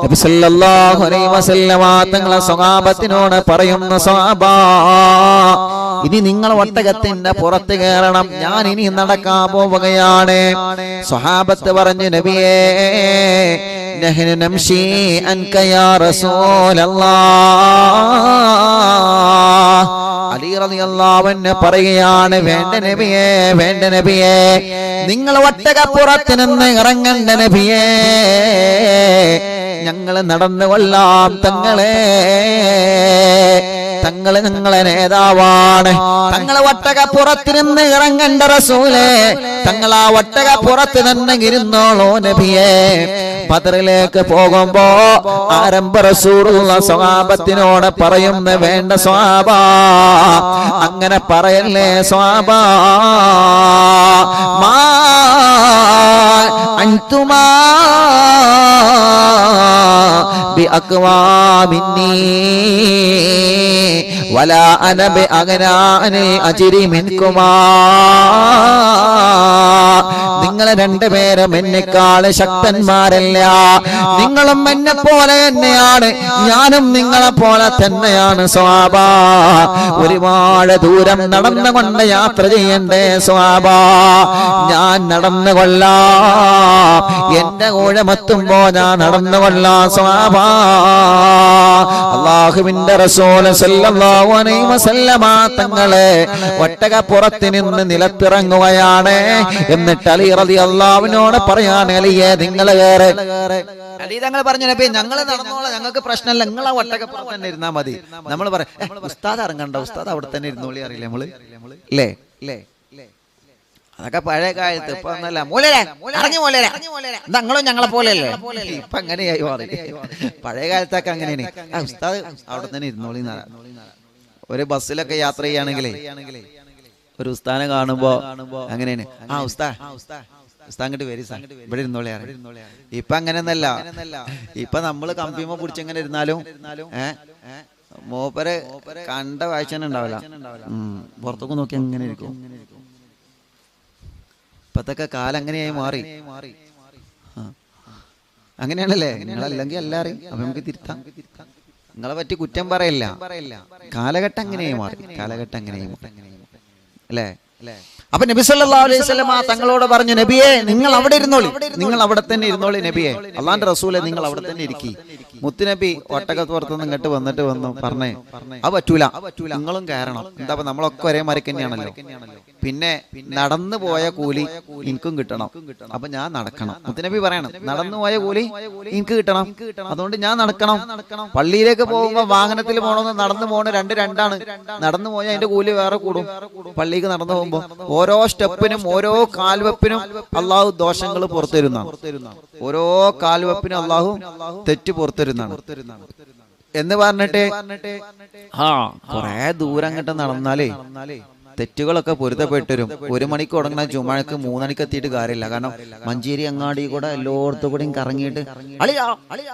നബി സല്ലല്ലാഹു അലൈഹി വസല്ലമ തങ്ങളെ സ്വഹാബത്തിനോട് പറയുന്ന, സ്വഹാബാ, ഇനി നിങ്ങൾ ഒട്ടകത്തിന്റെ പുറത്ത് കയറണം, ഞാൻ ഇനി നടക്കാൻ പോവുകയാണ്. സ്വഹാബത്ത് പറഞ്ഞു, നബിയേ, നഹ്നു നംശി അൻക യാ റസൂലല്ലാഹ്. അലി റളിയല്ലാഹു അൻഹു പറയുകയാണ്, വേണ്ട നബിയേ, നിങ്ങൾ ഒട്ടകപ്പുറത്ത് നിന്ന് ഇറങ്ങണ്ട നബിയേ, ഞങ്ങൾ നടന്നു കൊള്ളാം തങ്ങളെ. തങ്ങള് ഞങ്ങളെ നേതാവാണ്. തങ്ങളെ ഒട്ടകപ്പുറത്ത് നിന്ന് ഇറങ്ങണ്ട റസൂലേ, തങ്ങൾ ആ ഒട്ടകപ്പുറത്ത് തന്നെ ഇരുന്നോളൂ നബിയേ. ബദറിലേക്ക് പോകുമ്പോ ആരംഭ റസൂലുള്ള സ്വഹാബത്തിനോട് പറയുന്ന, വേണ്ട സ്വഹാബാ, അങ്ങനെ പറയല്ലേ സ്വഹാബാ, മാ അൻതുമാ ബി അഖ്വാ മിന്നീ വലാ അന ബി അഗ്നാ അനിൽ അജ്രി മിൻകുമാ. നിങ്ങളെ 2 പേരും എന്നെക്കാള് ശക്തന്മാരല്ല. നിങ്ങളും എന്നെ പോലെ തന്നെയാണ്, ഞാനും നിങ്ങളെ പോലെ തന്നെയാണ് സ്വഹാബാ. ഒരുപാട് ദൂരം നടന്നുകൊണ്ട് യാത്ര ചെയ്യണ്ടേ സ്വഹാബാ, ഞാൻ നടന്നു കൊള്ളാം. എന്റെ ഊഴമെത്തുമ്പോ ഞാൻ നടന്നു കൊള്ളാം സ്വഹാബാ. അല്ലാഹുവിന്റെ റസൂൽ സല്ലല്ലാഹു അലൈഹി വസല്ലമ തങ്ങളെ ഒട്ടകപ്പുറത്ത് നിന്ന് നിലത്തിറങ്ങുകയാണ്. എന്നിട്ട് എന്നിട്ട് അലി റളിയല്ലാഹുവിനോട് പറയാണ്, അലിയെ നിങ്ങൾ കയറ്. അലി തങ്ങൾ പറഞ്ഞു, നബി ഞങ്ങൾ നടന്നോളാം, ഞങ്ങൾക്ക് പ്രശ്നമില്ല, നിങ്ങൾ ആ ഒട്ടകപ്പുറത്ത് തന്നെ ഇരുന്നാ മതി. നമ്മൾ പറയാം, ഉസ്താദ് ഇറങ്ങണ്ട, ഉസ്താദ് അവിടെ തന്നെ ഇരുന്നോളി, അറിയില്ല നമ്മള് അല്ലേ? അതൊക്കെ പഴയ കാലത്ത്. ഇപ്പൊ ഒന്നല്ല, ഞങ്ങളും ഞങ്ങളെ പോലെയല്ലേ. ഇപ്പൊ അങ്ങനെയായി മാറി. പഴയ കാലത്തൊക്കെ അങ്ങനെയാണ്. ഉസ്താദ് അവിടെ തന്നെ ഇരുന്നോളി. ഒരു ബസ്സിലൊക്കെ യാത്ര ചെയ്യുകയാണെങ്കിലേ ഒരു ഉസ്താദിനെ കാണുമ്പോ അങ്ങനെയാണ്, ഉസ്താദ് അങ്ങോട്ട് വരി, ഇവിടെ ഇരുന്നോളി. ഇപ്പൊ അങ്ങനെയൊന്നല്ല. ഇപ്പൊ നമ്മള് കമ്പിയുമ്പോ പിടിച്ചെങ്ങനെ ഇരുന്നാലും മൂപ്പര് കണ്ട വായിച്ച തന്നെ ഉണ്ടാവില്ല. പുറത്തൊക്കെ നോക്കി അങ്ങനെ ഇരിക്കും. ഇപ്പത്തൊക്കെ കാലം അങ്ങനെയായി മാറി. അങ്ങനെയാണല്ലേ? നിങ്ങളല്ലെങ്കിൽ എല്ലാരെയും അപ്പൊ നമുക്ക് തിരുത്താം. നിങ്ങളെ പറ്റി കുറ്റം പറയില്ല. കാലഘട്ടം അങ്ങനെയായി മാറി. കാലഘട്ടം അങ്ങനെയായി മാറി അല്ലേ? അപ്പൊ നബി സല്ലല്ലാഹു അലൈഹി വസല്ലം തങ്ങളോട് പറഞ്ഞു, നബിയെ നിങ്ങൾ അവിടെ ഇരുന്നോളി, നിങ്ങൾ അവിടെ തന്നെ ഇരുന്നോളി നബിയെ, അള്ളാന്റെ റസൂലെ നിങ്ങൾ അവിടെ തന്നെ ഇരിക്കി. മുത്തുനബി ഒട്ടകപ്പുറത്തുനിന്ന് ഇങ്ങോട്ട് വന്നു പറഞ്ഞേ, അത് പറ്റൂല, നിങ്ങളും കയറണം. എന്താ നമ്മളൊക്കെ ഒരേ മരക്ക് തന്നെയാണല്ലോ. പിന്നെ നടന്നു പോയ കൂലി എനിക്കും കിട്ടണം, അപ്പൊ ഞാൻ നടക്കണം. മുത്തുനബി പറയണം, നടന്നു പോയ കൂലി എനിക്ക് കിട്ടണം, അതുകൊണ്ട് ഞാൻ നടക്കണം. പള്ളിയിലേക്ക് പോകുമ്പോ വാഹനത്തിൽ പോകണമെന്ന് നടന്നു പോകണ രണ്ടാണ്. നടന്നു പോയാൽ അതിന്റെ കൂലി വേറെ കൂടും. പള്ളിക്ക് നടന്നു പോകുമ്പോ ഓരോ സ്റ്റെപ്പിനും ഓരോ കാൽവെപ്പിനും അള്ളാഹു ദോഷങ്ങൾ പുറത്തുവരുന്നതാണ്. ഓരോ കാൽവെപ്പിനും അള്ളാഹു തെറ്റ് പുറത്തുവരുന്നതാണ് എന്ന് പറഞ്ഞിട്ട് കൊറേ ദൂരം അങ്ങോട്ട് നടന്നാലേ തെറ്റുകളൊക്കെ പൊരുത്തപ്പെട്ടരും. 1 മണിക്ക് തുടങ്ങുന്ന ജുമാക്ക് 3 മണിക്ക് എത്തിയിട്ട് കാര്യമില്ല. കാരണം മഞ്ചേരി അങ്ങാടി കൂടെ എല്ലായിടത്തും കൂടെയും കറങ്ങിയിട്ട്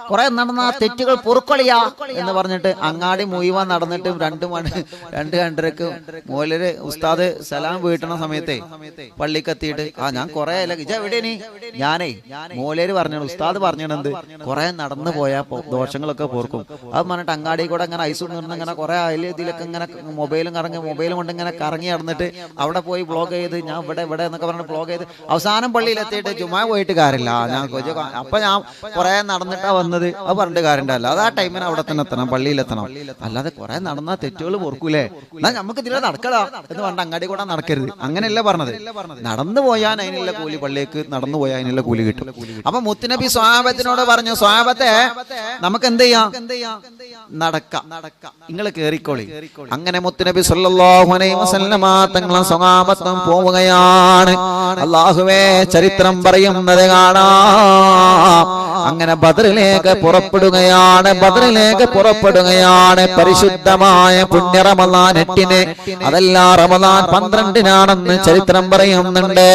കുറെ നടന്ന തെറ്റുകൾ പൊറുക്കളിയാ എന്ന് പറഞ്ഞിട്ട് അങ്ങാടി മുഴുവൻ നടന്നിട്ട് 2:30 മോലര് ഉസ്താദ് സലാം വീട്ടണ സമയത്തെ പള്ളിക്ക് എത്തിയിട്ട് ഞാൻ കുറെ എവിടെയാണ് ഞാനേ മോലേര് പറഞ്ഞു, ഉസ്താദ് പറഞ്ഞത് കുറെ നടന്നു പോയാ ദോഷങ്ങളൊക്കെ പൊറുക്കും. അത് പറഞ്ഞിട്ട് അങ്ങാടി കൂടെ അങ്ങനെ ഐസ് നിന്ന് ഇങ്ങനെ കുറെ ഇതിലൊക്കെ ഇങ്ങനെ മൊബൈലും കൊണ്ട് ഇങ്ങനെ കറങ്ങി നടന്നിട്ട് അവിടെ പോയി ബ്ലോഗ് ചെയ്ത് ഞാൻ ഇവിടെ എന്നൊക്കെ പറഞ്ഞിട്ട് ബ്ലോഗ് ചെയ്ത് അവസാനം പള്ളിയിൽ എത്തിയിട്ട് ജുമാ പോയിട്ട് കാര്യമില്ല. അപ്പൊ ഞാൻ കുറെ നടന്നിട്ടാ വന്നത്. അത് പറഞ്ഞിട്ട് കാര്യമുണ്ടല്ലോ. അത് ആ ടൈമിന് അവിടെ തന്നെ എത്തണം, പള്ളിയിലെത്തണം. അല്ലാതെ കുറെ നടന്ന തെറ്റുകൾ പൊറുക്കൂലേ, എന്നാ നമുക്ക് ഇതിലെ നടക്കടാ എന്ന് പറഞ്ഞ അങ്ങാടി കൂടെ നടക്കരുത്. അങ്ങനെയല്ല പറഞ്ഞത്. നടന്നു പോയാൽ അതിനുള്ള കൂലി, പള്ളിക്ക് നടന്നു പോയാൽ അതിനുള്ള കൂലി കിട്ടും. അപ്പൊ മുത്തുനബി സ്വഹാബത്തിനോട് പറഞ്ഞു, സ്വഹാബത്തെ നമുക്ക് എന്ത് ചെയ്യാം, നടക്കാം, നിങ്ങൾ കേറിക്കോളി. അങ്ങനെ മുത്തുനബി സല്ലല്ലാഹു അലൈഹി വസല്ലം തങ്ങളും സ്വഹാബത്തും പോവുകയാണ്. അല്ലാഹുവേ, ചരിത്രം പറയുന്നത് കാണാം. അങ്ങനെ ബദറിലേക്ക് പുറപ്പെടുകയാണ്. പരിശുദ്ധമായ പുണ്യ റമളാൻ 8-ന്, അതല്ല റമളാൻ 12-നാണെന്ന് ചരിത്രം പറയുന്നുണ്ട്.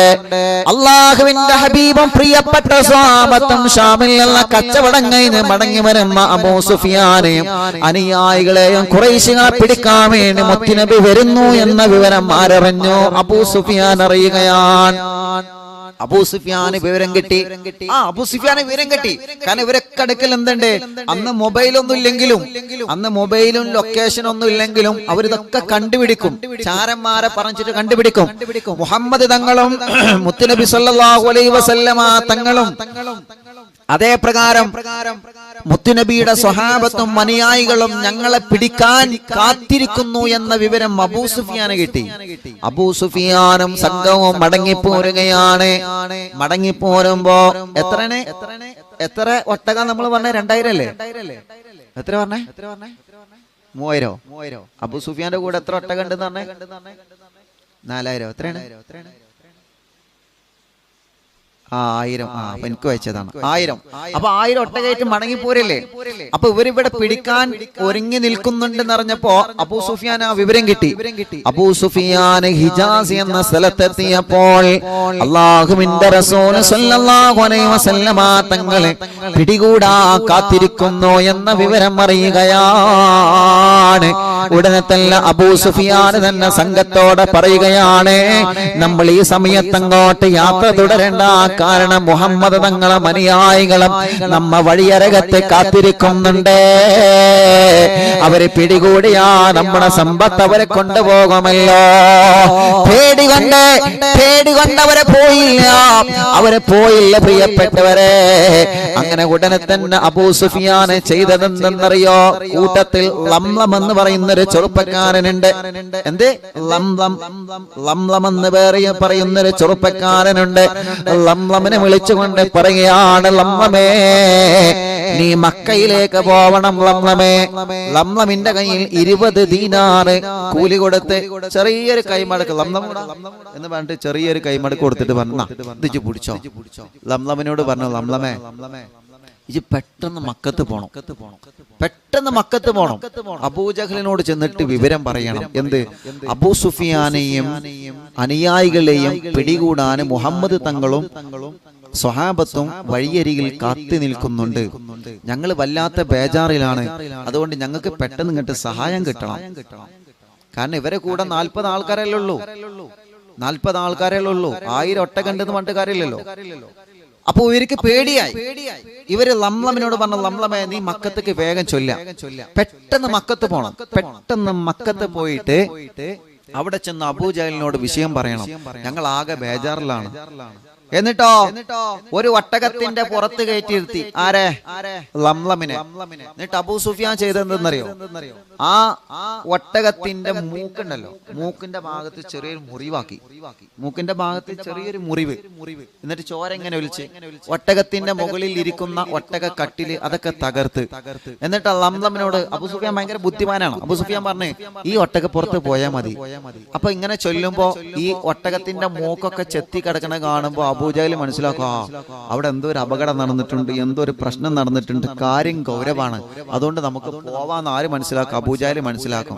അല്ലാഹുവിന്റെ ഹബീബും പ്രിയപ്പെട്ട സ്വഹാബത്തും ഷാമിൽ നിന്ന് കച്ചവടം കഴിഞ്ഞ് മടങ്ങി വരുന്ന അബൂ സുഫിയാനെയും അനുയായികളെയും ഖുറൈശികളെ പിടിക്കാൻ വേണ്ടി മുത്തുനബി വരുന്നു എന്ന വിവരം ആരറിഞ്ഞു? അബൂ സുഫിയാൻ അറിയുകയാണ്. അബൂ സുഫിയാന് വിവരം കിട്ടി. അബൂ സുഫിയാന് വിവരം കിട്ടി. കാരണം ഇവരൊക്കെ അടുക്കൽ എന്തുണ്ട്, അന്ന് മൊബൈലൊന്നും ഇല്ലെങ്കിലും, അന്ന് മൊബൈലും ലൊക്കേഷൻ ഒന്നും ഇല്ലെങ്കിലും അവരിതൊക്കെ കണ്ടുപിടിക്കും. ചാരന്മാരെ പറഞ്ഞിട്ട് കണ്ടുപിടിക്കും. മുഹമ്മദ് തങ്ങളും മുത്തുനബി സല്ലല്ലാഹു അലൈഹി വസല്ലമ തങ്ങളും അതേ പ്രകാരം മുത്തുനബിയുടെ സ്വഹാബത്തും അനുയായികളും ഞങ്ങളെ പിടിക്കാൻ കാത്തിരിക്കുന്നു എന്ന വിവരം അബൂ സുഫിയാന് കിട്ടി. അബൂ സുഫിയാനും സംഘവും മടങ്ങിപ്പോരുകയാണ്. മടങ്ങിപ്പോരുമ്പോ എത്ര ഒട്ടകം നമ്മൾ പറഞ്ഞ 2000 അല്ലേ? എത്ര പറഞ്ഞേ? 3000. അബൂ സുഫിയാന്റെ കൂടെ എത്ര ഒട്ടകം ഉണ്ടെന്ന് പറഞ്ഞേ? 4000. എത്രയാണ്? 1000. അപ്പൊ എനിക്ക് വെച്ചതാണ് 1000. അപ്പൊ 1000 ഒട്ടകയായിട്ട് മടങ്ങിപ്പോരല്ലേ? അപ്പൊ ഇവരിവിടെ പിടിക്കാൻ ഒരുങ്ങി നിൽക്കുന്നുണ്ടെന്ന് അറിഞ്ഞപ്പോ അബൂ സുഫിയാൻ ആ വിവരം കിട്ടി. അബൂ സുഫിയാൻ ഹിജാസ് എന്ന സ്ഥലത്തെത്തിയപ്പോൾ അല്ലാഹുവിന്റെ റസൂൽ സ്വല്ലല്ലാഹു അലൈഹി വസല്ലമ തങ്ങളെ പിടികൂടാ കാത്തിരിക്കുന്നു എന്ന വിവരം അറിയുകയാണ്. ഉടനെ തന്നെ അബൂ സുഫിയാൻ തന്നെ സംഘത്തോടെ പറയുകയാണ്, നമ്മൾ ഈ സമയത്ത് അങ്ങോട്ട് യാത്ര തുടരേണ്ട കാരണം മുഹമ്മദ് തങ്ങളും അനുയായികളും നമ്മ വഴിയരകത്ത് കാത്തിരിക്കുന്നുണ്ട്. അവരെ പിടികൂടിയാ നമ്മുടെ സമ്പത്ത് അവരെ കൊണ്ടുപോകുമല്ലോ. പേടികൊണ്ട് അവരെ പോയില്ല പ്രിയപ്പെട്ടവരെ. അങ്ങനെ ഉടനെ തന്നെ അബൂ സുഫിയാൻ ചെയ്തതെന്തെന്നറിയോ? കൂട്ടത്തിൽ ലംലം എന്ന് പറയുന്ന ഒരു ചെറുപ്പക്കാരനുണ്ട്. എന്ത് ലംലം എന്ന് പറയുന്ന ഒരു ചെറുപ്പക്കാരനുണ്ട്. ലംലമിനെ വിളിച്ചുകൊണ്ട് പറയുകയാണ്, ലംലമേ നീ മക്കയിലേക്ക് പോവണം. ലംലമിന്റെ കയ്യിൽ 20 ദീനാറ് കൂലി കൊടുത്ത് ചെറിയൊരു കൈമടക്ക് ലംലം എന്ന് പറഞ്ഞിട്ട് ചെറിയൊരു കൈമടക്ക് കൊടുത്തിട്ട് പറഞ്ഞ ഇത് പിടിച്ചോ. ലംലമിനോട് പറഞ്ഞു, ലംലമേ ഇത് പെട്ടെന്ന് മക്കത്ത് പോണം. അബൂജഹലിനോട് ചെന്നിട്ട് വിവരം പറയണം. എന്ത്? അബൂ സുഫിയാനെയും അനുയായികളെയും പിടികൂടാൻ മുഹമ്മദ് തങ്ങളും സ്വഹാബത്തും വഴിയരികിൽ കാത്തു നിൽക്കുന്നുണ്ട്. ഞങ്ങൾ വല്ലാത്ത ബേജാറിലാണ്. അതുകൊണ്ട് ഞങ്ങൾക്ക് പെട്ടെന്ന് ഇങ്ങോട്ട് സഹായം കിട്ടണം. കാരണം ഇവരെ കൂടെ 40 ആൾക്കാരല്ലേ ഉള്ളൂ. 1000 ഒട്ടകണ്ടെന്ന് പറഞ്ഞിട്ട് കാര്യമില്ലല്ലോ. അപ്പൊ ഇവർക്ക് പേടിയായി. ഇവര് ലംലമിനോട് പറഞ്ഞു, ലംലമേ നീ മക്കത്തേക്ക് വേഗം ചൊല്ല, പെട്ടെന്ന് മക്കത്ത് പോണം. പെട്ടെന്ന് മക്കത്ത് പോയിട്ട് അവിടെ ചെന്ന് അബൂജഹലിനോട് വിഷയം പറയണം. ഞങ്ങൾ ആകെ ബേജാറിലാണ്. എന്നിട്ടോ ഒരു ഒട്ടകത്തിന്റെ പുറത്ത് കയറ്റിയിരുത്തി. ആരെ? ലംലമിനെ. എന്നിട്ട് അബൂ സുഫിയാൻ ചെയ്തെന്തെന്നറിയോ? ആ ഒട്ടകത്തിന്റെ മൂക്കുണ്ടല്ലോ, മൂക്കിന്റെ ഭാഗത്ത് ചെറിയൊരു മുറിവാക്കി. മുറിവ്. എന്നിട്ട് ചോര എങ്ങനെ ഒലിച്ച് ഒട്ടകത്തിന്റെ മുകളിൽ ഇരിക്കുന്ന ഒട്ടക കട്ടില് അതൊക്കെ തകർത്ത്. എന്നിട്ട് ലംലമിനോട് അബൂ സുഫിയാൻ ഭയങ്കര ബുദ്ധിമാനാണ്. അബൂ സുഫിയാൻ പറഞ്ഞു, ഈ ഒട്ടക പുറത്ത് പോയാൽ മതി. അപ്പൊ ഇങ്ങനെ ചൊല്ലുമ്പോ ഈ ഒട്ടകത്തിന്റെ മൂക്കൊക്കെ ചെത്തി കിടക്കണ കാണുമ്പോ അബൂജഹൽ മനസ്സിലാക്കുക, അവിടെ എന്തോ ഒരു അപകടം നടന്നിട്ടുണ്ട്, എന്തോ ഒരു പ്രശ്നം നടന്നിട്ടുണ്ട്, കാര്യം ഗൗരവമാണ്, അതുകൊണ്ട് നമുക്ക് പോവാന്ന് ആര് മനസ്സിലാക്കും? അബൂജഹൽ മനസ്സിലാക്കും.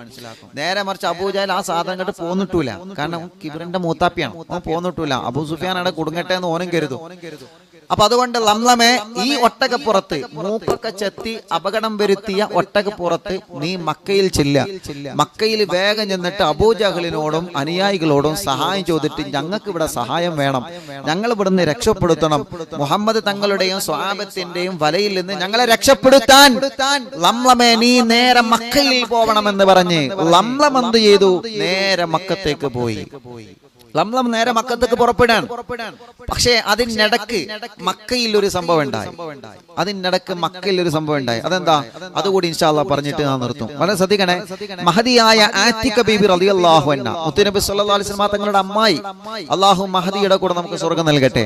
നേരെ മറിച്ച് അബൂജഹൽ ആ സാധനം കണ്ട് പോന്നിട്ടൂല. കാരണം കിബറിന്റെ മൂത്താപ്പിയാണ്, പോന്നിട്ടൂല. അബൂ സുഫിയാൻ അവിടെ കുടുങ്ങട്ടെ എന്ന് ഓനും കരുതും. അപ്പൊ അതുകൊണ്ട് ലംലമേ ഈ ഒട്ടകപ്പുറത്ത് മൂക്കൊക്കെ ചെത്തി അപകടം വരുത്തിയ ഒട്ടകപ്പുറത്ത് നീ മക്കയിൽ ചെല്ല. മക്കയിൽ വേഗം ചെന്നിട്ട് അബൂജഹലിനോടും അനുയായികളോടും സഹായം ചോദിച്ചിട്ട് ഞങ്ങൾക്ക് ഇവിടെ സഹായം വേണം, ഞങ്ങൾ ഇവിടുന്ന് രക്ഷപ്പെടുത്തണം, മുഹമ്മദ് തങ്ങളുടെയും സ്വഹാബത്തിന്റെയും വലയിൽ നിന്ന് ഞങ്ങളെ രക്ഷപ്പെടുത്താൻ ലംലമേ നീ നേരെ മക്കയിൽ പോവണമെന്ന് പറഞ്ഞ് ലംലം എന്ത് ചെയ്തു? നേരെ മക്കത്തേക്ക് പോയി. ലംലം നേരെ മക്കത്തേക്ക് പുറപ്പെടാൻ. പക്ഷേ അതിനിടക്ക് മക്കയിൽ ഒരു സംഭവം ഉണ്ടായി. അതെന്താ? അതുകൂടി ഇൻഷാ അല്ലാഹ് പറഞ്ഞിട്ട് ഞാൻ നിർത്തും. വളരെ ശ്രദ്ധിക്കണേ. മഹദിയായ ആതിക ബീബി റളിയല്ലാഹു അൻഹ, മുത്തുനബി സല്ലല്ലാഹു അലൈഹി വസല്ലം തങ്ങളുടെ അമ്മായി, അല്ലാഹു മഹദിയുടെ കൂടെ നമുക്ക് സ്വർഗ്ഗം നൽകട്ടെ.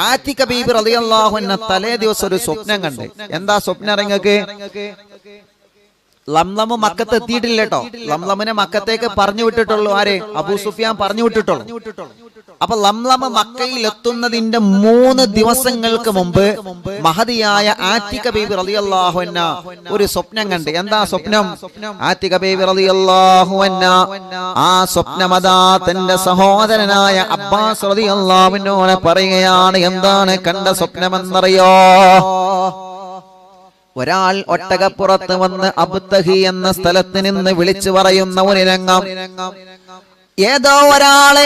ആതിക ബീബി റളിയല്ലാഹു അൻഹ തലേ ദിവസം ഒരു സ്വപ്നം കണ്ട്. എന്താ സ്വപ്നം? നിങ്ങൾക്ക് ലംലമ് മക്കത്ത് എത്തിയിട്ടില്ല കേട്ടോ. ലംലമിനെ മക്കത്തേക്ക് പറഞ്ഞു വിട്ടിട്ടുള്ളൂ. ആര്? അബൂ സുഫിയാൻ പറഞ്ഞു വിട്ടിട്ടുള്ളൂ. അപ്പൊ ലംലമ് മക്കയിൽ എത്തുന്നതിന്റെ 3 ദിവസങ്ങൾക്ക് മുമ്പ് മഹദിയായ ആതിക ബീബി റളിയല്ലാഹു അൻഹ ഒരു സ്വപ്നം കണ്ട്. എന്താ സ്വപ്നം? ആതിക ബീബി റളിയല്ലാഹു അൻഹ ആ സ്വപ്നമതാ തന്റെ സഹോദരനായ അബ്ബാസ് റളിയല്ലാഹു അൻഹുവിനെ പറയുകയാണ്. എന്താണ് കണ്ട സ്വപ്നമെന്നറിയോ? ഒരാൾ ഒട്ടകപ്പുറത്ത് വന്ന് അബ്തഹി എന്ന സ്ഥലത്ത് നിന്ന് വിളിച്ചു പറയുന്ന ഒരു രംഗം. ഏതോ ഒരാളെ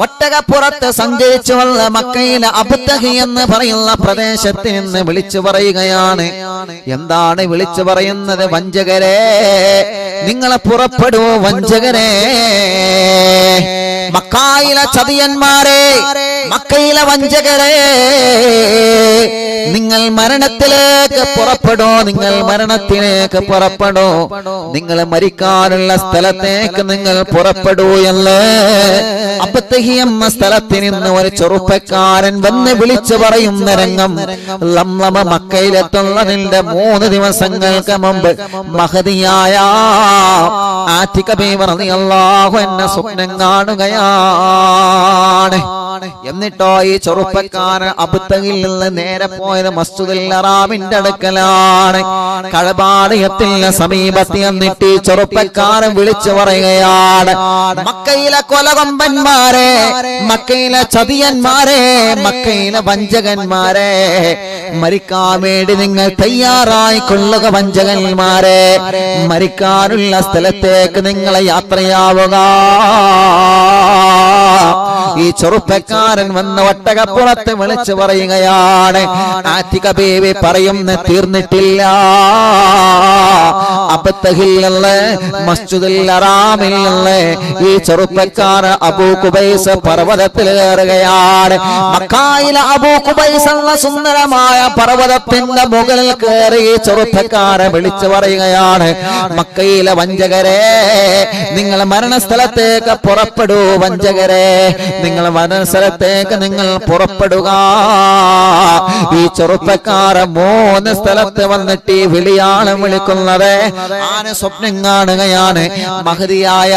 ഒട്ടകപ്പുറത്ത് സഞ്ചരിച്ചു വന്ന മക്കയിലെ അബ്തഹി എന്ന് പറയുന്ന പ്രദേശത്ത് നിന്ന് വിളിച്ചു പറയുകയാണ്. എന്താണ് വിളിച്ചു പറയുന്നത്? വഞ്ചകരെ, നിങ്ങളെ പുറപ്പെടൂ വഞ്ചകരെ, മക്കയിലെ ചതിയന്മാരെ, മക്കയിലെ വഞ്ചകരെ, നിങ്ങൾ മരണത്തിലേക്ക് പുറപ്പെടോ, നിങ്ങൾ മരിക്കാനുള്ള സ്ഥലത്തേക്ക് നിങ്ങൾ പുറപ്പെടൂ എന്ന് അബ്തഹി എന്ന സ്ഥലത്ത് നിന്ന് ഒരു ചെറുപ്പക്കാരൻ വന്ന് വിളിച്ചു പറയുന്ന രംഗം. ലംലമ മക്കയിലെത്തുന്നതിന്റെ 3 ദിവസങ്ങൾക്ക് മുമ്പ് മഹദിയായ ആതിക ബീവി റളിയല്ലാഹു അൻഹ സ്വപ്നം കാണുകയാണ്. എന്നിട്ടോ ഈ ചെറുപ്പക്കാരൻ അബ്തഹിയിൽ നിന്ന് നേരെ പോയത് മസ്ജിദുൽ ഹറാമിന്റെ അടുക്കലാണ്. കഅബാലയത്തിന്റെ സമീപത്ത് എന്നിട്ട് ഈ ചെറുപ്പക്കാരൻ വിളിച്ചു പറയുകയാണ്, മക്കയിലെ കൊലകൊമ്പന്മാരെ, മക്കയിലെ ചതിയന്മാരെ, മക്കയിലെ വഞ്ചകന്മാരെ, മരിക്കാൻ വേണ്ടി നിങ്ങൾ തയ്യാറായി കൊള്ളുക വഞ്ചകന്മാരെ, മരിക്കാനുള്ള സ്ഥലത്തേക്ക് നിങ്ങളെ യാത്രയാവുക. ഈ ചെറുപ്പക്കാരൻ വന്ന് ഒട്ടകപ്പുറത്ത് വിളിച്ചു പറയുകയാണ്. ആതിക ബീവി പറയുന്ന തീർന്നിട്ടില്ല. അബത്തഹിൽ മസ്ജിദുൽ ഹറാമിൽ ഈ ചെറുപ്പക്കാരൻ അബൂ ഖുബൈസ് പർവ്വതത്തിൽ കയറുകയാണ്. മക്കയിലെ അബൂ ഖുബൈസ് എന്ന സുന്ദരമായ പർവ്വതത്തിന്റെ മുകളിൽ കയറി ഈ ചെറുപ്പക്കാരെ വിളിച്ചു പറയുകയാണ്, മക്കയിലെ വഞ്ചകരെ, നിങ്ങൾ മരണസ്ഥലത്തേക്ക് പുറപ്പെടൂ. വഞ്ചകരെ, നിങ്ങൾ മരണസ്ഥലത്തേക്ക് നിങ്ങൾ പുറപ്പെടുക. ഈ ചെറുപ്പക്കാരൻ 3 സ്ഥലത്ത് വന്നിട്ട് ഈ വിളിയാണ് വിളിക്കുന്നത്. ആന സ്വപ്നം കാണുകയാണ്. മഹദിയായ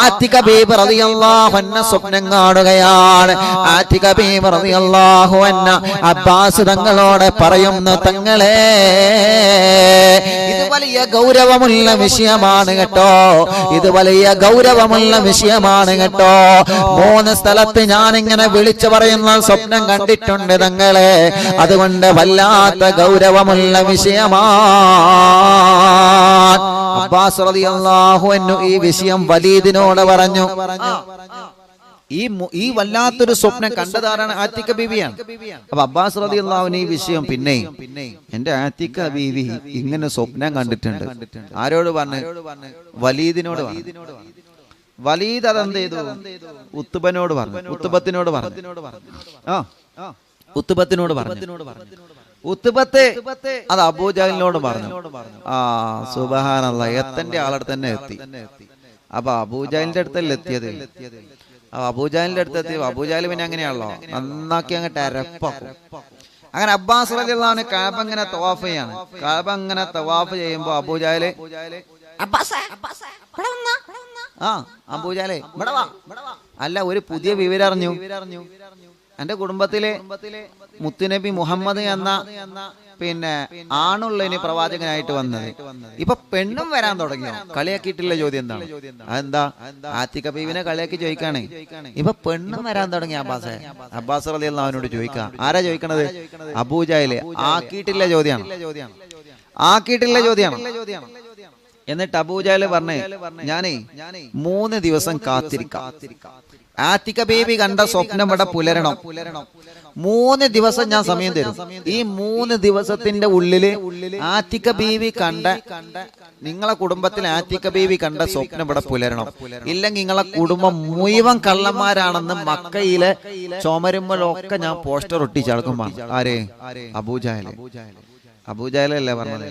ആതിക ബീബി റളിയല്ലാഹു അൻഹ സ്വപ്നം കാണുകയാണ്. ആതിക ബീബി റളിയല്ലാഹു അൻഹ അബ്ബാസ് തങ്ങളോട് പറയുന്നു, തങ്ങളെ, ഇത് വലിയ ഗൗരവമുള്ള വിഷയമാണ് കേട്ടോ. ഇത് വലിയ ഗൗരവമുള്ള വിഷയമാണ് കേട്ടോ. 3 സ്ഥലത്ത് ഞാൻ ഇങ്ങനെ വിളിച്ചു പറയുന്ന സ്വപ്നം കണ്ടിട്ടുണ്ട് തങ്ങളെ. അതുകൊണ്ട് വല്ലാത്ത ഗൗരവമുള്ള വിഷയമാണ്. അബ്ബാസ് റളിയല്ലാഹു അൻഹു ഈ വിഷയം വലീദിനോട് പറഞ്ഞു. ഈ വല്ലാത്തൊരു സ്വപ്നം കണ്ടതാരാണ്? ആതിക ബീവിയാണ്. അപ്പൊ അബ്ബാസ് റളിയല്ലാഹു അൻഹു ഈ വിഷയം പിന്നെ എന്റെ ആതിക ബീവി ഇങ്ങനെ സ്വപ്നം കണ്ടിട്ടുണ്ട്. ആരോട് പറഞ്ഞു? വലീദിനോട് പറഞ്ഞു. വലീദ് അതെന്ത് ചെയ്തു? ഉത്തുബനോട് പറഞ്ഞു. ഉത്തുബത്തിനോട് പറഞ്ഞു. ഉത്തുബത്തിനോട് പറഞ്ഞു. ഉത്തുബത്ത് അത് അബൂജഹലിനോട് പറഞ്ഞു. സുബ്ഹാനല്ലാഹ്, എത്തന്റെ ആളടുത്ത് തന്നെ എത്തി. അപ്പൊ അബൂജഹലിന്റെ അടുത്തല്ലേ എത്തിയത്. അബൂജഹലിന്റെ അടുത്ത് എത്തി. അബൂജഹൽ പിന്നെ അങ്ങനെയാണല്ലോ, നന്നാക്കി അങ്ങോട്ട് അരപ്പാക്കും. അങ്ങനെ അബ്ബാസ് റളിയല്ലാഹു അൻഹു കഅബ ഇങ്ങനെ തവാഫ് ചെയ്യാണ്. കഅബ ഇങ്ങനെ തവാഫ് ചെയ്യുമ്പോ അബൂജഹല് അബൂജഹലെ അല്ല, ഒരു പുതിയ വിവരം അറിഞ്ഞു. എന്റെ കുടുംബത്തിലെ മുത്തുനബി മുഹമ്മദ് എന്ന പിന്നെ ആണുള്ളതിന് പ്രവാചകനായിട്ട് വന്നത് ഇപ്പൊ പെണ്ണും വരാൻ തുടങ്ങിയോ? കളിയാക്കിയിട്ടില്ല ചോദ്യം എന്താണ്? അതെന്താ? ആതിക ബീവിനെ കളിയാക്കി ചോദിക്കാണേ. ഇപ്പൊ പെണ്ണും വരാൻ തുടങ്ങി. അബ്ബാസ് റളിയല്ലാഹു അൻഹുവിനോട് ചോദിക്കാം. ആരാ ചോദിക്കണത്? അബൂജഹല്. ആക്കിയിട്ടില്ല ചോദ്യമാണ്. ആക്കിയിട്ടില്ല ചോദ്യമാണ്. എന്നിട്ട് അബൂജഹൽ പറഞ്ഞേ, ഞാനേ 3 ദിവസം കാത്തിരിക്കാം. ആതിക ബീവി കണ്ട സ്വപ്നം ഇവിടെ പുലരണം. 3 ദിവസം ഞാൻ സമയം തരും. ഈ 3 ദിവസത്തിന്റെ ഉള്ളില് ആതിക ബീവി കണ്ട, നിങ്ങളെ കുടുംബത്തിൽ ആതിക ബീവി കണ്ട സ്വപ്നം ഇവിടെ പുലരണം. ഇല്ലെങ്കിൽ നിങ്ങളെ കുടുംബം മുഴുവൻ കള്ളന്മാരാണെന്ന് മക്കയിലെ ചുമരുമ്പോഴൊക്കെ ഞാൻ പോസ്റ്റർ ഒട്ടിച്ചടക്കും. ആരെ? അബൂജഹൽ. അബൂജഹലല്ലേ പറഞ്ഞത്?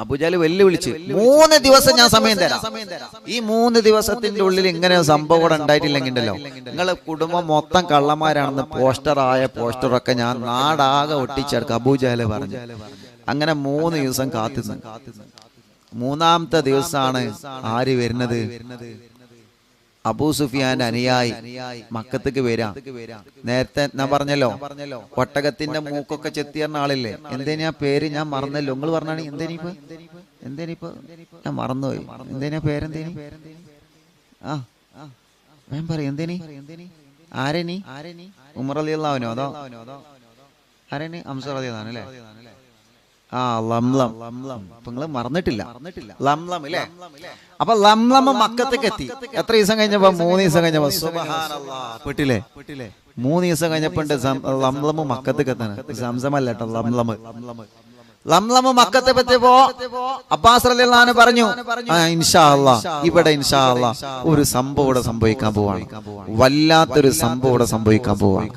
അബൂജഹൽ വെല്ലുവിളിച്ച് 3 ദിവസം ഞാൻ സമയം തരാം. ഈ 3 ദിവസത്തിന്റെ ഉള്ളിൽ ഇങ്ങനെ സംഭവം കൂടെ ഉണ്ടായിട്ടില്ലെങ്കിലോ നിങ്ങളെ കുടുംബം മൊത്തം കള്ളന്മാരാണെന്ന് പോസ്റ്ററൊക്കെ ഞാൻ നാടാകെ ഒട്ടിച്ചെടുക്കും. അബൂജഹൽ പറഞ്ഞു. അങ്ങനെ 3 ദിവസം കാത്തുനിന്ന് 3ാമത്തെ ദിവസമാണ് ആര് വരുന്നത്? അബൂ സുഫിയാന്റെ അനുയായി മക്കത്തേക്ക് വരാം. നേരത്തെ ഞാൻ പറഞ്ഞല്ലോ, ഒട്ടകത്തിന്റെ മൂക്കൊക്കെ ചെത്തിയറിഞ്ഞ ആളില്ലേ? എന്തേനാ പേര്? ഞാൻ മറന്നല്ലോ. നിങ്ങൾ പറഞ്ഞാണ് എന്തേനിപ്പോ ഞാൻ മറന്നുപോയി. എന്തേനാ പേരെന്തേനി? ഞാൻ പറയും. എന്തേനി? ആരെനി? ഉമർ റളിയല്ലാഹു അൻഹു അതോ ആരെനി? ഹംസ റളിയല്ലാഹു അല്ലേ? ലംലം. അപ്പൊ നിങ്ങള് മറന്നിട്ടില്ല. ലംലം അല്ലേ? അപ്പൊ ലംലം മക്കത്തേക്ക് എത്തി. എത്ര ദിവസം കഴിഞ്ഞപ്പോ? 3 ദിവസം കഴിഞ്ഞപ്പോ. സുബ്ഹാനല്ലാഹ്, പെട്ടില്ലേ? 3 ദിവസം കഴിഞ്ഞപ്പോ ലംലം മക്കത്തേക്ക് എത്താണ്. സംസമല്ല കേട്ടോ, ലംലം. ലംലം മക്കത്തെ പറ്റിയപ്പോ അബ്ബാസ് റളിയല്ലാഹു അൻഹു പറഞ്ഞു, ഇൻഷാ അല്ലാഹ് ഇവിടെ ഇൻഷാ അല്ലാഹ് ഒരു സംഭവം ഇവിടെ സംഭവിക്കാൻ പോവാണ്. വല്ലാത്തൊരു സംഭവം ഇവിടെ സംഭവിക്കാൻ പോവാണ്.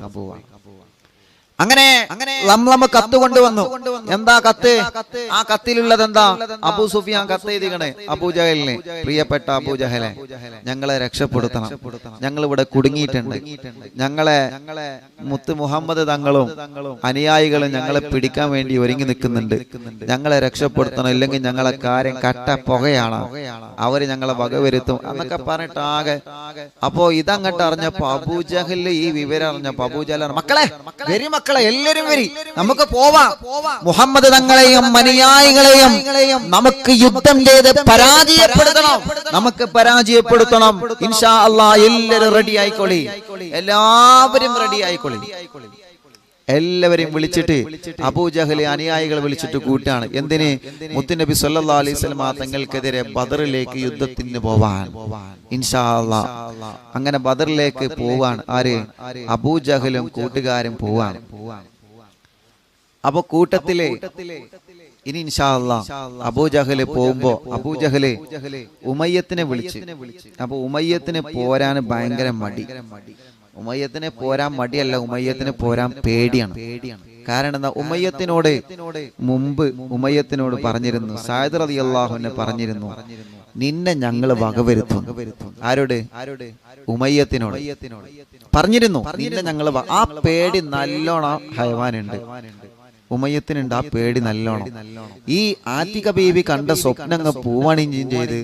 അങ്ങനെ ലംലം കത്ത് കൊണ്ടുവന്നു. എന്താ കത്ത്? ആ കത്തിലുള്ളത് എന്താ? അബൂ സുഫിയാൻ കത്ത് എഴുതിക്കണേ, അബൂജഹലിനെ, പ്രിയപ്പെട്ട അബൂജഹലെ, ഞങ്ങളെ രക്ഷപ്പെടുത്തണം. ഞങ്ങൾ ഇവിടെ കുടുങ്ങിയിട്ടുണ്ട്. ഞങ്ങളെ മുത്ത് മുഹമ്മദ് തങ്ങളും അനുയായികളും ഞങ്ങളെ പിടിക്കാൻ വേണ്ടി ഒരുങ്ങി നിൽക്കുന്നുണ്ട്. ഞങ്ങളെ രക്ഷപ്പെടുത്തണം, ഇല്ലെങ്കിൽ ഞങ്ങളെ കാര്യം കട്ട പുകയാണ്, അവര് ഞങ്ങളെ വകവരുത്തും എന്നൊക്കെ പറഞ്ഞിട്ട് ആകെ. അപ്പോ ഇതങ്ങട്ട് അറിഞ്ഞപ്പോ അബൂജഹല് ഈ വിവരം അറിഞ്ഞപ്പോ അബൂജഹൽ മക്കളെ വരി, മക്കളെ എല്ലാരും വരി, നമുക്ക് പോവാം. മുഹമ്മദ് തങ്ങളെയും അനുയായികളെയും നമുക്ക് യുദ്ധം ചെയ്ത് പരാജയപ്പെടുത്തണം. നമുക്ക് പരാജയപ്പെടുത്തണം. ഇൻഷാ അല്ലാഹ് എല്ലാവരും റെഡി ആയിക്കോളി. എല്ലാവരും റെഡി ആയിക്കോളി. എല്ലാവരെയും വിളിച്ചിട്ട് അബൂജഹൽ അനുയായികളെ വിളിച്ചിട്ട് കൂട്ടാണ്. എന്തിന്? മുത്തുനബി സല്ലല്ലാഹു അലൈഹി വസല്ലം തങ്ങൾക്കെതിരെ ബദറിലേക്ക് യുദ്ധത്തിന് പോവാൻ. ഇൻഷാ അല്ലാഹ് അങ്ങനെ ബദറിലേക്ക് പോവാൻ ആര്? അബൂജഹലും കൂട്ടുകാരും പോവാൻ. അപ്പൊ കൂട്ടത്തിലെ ഇനി ഇൻഷാ അല്ലാഹ് അബൂജഹല് പോകുമ്പോ അബൂജഹല് ഉമയ്യത്തിനെ വിളിച്ച്. അപ്പൊ ഉമയ്യത്തിന് പോരാൻ ഭയങ്കര മടി. ഉമയ്യത്തിന് പോരാൻ മടിയല്ല, ഉമയ്യത്തിന് പോരാൻ പേടിയാണ്. കാരണം എന്താ? ഉമയ്യത്തിനോട് മുമ്പ് ഉമയ്യത്തിനോട് പറഞ്ഞിരുന്നു, സഅദ് റളിയല്ലാഹു അൻഹു പറഞ്ഞിരുന്നു, നിന്നെ ഞങ്ങൾ വകവരുത്തും. ആരോട്? ഉമയ്യത്തിനോട് പറഞ്ഞിരുന്നു, നിന്നെ ഞങ്ങൾ. ആ പേടി നല്ലോണം ഹൈവാനുണ്ട്, ഉമയ്യത്തിനുണ്ട് ആ പേടി നല്ലോണം. ഈ ആതിക ബീവി കണ്ട സ്വപ്നങ്ങൾ പൂവണിഞ്ചും ചെയ്ത്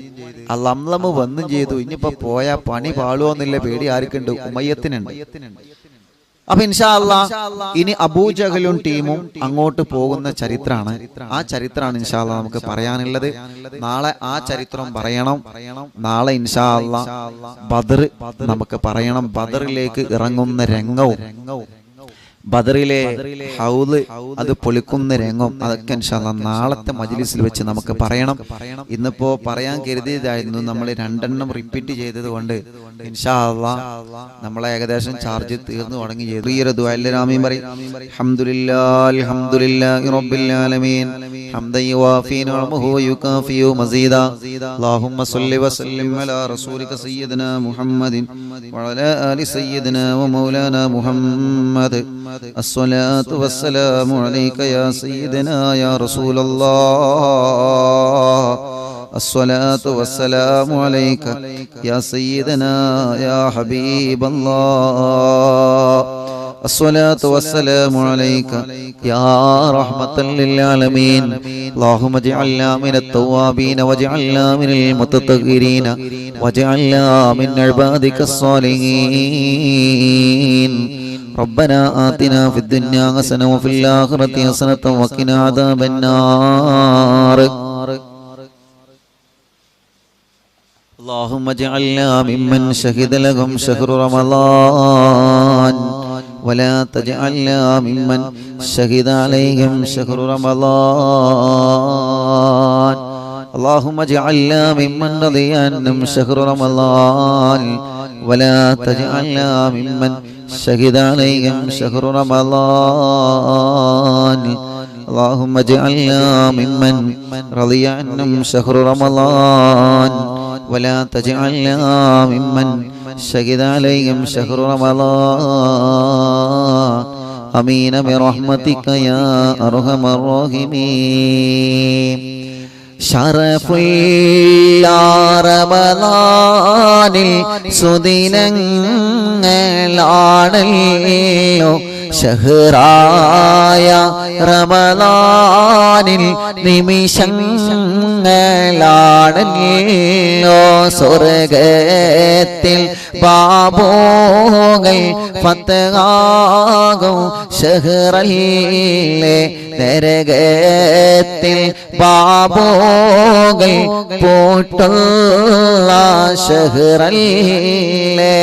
ആ ലംലമ് വന്നും ചെയ്തു. ഇനിയിപ്പോ പോയാ പണി പാളുവോന്നില്ല പേടി ആർക്കുണ്ട്? ഉമയ്യത്തിനുണ്ട്. അപ്പൊ ഇൻഷാ അല്ലാഹ് ഇനി അബൂജഹലും ടീമും അങ്ങോട്ട് പോകുന്ന ചരിത്രമാണ്. ആ ചരിത്രമാണ് ഇൻഷാ അല്ലാഹ് നമുക്ക് പറയാനുള്ളത്. നാളെ ആ ചരിത്രം പറയണം. നാളെ ഇൻഷാ അല്ലാഹ് ബദർ നമുക്ക് പറയണം. ബദറിലേക്ക് ഇറങ്ങുന്ന രംഗവും ബദറിലെ ഹൗദ് അത് പൊളിക്കുന്ന രംഗം അതൊക്കെ ഇൻഷാ അല്ലാഹ് നാളത്തെ മജ്ലിസിൽ വെച്ച് നമുക്ക് പറയണം. ഇന്നിപ്പോ പറയാൻ കരുതിയതായിരുന്നു, നമ്മൾ 2 എണ്ണം റിപ്പീറ്റ് ചെയ്തത് കൊണ്ട് ഇൻഷാ അല്ലാഹ് നമ്മളെ ഏകദേശം ചാർജ് തീർന്നു തുടങ്ങി. ദുആ പറയും. അൽഹംദുലില്ലാഹി അൽഹംദുലില്ലാഹി റബ്ബിൽ ആലമീൻ ഹംദൻ യുവാഫി നിഅമഹു വയുകാഫിയു മസീദാ അല്ലാഹുമ്മ സ്വല്ലി വസല്ലിം അലാ റസൂലിക സയ്യിദിനാ മുഹമ്മദിൻ വഅലാ ആലി സയ്യിദിനാ വമൗലാനാ മുഹമ്മദ്. الصلاة والسلام عليك يا سيدنا يا رسول الله. الصلاة والسلام عليك يا سيدنا يا حبيب الله. الصلاة والسلام عليك يا رحمة للعالمين. اللهم اجعلنا من التوابين واجعلنا من المتطهرين واجعلنا من عبادك الصالحين. ربنا آتنا في الدنيا حسنة وفي الآخرة حسنة وقنا عذاب النار. اللهم اجعلنا ممن شهد لهم شهر رمضان ولا تجعلنا ممن شهد عليهم شهر رمضان. اللهم اجعلنا ممن رضي عنهم شهر رمضان ولا تجعلنا ممن شهد عليهم شهر رمضان. اللهم اجعلنا ممن رضي عنهم شهر رمضان ولا تجعلنا ممن شهد عليهم شهر رمضان. آمين برحمتك يا أرحم الراحمين. ഷറഫുള്ള റമളാനിൽ സുദിനങ്ങളാണല്ലോ ഷഹറായ റമളാനിൽ നിമിഷങ്ങളാണല്ലോ സ്വർഗത്തിൽ ബാബോകൾ ഫതഹാകും ഷഹറല്ലേ നരകത്തിൽ ബാബോകൾ പൂട്ടുള്ള ഷഹറല്ലേ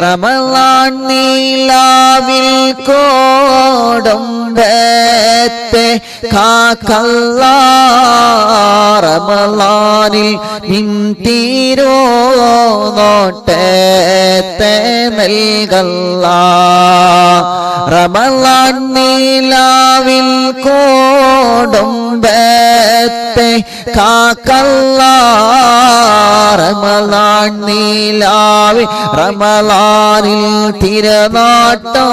റമളാൻ നീലാവിൽ കോടുമ്പത്തെ കാക്കല്ല റമളാനിൽ നിൻ തീരോ നോട്ടത്തെ നൽകല്ല റമളാൻ നീലാവിൽ കോടുമ്പത്തെ കാക്കല്ല റമളാൻ നീലാവിൽ റമളാനിൽ തിരനാട്ടോ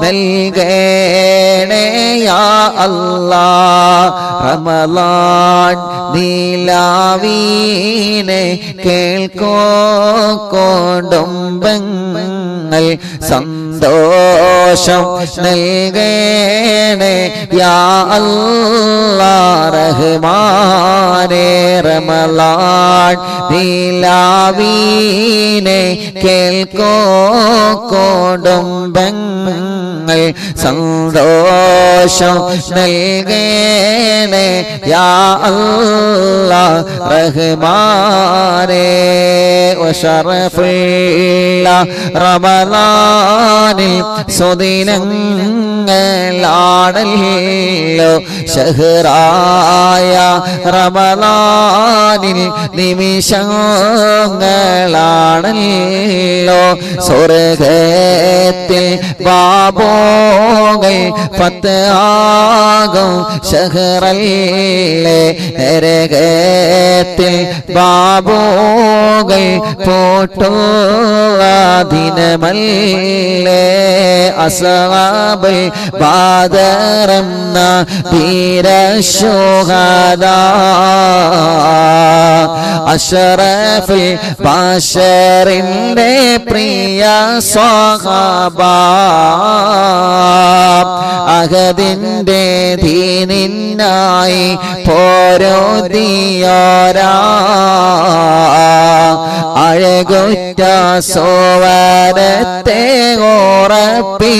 നൽകണേ യാ അല്ലാഹ് റമളാൻ നീലാവീനെ കേൾക്കോ കോടുംബങ്ങൾ സന്തോഷം നൽകണേ യാ അല്ലാഹ് റഹ്മാനേ റമളാൻ നീലാവീനെ കേൾക്കോ കോടുംബങ്ങൾ ഞങ്ങൾ സന്തോഷം നൽകേണേ യാ അല്ലാഹ് റഹ്മാനേ വശറഫുല്ല റമളാനിൽ സുദിനങ്ങളാണല്ലോ ഷഹറായ റമളാനിൽ നിമിഷങ്ങളാണല്ലോ സ്വർഗത്തിൽ ബാബോകൾ ഫത്ഹാകും ഷഹറല്ലേ നരകത്തിൽ ബാബോകൾ പൂട്ടുള്ള ദിനമല്ലേ അസ്ഹാബുൽ ബദറെന്ന ധീരശുഹദാ അഷ്റഫുൽ ബശറിന്റെ പ്രിയ സ്വഹാബ അഹദിന്റെ ദീനിനായി പോരോദിയോരാ അഴകുറ്റ സോവരത്തെ ഓറപ്പിച്ചോരാ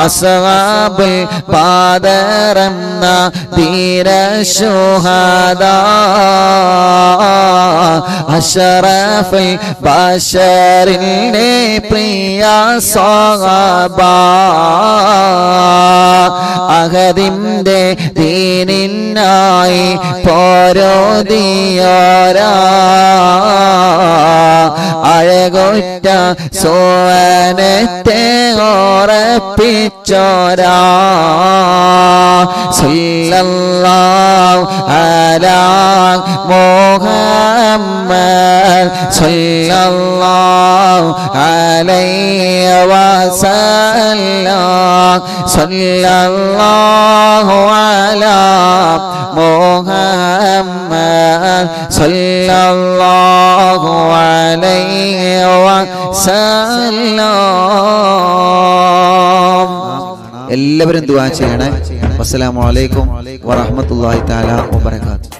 അസ്ഹാബുൽ ബദറെന്ന ധീരശുഹദാ അഷ്റഫുൽ ബശറിന്റെ പ്രിയ സ്വഹാബ അഹദിന്റെ ദീനിനായി പോരോദിയോരാ അഴകുറ്റ സോവനത്തെ ഓറപ്പിച്ചോരാ സല്ലല്ലാഹു അലാ മുഹമ്മദ് സല്ലല്ലാഹു അലൈഹി വസല്ലം സല്ലല്ലാഹു അലാ മുഹമ്മദ് സല്ലല്ലാഹു അലൈഹി വസല്ലം. എല്ലാവരും ദുആ ചെയ്യണേ. അസ്സലാമു അലൈക്കും വറഹ്മത്തുള്ളാഹി തആല വബറകാതുഹു.